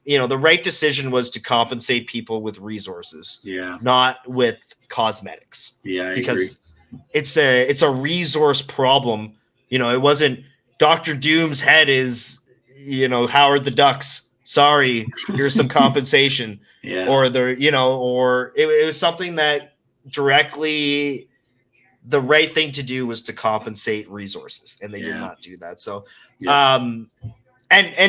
the right decision was to compensate people with resources, not with cosmetics. Yeah, because it's a resource problem. It wasn't Dr. Doom's head is, Howard the Ducks. Sorry, here's some compensation. Or or it was something that directly the right thing to do was to compensate resources, and they did not do that. So, and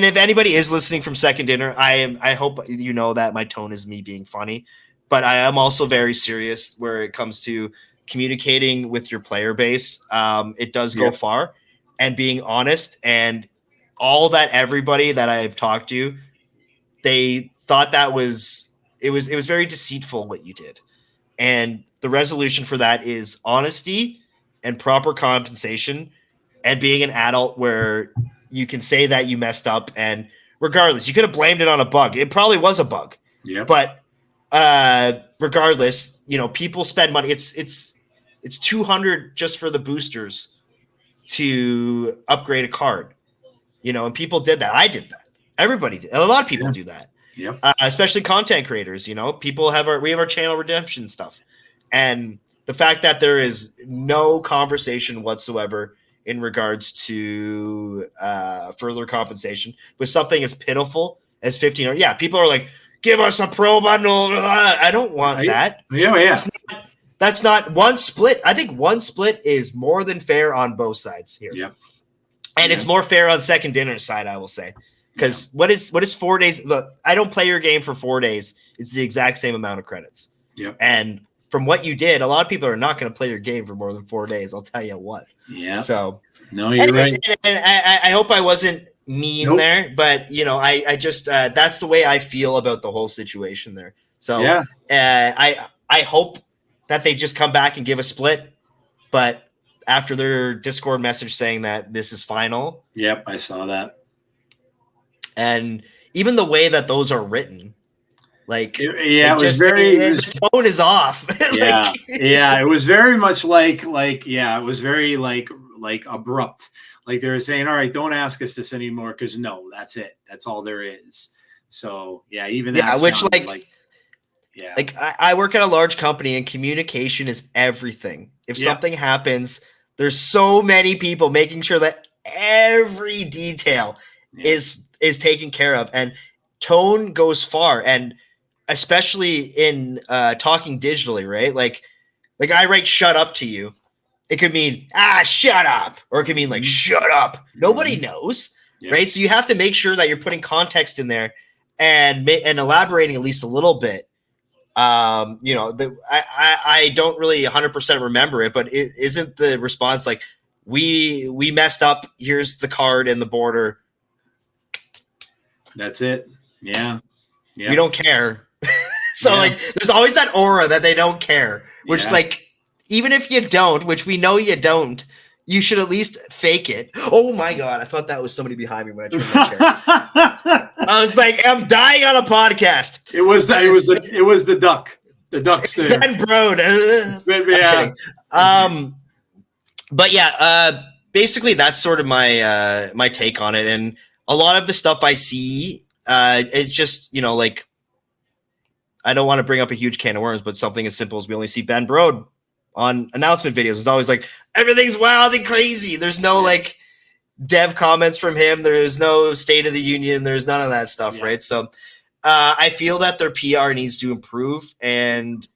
if anybody is listening from Second Dinner, I hope that my tone is me being funny, but I am also very serious where it comes to communicating with your player base. It does go far, and being honest, and all that everybody that I've talked to, they thought that it was very deceitful what you did. And the resolution for that is honesty and proper compensation and being an adult where you can say that you messed up. And regardless, you could have blamed it on a bug. It probably was a bug. Yeah. But regardless, people spend money. It's 200 just for the boosters to upgrade a card. And people did that. I did that. Everybody did. A lot of people do that. Yep. Especially content creators. People we have our channel redemption stuff, and the fact that there is no conversation whatsoever in regards to further compensation with something as pitiful as 15. Yeah, people are like, give us a pro bundle. I don't want that. Yeah. That's not one split. I think one split is more than fair on both sides here. Yep. And it's more fair on Second Dinner side, I will say. Because what is 4 days? Look, I don't play your game for 4 days. It's the exact same amount of credits. Yep. And from what you did, a lot of people are not going to play your game for more than 4 days. I'll tell you what. Yeah. So no, you're right. And I hope I wasn't mean there, but I just that's the way I feel about the whole situation there. So I hope that they just come back and give a split, but after their Discord message saying that this is final. Yep, I saw that. And even the way that those are written, Like, it was very. The tone is off. Yeah, yeah, it was very much like it was very like abrupt. Like they were saying, all right, don't ask us this anymore because no, that's it. That's all there is. So yeah, even that which like I work at a large company and communication is everything. If something happens, there's so many people making sure that every detail is taken care of, and tone goes far, and especially in talking digitally, right? Like I write "shut up" to you. It could mean shut up, or it could mean like shut up. Nobody knows, right? So you have to make sure that you're putting context in there and elaborating at least a little bit. You know, I don't really 100% remember it, but isn't the response like we messed up? Here's the card and the border. That's it. Yeah. We don't care. So like, there's always that aura that they don't care, which like, even if you don't, which we know you don't, you should at least fake it. Oh my God. I thought that was somebody behind me when I turned my chair. I was like, I'm dying on a podcast. It was the duck. The duck's there. Ben Brode. But yeah, basically that's sort of my my take on it. And a lot of the stuff I see, it's just, you know, like, I don't want to bring up a huge can of worms, but something as simple as we only see Ben Brode on announcement videos. It's always like, everything's wild and crazy. There's no like dev comments from him. There's no State of the Union. There's none of that stuff, right? So I feel that their PR needs to improve, and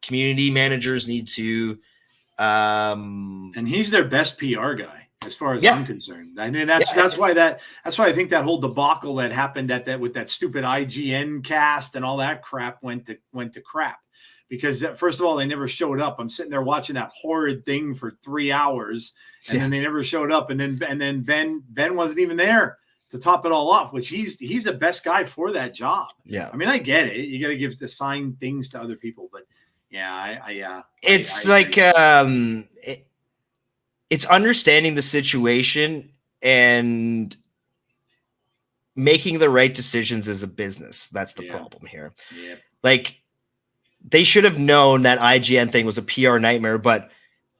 community managers need to. And he's their best PR guy, as far as I'm concerned. I mean, that's why I think that whole debacle that happened with that stupid IGN cast and all that crap went to crap. Because first of all, they never showed up. I'm sitting there watching that horrid thing for 3 hours, and then they never showed up. And then Ben wasn't even there to top it all off, which he's the best guy for that job. Yeah. I mean, I get it. You got to give the signed things to other people, but it's it's understanding the situation and making the right decisions as a business. That's the problem here. Yeah. Like, they should have known that IGN thing was a PR nightmare, but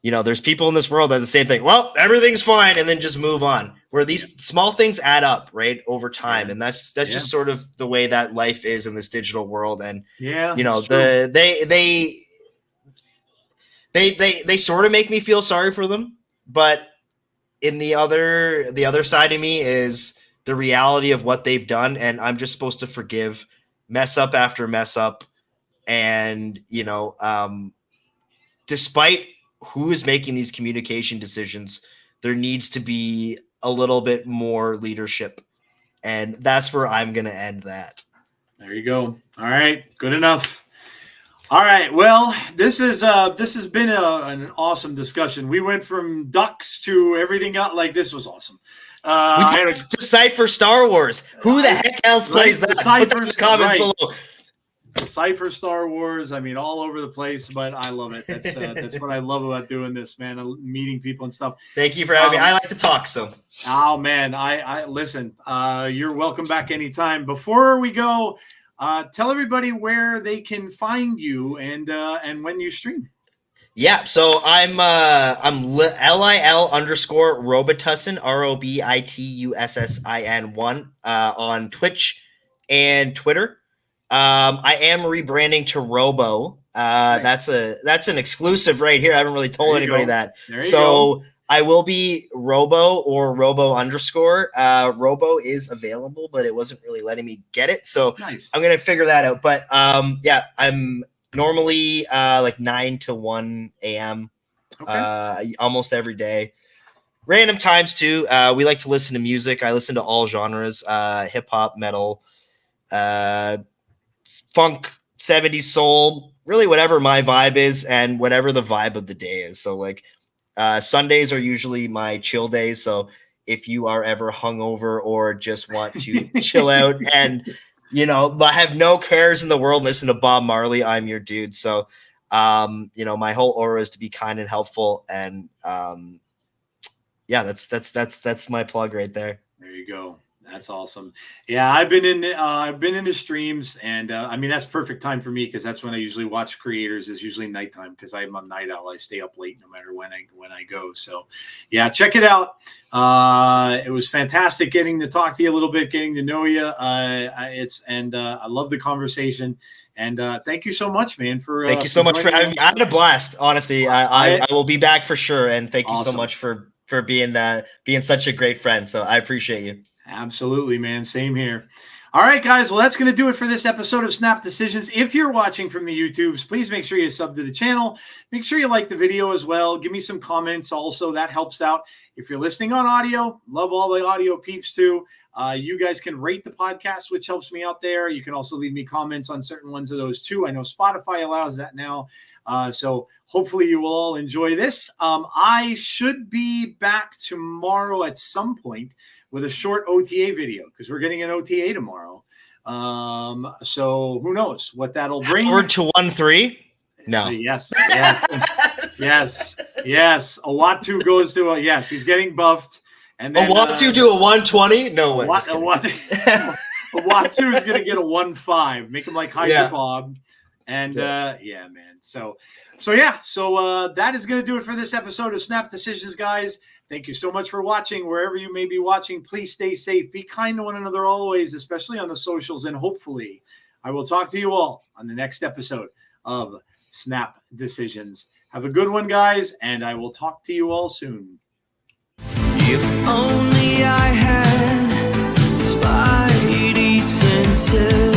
you know, there's people in this world that are the same thing. Well, everything's fine, and then just move on. Where these small things add up, right, over time, and that's just sort of the way that life is in this digital world. And you know, they sort of make me feel sorry for them, but in the other side of me is the reality of what they've done, and I'm just supposed to forgive mess up after mess up. And, you know, despite who is making these communication decisions, there needs to be a little bit more leadership. And that's where I'm going to end that. There you go. All right. Good enough. All right. Well, this has been an awesome discussion. We went from ducks to everything else. Like, this was awesome. We talked Decipher Star Wars. Who the heck else plays that? Put that in the comments below. Decipher Star Wars. I mean, all over the place, but I love it. That's what I love about doing this, man. Meeting people and stuff. Thank you for having me. I like to talk, so. Oh man, I listen. You're welcome back anytime. Before we go, tell everybody where they can find you and when you stream. Yeah, so I'm LIL_Robitussin ROBITUSSIN1 on Twitch and Twitter. I am rebranding to Robo. That's an exclusive right here. I haven't really told anybody that. So I will be Robo or Robo_. Robo is available, but it wasn't really letting me get it. So I'm gonna figure that out. But yeah, I'm normally like 9 to 1 a.m. Almost every day. Random times too. We like to listen to music. I listen to all genres, hip hop, metal, funk, 70s soul, really whatever my vibe is and whatever the vibe of the day is. So like Sundays are usually my chill days. So if you are ever hungover or just want to chill out and, you know, have no cares in the world, listen to Bob Marley, I'm your dude. So, you know, my whole aura is to be kind and helpful. And yeah, that's my plug right there. There you go. That's awesome. Yeah, I've been in the streams, and I mean that's perfect time for me because that's when I usually watch creators. Is usually nighttime because I'm a night owl. I stay up late no matter when I go. So, yeah, check it out. It was fantastic getting to talk to you a little bit, getting to know you. I love the conversation. And thank you so much, man. Thank you so much for having me. I had a blast. Honestly, I will be back for sure. And thank you so much for being such a great friend. So I appreciate you. Absolutely, man. Same here. All right, guys. Well, that's going to do it for this episode of Snap Decisions. If you're watching from the YouTubes, please make sure you sub to the channel. Make sure you like the video as well. Give me some comments also. That helps out. If you're listening on audio, love all the audio peeps too. You guys can rate the podcast, which helps me out there. You can also leave me comments on certain ones of those too. I know Spotify allows that now. So hopefully you will all enjoy this. I should be back tomorrow at some point with a short OTA video because we're getting an OTA tomorrow. So who knows what that'll bring. Forward to 1-3. No. Yes. Owatu goes to yes, he's getting buffed. And then Owatu do a 120? No way. Owatu is gonna get a 1-5. Make him like Hydra Bob. And yeah, man. So that is gonna do it for this episode of Snap Decisions, guys. Thank you so much for watching. Wherever you may be watching, please stay safe. Be kind to one another always, especially on the socials. And hopefully I will talk to you all on the next episode of Snap Decisions. Have a good one, guys, and I will talk to you all soon. If only I had spidey senses.